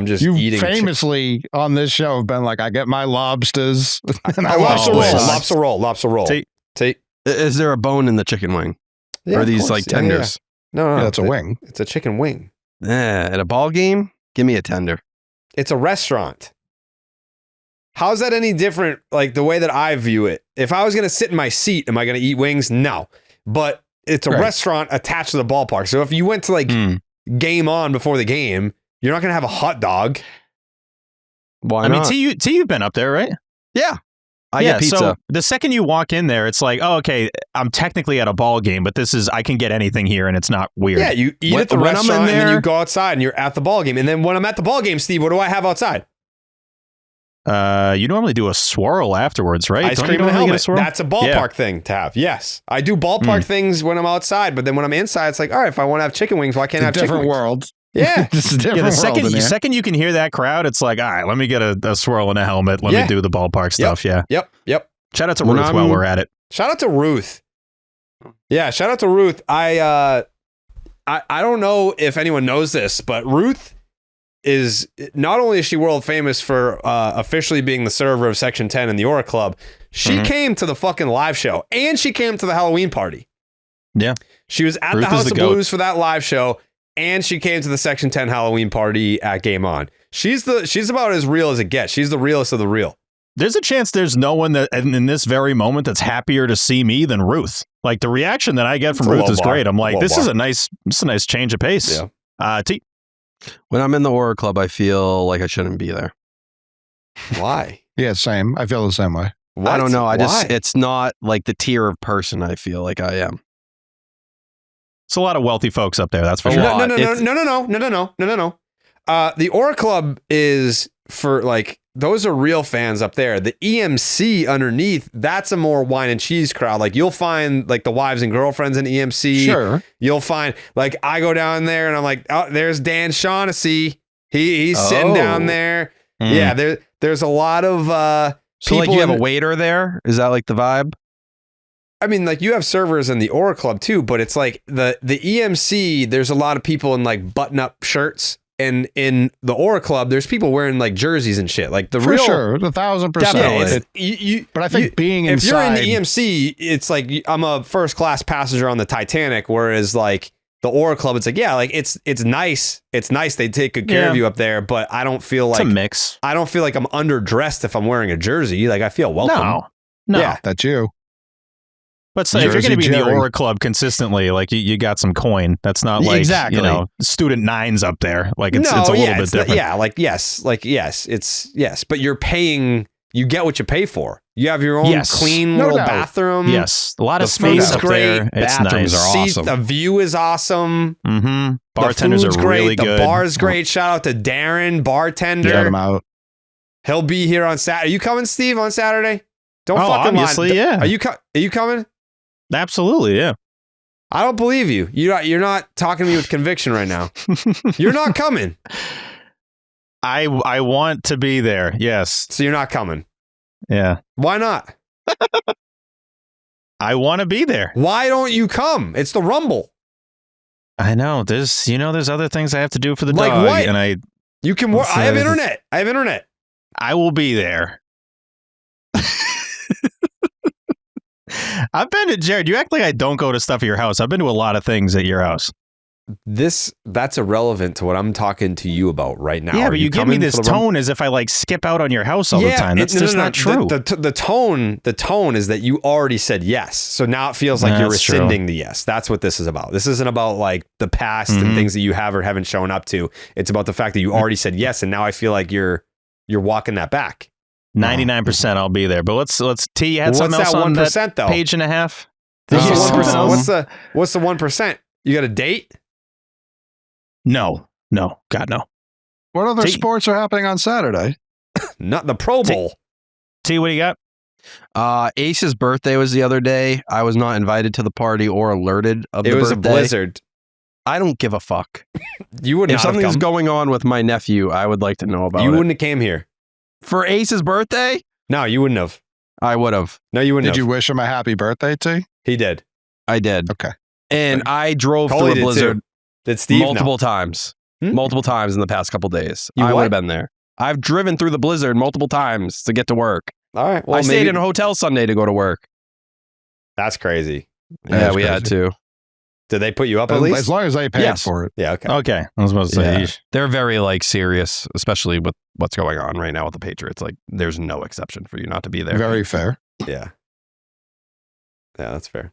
just You eating. famously on this show have been like, I get my lobsters and I lobster watch roll, the Sox. lobster roll, lobster roll. See, Take. Is there a bone in the chicken wing? Yeah, or are of these course. like Yeah, yeah, tenders? yeah. No, Yeah, it's a wing. It's a chicken wing. Yeah, at a ball game, give me a tender. It's a restaurant. How's that any different? Like the way that I view it. If I was going to sit in my seat, am I going to eat wings? No. But it's a restaurant attached to the ballpark. So if you went to like game on before the game, you're not going to have a hot dog. Why I not? mean, T, you've been up there, right? Yeah. I get pizza. So the second you walk in there, it's like, oh, okay, I'm technically at a ball game, but I can get anything here and it's not weird. Yeah, you eat at the restaurant and then you go outside and you're at the ball game. And then when I'm at the ball game, Steve, what do I have outside? You normally do a swirl afterwards, right? Ice cream and a helmet. That's a ballpark thing to have. Yes. I do ballpark things when I'm outside, but then when I'm inside, it's like, all right, if I want to have chicken wings, why can't I have chicken wings? Different world. Yeah. This is a different the world. second you can hear that crowd, it's like, all right, let me get a swirl and a helmet. Let me do the ballpark stuff. Yeah. Yep. Shout out to Ruth while we're at it. Shout out to Ruth. Yeah, shout out to Ruth. I don't know if anyone knows this, but Ruth is not only is she world famous for officially being the server of Section 10 in the Aura Club, she came to the fucking live show and she came to the Halloween party. Yeah. She was at the House of Blues for that live show and she came to the Section 10 Halloween party at Game On. She's about as real as it gets. She's the realest of the real. There's a chance there's no one that in this very moment that's happier to see me than Ruth. Like the reaction that I get from Ruth is great. I'm like, this is a nice change of pace. Yeah. T. When I'm in the Aura Club, I feel like I shouldn't be there. Why? Yeah, same. I feel the same way. What? I don't know. Why? It's not like the tier of person I feel like I am. It's a lot of wealthy folks up there. That's for sure. No. The Aura Club is for like, those are real fans up there. The EMC underneath, that's a more wine and cheese crowd. Like you'll find like the wives and girlfriends in EMC. Sure. You'll find like I go down there and I'm like, oh, there's Dan Shaughnessy. He's sitting down there. Yeah, there's a lot of so like you have a waiter there? Is that like the vibe? I mean, like you have servers in the Aura Club too, but it's like the EMC, there's a lot of people in like button-up shirts. And in the Aura Club, there's people wearing like jerseys and shit. Like the For real, sure, 1,000%. Yeah, but I think being inside, if you're in the EMC, it's like I'm a first class passenger on the Titanic. Whereas like the Aura Club, it's like like it's nice. It's nice they take good care of you up there. But I don't feel like it's a mix. I don't feel like I'm underdressed if I'm wearing a jersey. Like I feel welcome. No, yeah, that's you. But so if you're going to be in the Aura Club consistently, like you got some coin. That's not like student nines up there. Like it's a little bit different. Yes. But you're paying. You get what you pay for. You have your own clean little bathroom. Yes, a lot of space up there. It's Bathrooms nice. are awesome. The view is awesome. Mm-hmm. Bartenders are great. really good. The bar's great. Shout out to Darren, bartender. Get him out. He'll be here on Saturday. Are you coming, Steve, on Saturday? Don't fucking obviously, lie. yeah. Are you coming? Absolutely, yeah. I don't believe you. You're not talking to me with conviction right now. You're not coming. I want to be there. Yes. So you're not coming. Yeah. Why not? I want to be there. Why don't you come? It's the Rumble. I know. There's other things I have to do for the like dog, what? and you can work. I have internet. I will be there. I've been to Jared. You act like I don't go to stuff at your house. I've been to a lot of things at your house. That's irrelevant to what I'm talking to you about right now. Yeah, but you give me this tone as if I like skip out on your house all the time. That's just not true. The tone is that you already said yes. So now it feels like you're rescinding the yes. That's what this is about. This isn't about like the past and things that you have or haven't shown up to. It's about the fact that you already said yes, and now I feel like you're walking that back. 99% I'll be there. But let's T, you had something else on that though? page and a half? What's the 1%? You got a date? No. God, no. What other sports are happening on Saturday? Not the Pro Bowl. T, what do you got? Ace's birthday was the other day. I was not invited to the party or alerted of the birthday. It was a blizzard. I don't give a fuck. You would not if something's going on with my nephew, I would like to know about it. You wouldn't have came here. For Ace's birthday? No, you wouldn't have. I would have. No, you wouldn't have. Did you wish him a happy birthday, T? He did. I did. Okay. And I drove Coley through a blizzard did Steve multiple times. Multiple times in the past couple days. I would have been there. I've driven through the blizzard multiple times to get to work. All right. Well, I stayed in a hotel Sunday to go to work. That's crazy. Yeah, we had to. Did they put you up at least? As long as they paid for it. Yeah, okay. Okay. I was about to say. Yeah. They're very like serious, especially with what's going on right now with the Patriots. Like, there's no exception for you not to be there. Very fair. Yeah. Yeah, that's fair.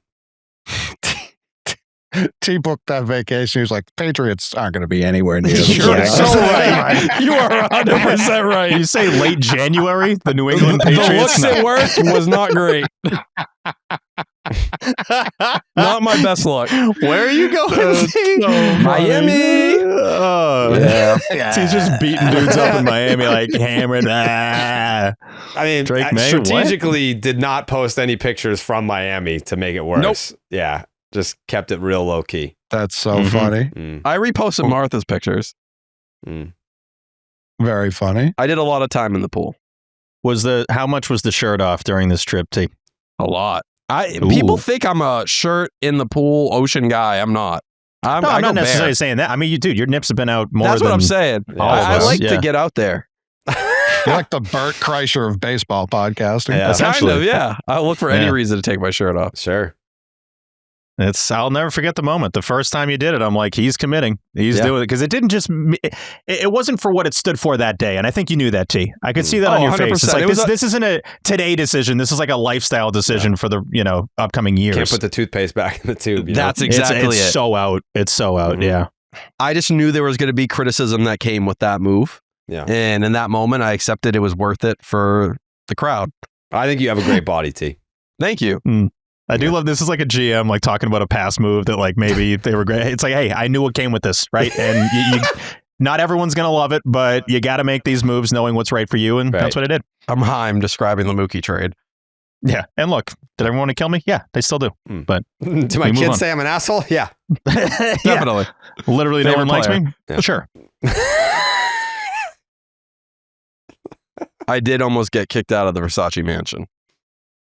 T booked that vacation. He was like, Patriots aren't going to be anywhere near them. You're so right. You are 100% right. You say late January, the New England Patriots? The looks at work was not great. Not my best look. Where are you going? Miami. Yeah. He's just beating dudes up in Miami, like hammered. I mean, Drake I May, strategically did not post any pictures from Miami to make it worse. Nope. Yeah. Just kept it real low key. That's so funny. I reposted Martha's pictures. Very funny. I did a lot of time in the pool. How much was the shirt off during this trip, T? A lot. People think I'm a shirt in the pool ocean guy. I'm not. I'm not necessarily saying that. I mean, your nips have been out more. That's than what I'm saying. all of I us. like to get out there. You're like the Bert Kreischer of baseball podcasting. Yeah. Kind of, yeah. I'll look for any reason to take my shirt off. Sure. I'll never forget the moment. The first time you did it, I'm like, he's committing. He's doing it. Because it didn't just, it wasn't for what it stood for that day. And I think you knew that, T. I could see that on your 100%. face. It's like, this isn't a today decision. This is like a lifestyle decision for the, upcoming years. Can't put the toothpaste back in the tube. That's exactly it's it. so out. It's so out. Yeah. I just knew there was going to be criticism that came with that move. Yeah. And in that moment, I accepted it was worth it for the crowd. I think you have a great body, T. Thank you. I do love this is like a GM like talking about a past move that like maybe they were great. It's like, hey, I knew what came with this, right? And you not everyone's gonna love it, but you got to make these moves knowing what's right for you, and that's what I did. I'm describing the Mookie trade. Yeah, and look, did everyone want to kill me? Yeah, they still do. But do my kids say I'm an asshole? Yeah, definitely. Literally, no one likes me. Yeah. Sure. I did almost get kicked out of the Versace mansion.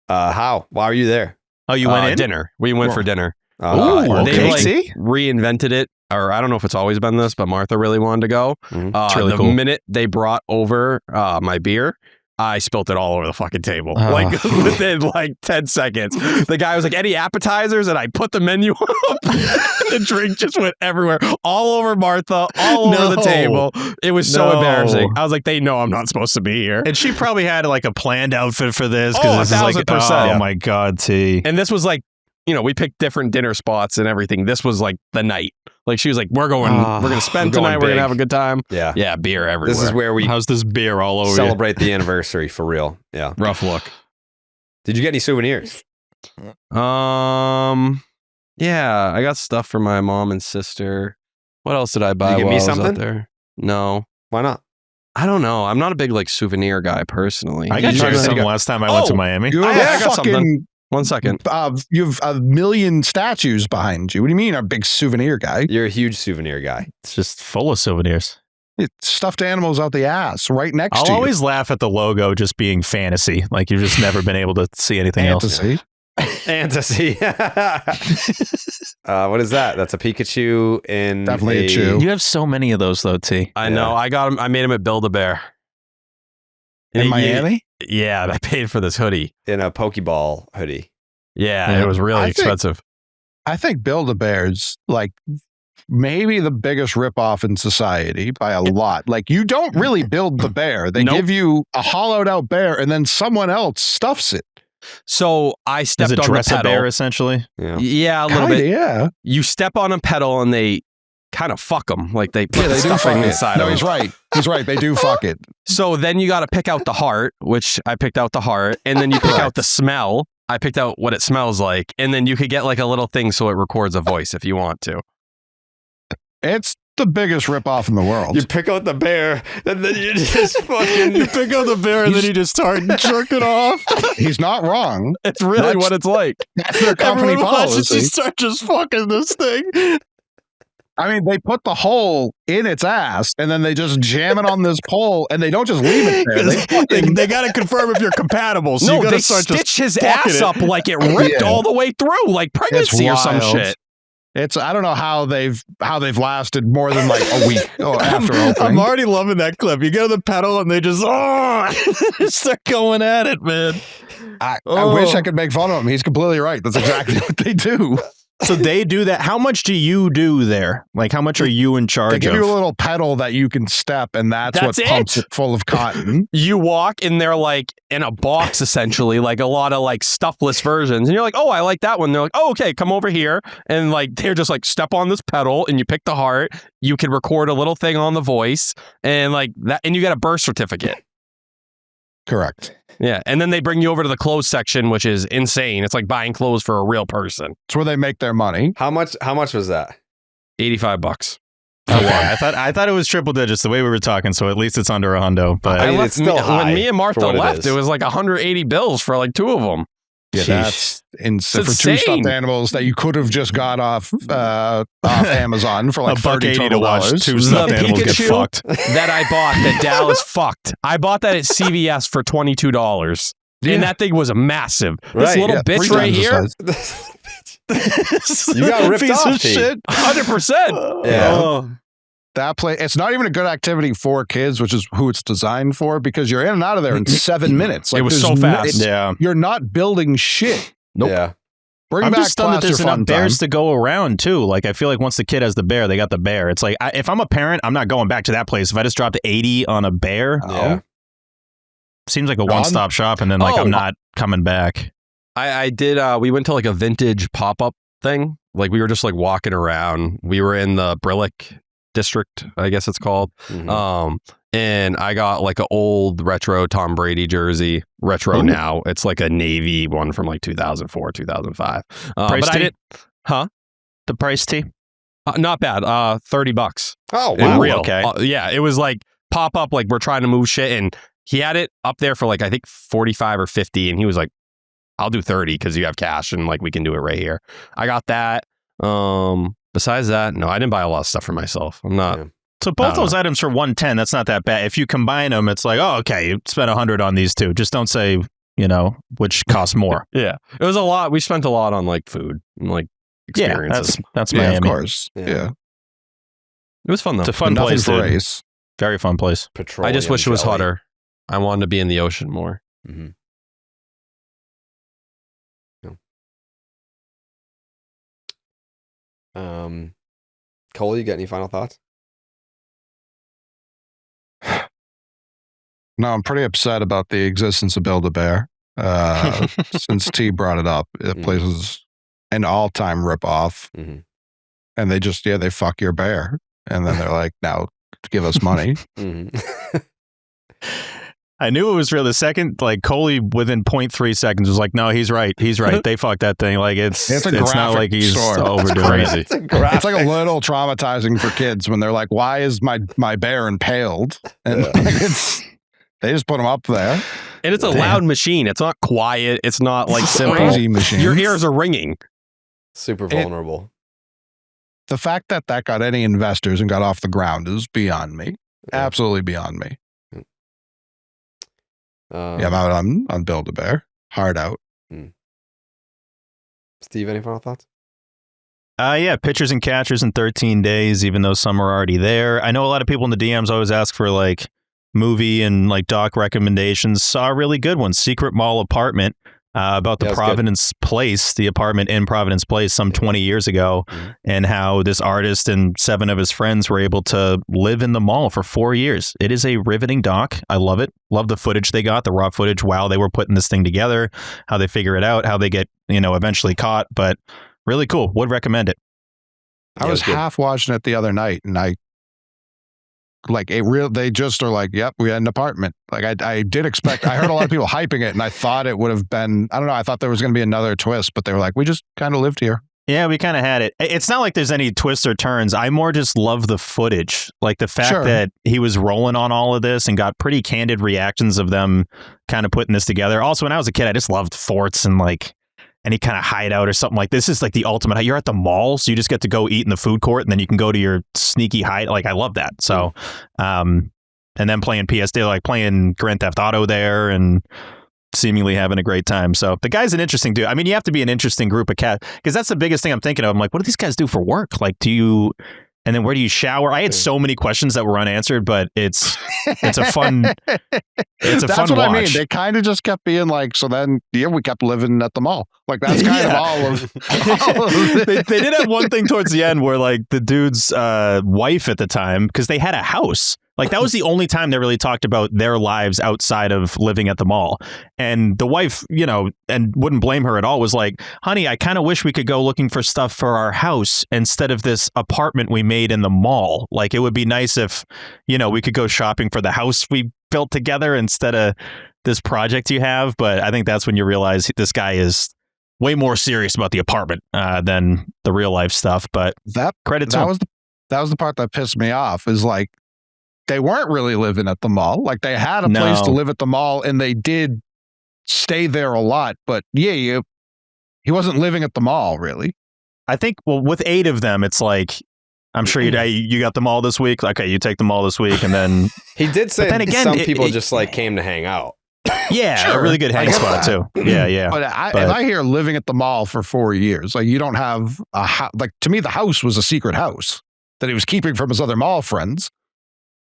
How? Why are you there? Oh, you went in? Dinner. We went for dinner. Okay. They reinvented it, or I don't know if it's always been this, but Martha really wanted to go. It's really the cool. minute they brought over my beer, I spilt it all over the fucking table. Like within like 10 seconds. The guy was like, any appetizers? And I put the menu up. The drink just went everywhere. All over Martha, all over the table. It was so embarrassing. I was like, they know I'm not supposed to be here. And she probably had like a planned outfit for this. Oh, This is like, 1,000%. oh my God, T. And this was like, we picked different dinner spots and everything. This was like the night. Like she was like, we're going to spend tonight. We're going to have a good time. Yeah. Yeah. Beer everywhere. This is where we How's this beer all over celebrate the anniversary for real. Yeah. rough look. Did you get any souvenirs? Yeah, I got stuff for my mom and sister. What else did I buy? Did you give while me I was out something? there? No. Why not? I don't know. I'm not a big like souvenir guy personally. I got You you know, something last time I went to Miami. You I have got fucking something. 1 second. you have a million statues behind you. What do you mean, a big souvenir guy? You're a huge souvenir guy. It's just full of souvenirs. It's stuffed animals out the ass right next I'll to you. always laugh at the logo just being fantasy. Like you've just never been able to see anything else. Fantasy. Fantasy. What is that? That's a Pikachu in Definitely a chew. You have so many of those though, T. I know. I got him. I made him at Build-A-Bear. In Miami? Yeah, I paid for this hoodie. in a Pokeball hoodie. Yeah, it was really I think- expensive. I think Build-A-Bear's like maybe the biggest ripoff in society by a lot. Like you don't really build the bear. They Nope. give you a hollowed out bear and then someone else stuffs it. So I Does stepped it on the dress a pedal. bear essentially? Yeah. Yeah, a little Kinda, bit. yeah. You step on a pedal and they kind of fuck them. Like they put Yeah, they do stuffing fuck it. inside No, of he's them. right. He's right. They do fuck it. So then you got to pick out the heart, which I picked out the heart, and then you pick out the smell. I picked out what it smells like, and then you could get like a little thing so it records a voice if you want to. It's the biggest ripoff in the world. You pick out the bear, and then you just fucking pick up the bear and then you just start jerking off. He's not wrong. It's really That's- what it's like. That's their company Everyone watches policy. you start just fucking this thing. I mean, they put the hole in its ass and then they just jam it on this pole and they don't just leave it there. They got to confirm if you're compatible. So you No, got they to start just stitch his fucking ass it. up like it ripped Yeah. all the way through, like pregnancy or some wild. shit. I don't know how they've lasted more than like a week after opening. I'm already loving that clip. You go to the pedal and they just start going at it, man. I wish I could make fun of him. He's completely right. That's exactly what they do. So they do that. How much do you do there? Like, how much are you in charge of? They give you a little pedal that you can step, and that's what pumps it full of cotton. You walk and they're like in a box, essentially, like a lot of like stuffless versions. And you're like, oh, I like that one. They're like, oh, okay, come over here. And like, they're just like, step on this pedal and you pick the heart. You can record a little thing on the voice and like that. And you get a birth certificate. Correct. Yeah. And then they bring you over to the clothes section, which is insane. It's like buying clothes for a real person. It's where they make their money. How much was that? $85. Okay. I thought it was triple digits the way we were talking, so at least it's under a hundo. But I mean, it's still high when me and Martha for what left, it was like 180 bills for like 2 of them. Yeah, that's insane. For 2 stuffed animals that you could have just got off Amazon for like $30 to watch 2 The stuffed animals get Pikachu fucked. that I bought that Dallas fucked. I bought that at CVS for $22. Yeah. And that thing was massive. Right, This little bitch 3 right times the here, size. You got ripped Piece off, of T. shit. 100%. Yeah. Oh. That play, it's not even a good activity for kids, which is who it's designed for, because you're in and out of there in 7 minutes. Like, It was there's so fast. Yeah. You're not building shit. Nope. Yeah. Bring I'm back just stunned that there's Plaster enough Fun bears Time. to go around too. Like, I feel like once the kid has the bear, they got the bear. It's like, if I'm a parent, I'm not going back to that place. If I just dropped 80 on a bear, Yeah. seems like a one-stop shop, and then like I'm not coming back. I did, we went to like a vintage pop-up thing. Like we were just like walking around. We were in the Brillick district, I guess it's called. Mhm. And I got like an old retro Tom Brady jersey. Retro now. It's like a navy one from like 2004, 2005. Price But I tee? didn't, The price tee? not bad. $30. Oh, In wow. real. okay. Yeah, it was like pop up, like we're trying to move shit. And he had it up there for like, I think 45 or 50. And he was like, I'll do 30 because you have cash and like we can do it right here. I got that. Besides that, no, I didn't buy a lot of stuff for myself. I'm not. Yeah. So both those items for 110, that's not that bad. If you combine them, it's like, oh, okay, you spent 100 on these two. Just don't say, which costs more. Yeah, it was a lot. We spent a lot on like food and like experiences. That's Yeah, Miami. of course. Yeah. Yeah. It was fun though. It's a fun Nothing place, for dude. race. Very fun place. I just wish it was jelly. hotter. I wanted to be in the ocean more. Mhm. Cole, you got any final thoughts? No, I'm pretty upset about the existence of Build-A-Bear. Since T brought it up, the place is an all-time ripoff. Mhm. And they just, they fuck your bear. And then they're like, now give us money. Mhm. I knew it was real. The second, like, Coley within 0.3 seconds was like, no, he's right. He's right. They fucked that thing. Like, it's a not graphic like he's story. overdoing it. It's a It's like graphic. a little traumatizing for kids when they're like, why is my bear impaled? And they just put him up there. And it's a loud machine. It's not quiet. It's not like simple. Crazy machine. Your ears are ringing. Super vulnerable. The fact that got any investors and got off the ground is beyond me. Yeah. Absolutely beyond me. Um, Yeah, I'm out on Build-A-Bear. Hard out. Steve, any final thoughts? Yeah, pitchers and catchers in 13 days, even though some are already there. I know a lot of people in the DMs always ask for like movie and like doc recommendations. Saw a really good one, Secret Mall Apartment, about the Yeah, it's good. Providence Place, the apartment in Providence Place some 20 years ago, and how this artist and 7 of his friends were able to live in the mall for 4 years. It is a riveting doc. I love it. Love the footage they got, the raw footage while they were putting this thing together, how they figure it out, how they get, eventually caught, but really cool. Would recommend it. I was half watching it the other night, and they just are like, yep, we had an apartment. Like I did expect, I heard a lot of people hyping it, and I thought it would have been, I don't know, I thought there was going to be another twist, but they were like, we just kind of lived here. Yeah, we kind of had it. It's not like there's any twists or turns. I more just love the footage. Like the fact that he was rolling on all of this and got pretty candid reactions of them kind of putting this together. Also, when I was a kid, I just loved forts and like any kind of hideout or something like this. Is like the ultimate. You're at the mall, so you just get to go eat in the food court, and then you can go to your sneaky hide. Like I love that. So, and then playing PSD, like playing Grand Theft Auto there, and seemingly having a great time. So the guy's an interesting dude. I mean, you have to be an interesting group of cats, because that's the biggest thing I'm thinking of. I'm like, what do these guys do for work? Like, and then where do you shower? I had so many questions that were unanswered, but it's a fun That's fun what watch. I mean. They kind of just kept being like, so then we kept living at the mall. Like that's kind of all of they did have one thing towards the end where like the dude's wife at the time, because they had a house. Like that was the only time they really talked about their lives outside of living at the mall. And the wife, and wouldn't blame her at all, was like, honey, I kind of wish we could go looking for stuff for our house instead of this apartment we made in the mall. Like it would be nice if, we could go shopping for the house we built together instead of this project you have. But I think that's when you realize this guy is way more serious about the apartment than the real life stuff. But credit to him. That was the part that pissed me off, is like, they weren't really living at the mall. Like they had a place to live at the mall, and they did stay there a lot. But he wasn't living at the mall really. I think, well, with 8 of them, it's like, I'm sure you got them all this week. Okay, you take them all this week, and then he did say then again, some people just like came to hang out. Yeah, sure. A really good hang spot too. Yeah. But if I hear living at the mall for 4 years, like you don't have a house. Like to me, the house was a secret house that he was keeping from his other mall friends.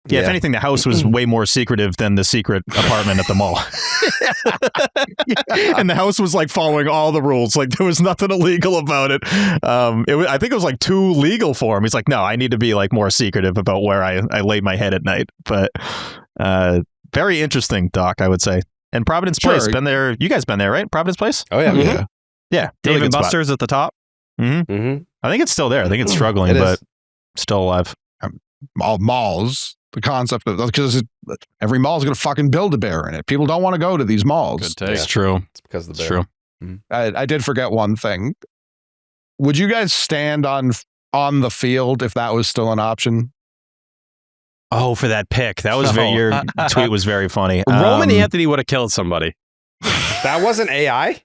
Yeah, if anything, the house was way more secretive than the secret apartment at the mall. And the house was like following all the rules. Like there was nothing illegal about it. I think it was like too legal for him. He's like, no, I need to be like more secretive about where I lay my head at night. But very interesting, Doc, I would say. And Providence Place, been there. You guys been there, right? Providence Place? Oh, yeah. Mm-hmm. Yeah. Dave and Buster's at the top. Mm-hmm. Mm-hmm. I think it's still there. I think it's struggling, but still alive. All malls. The concept of, because every mall is going to fucking build a bear in it. People don't want to go to these malls. Good take. It's true. It's because of the bear. True. Mm-hmm. I did forget one thing. Would you guys stand on the field if that was still an option? Oh, for that pick. That was your tweet was very funny. Roman Anthony would have killed somebody. That wasn't AI?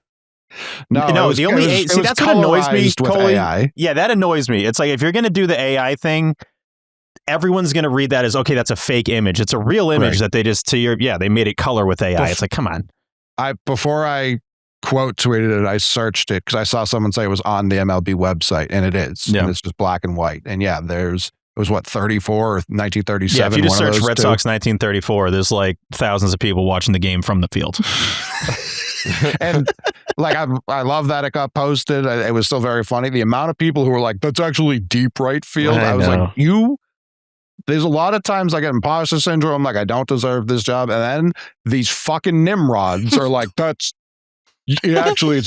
No, the only see, that's what annoys me, Coley. AI. Yeah, that annoys me. It's like, if you're going to do the AI thing, everyone's going to read that as, okay, that's a fake image. It's a real image that they just, they made it color with AI. It's like, come on. Before I quote tweeted it, I searched it because I saw someone say it was on the MLB website, and it is. Yeah. And it's just black and white. And yeah, it was what, 34 or 1937? Yeah, if you just search Red Sox 1934, there's like thousands of people watching the game from the field. And like, I love that it got posted. It was still very funny. The amount of people who were like, that's actually deep right field. I was like, there's a lot of times I get imposter syndrome, like I don't deserve this job. And then these fucking nimrods are like, it's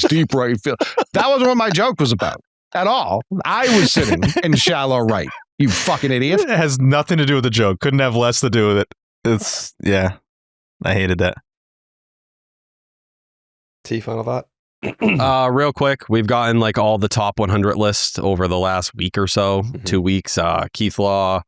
deep right field. That wasn't what my joke was about at all. I was sitting in shallow right. You fucking idiot. It has nothing to do with the joke. Couldn't have less to do with it. I hated that. T, final thought? Real quick, we've gotten like all the top 100 lists over the last week or so, 2 weeks. Keith Law,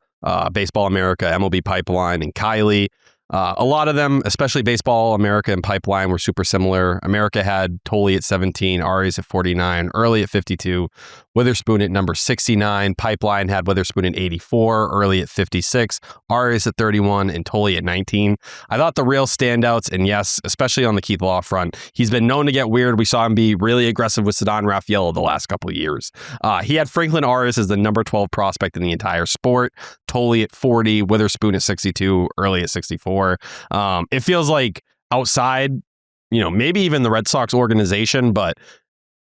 Baseball America, MLB Pipeline, and Kylie. A lot of them, especially Baseball America and Pipeline, were super similar. America had Tolley at 17, Arias at 49, Early at 52, Witherspoon at number 69. Pipeline had Witherspoon at 84, Early at 56, Arias at 31, and Tolley at 19. I thought the real standouts, and yes, especially on the Keith Law front, he's been known to get weird. We saw him be really aggressive with Ceddanne Rafaela the last couple of years. He had Franklin Arias as the number 12 prospect in the entire sport, Tolley at 40, Witherspoon at 62, Early at 64. It feels like outside, maybe even the Red Sox organization, but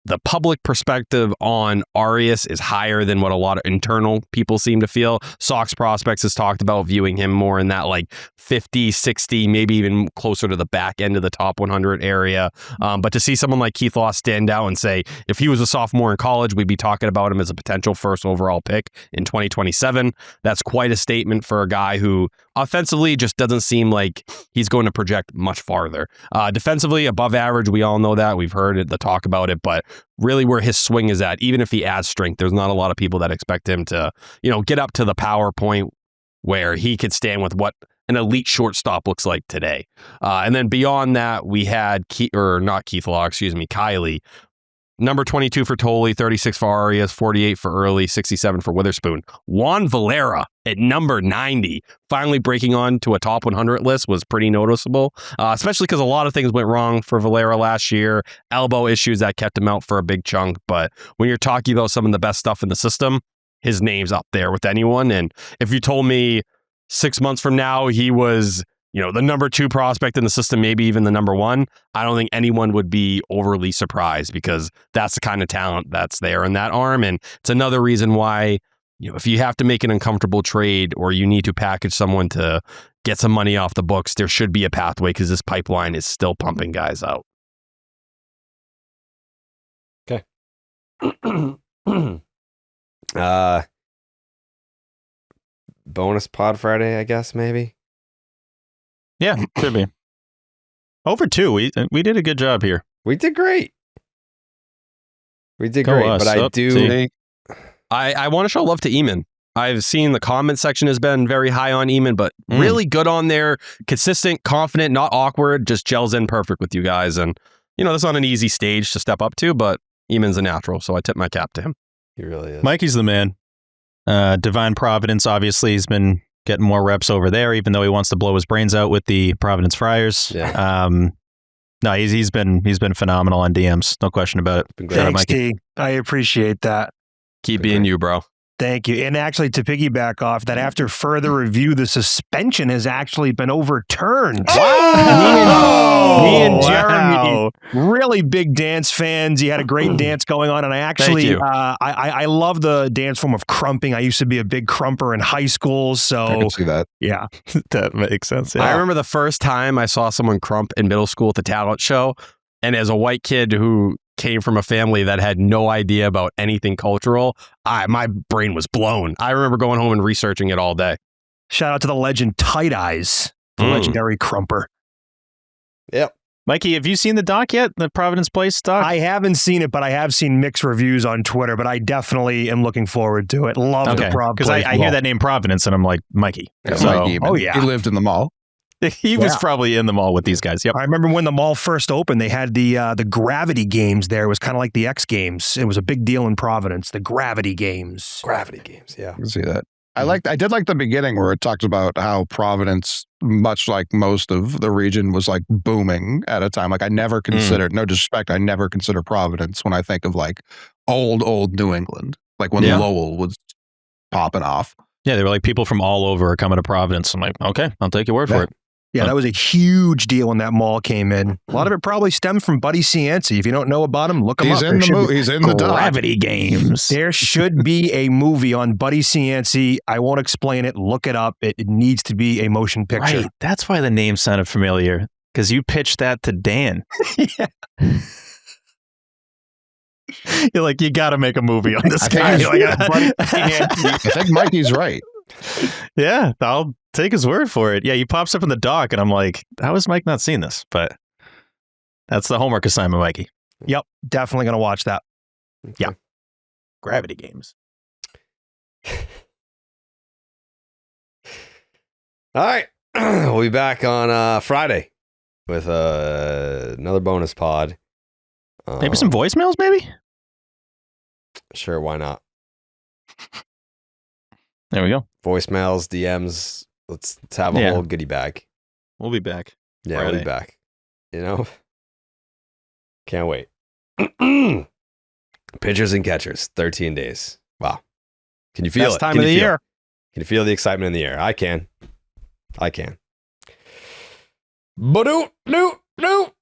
the public perspective on Arias is higher than what a lot of internal people seem to feel. Sox Prospects has talked about viewing him more in that like 50, 60, maybe even closer to the back end of the top 100 area. But to see someone like Keith Law stand out and say, if he was a sophomore in college, we'd be talking about him as a potential first overall pick in 2027. That's quite a statement for a guy who offensively just doesn't seem like he's going to project much farther. Defensively, above average, we all know that. We've heard the talk about it, but really where his swing is at, even if he adds strength, there's not a lot of people that expect him to, get up to the power point where he could stand with what an elite shortstop looks like today. And then beyond that, we had Kylie. Number 22 for Tolley, 36 for Arias, 48 for Early, 67 for Witherspoon. Juan Valera at number 90, finally breaking on to a top 100 list was pretty noticeable, especially because a lot of things went wrong for Valera last year. Elbow issues that kept him out for a big chunk. But when you're talking about some of the best stuff in the system, his name's up there with anyone. And if you told me 6 months from now he was, the number 2 prospect in the system, maybe even the number 1, I don't think anyone would be overly surprised because that's the kind of talent that's there in that arm. And it's another reason why, if you have to make an uncomfortable trade or you need to package someone to get some money off the books, there should be a pathway because this pipeline is still pumping guys out. Okay. Bonus pod Friday, I guess, maybe. Yeah, should be. Over 2. We did a good job here. We did great. But I want to show love to Eamon. I've seen the comment section has been very high on Eamon, but really good on there. Consistent, confident, not awkward, just gels in perfect with you guys. And, that's not an easy stage to step up to, but Eamon's a natural, so I tip my cap to him. He really is. Mikey's the man. Divine Providence, obviously, he's been getting more reps over there, even though he wants to blow his brains out with the Providence Friars. Yeah. No, he's been phenomenal on DMs, no question about it. Thanks, T. I appreciate that. Keep being you, bro. Thank you. And actually, to piggyback off that, after further review, the suspension has actually been overturned. Wow! Me and Jeremy, really big dance fans. You had a great dance going on, and I actually, I love the dance form of crumping. I used to be a big crumper in high school, so I can see that. Yeah, that makes sense. Yeah. I remember the first time I saw someone crump in middle school at the talent show, and as a white kid who came from a family that had no idea about anything cultural, my brain was blown. I remember going home and researching it all day. Shout out to the legend Tight Eyes, the legendary crumper. Yep. Mikey, have you seen the doc yet? The Providence Place doc? I haven't seen it, but I have seen mixed reviews on Twitter, but I definitely am looking forward to it. Love the Prov. Because I hear that name Providence and I'm like, Mikey. Yeah, so, Mikey, he lived in the mall. He was probably in the mall with these guys. Yep. I remember when the mall first opened, they had the Gravity Games there. It was kind of like the X Games. It was a big deal in Providence, the Gravity Games. Gravity Games, yeah. I can see that. I did like the beginning where it talks about how Providence, much like most of the region, was like booming at a time. Like I never considered, no disrespect, I never consider Providence when I think of like old New England, like when Lowell was popping off. Yeah, they were like people from all over are coming to Providence. I'm like, okay, I'll take your word for it. Yeah, that was a huge deal when that mall came in. A lot of it probably stems from Buddy Cianci. If you don't know about him, look him up. He's in the Gravity Games. There should be a movie on Buddy Cianci. I won't explain it. Look it up. It needs to be a motion picture. Right. That's why the name sounded familiar, because you pitched that to Dan. Yeah. You're like, you got to make a movie on this guy. I think Mikey's right. Yeah, I'll take his word for it. Yeah, he pops up in the doc, and I'm like, how has Mike not seen this? But that's the homework assignment, Mikey. Yep, definitely going to watch that. Okay. Yeah. Gravity Games. All right. We'll be back on Friday with another bonus pod. Maybe some voicemails, maybe? Sure, why not? There we go. Voicemails, DMs. Let's have a whole goodie bag. We'll be back. Yeah, Friday. we'll be back. Can't wait. Pitchers and catchers, 13 days. Wow. Can you feel Best it? time of the year. Can you feel the excitement in the air? I can. But no.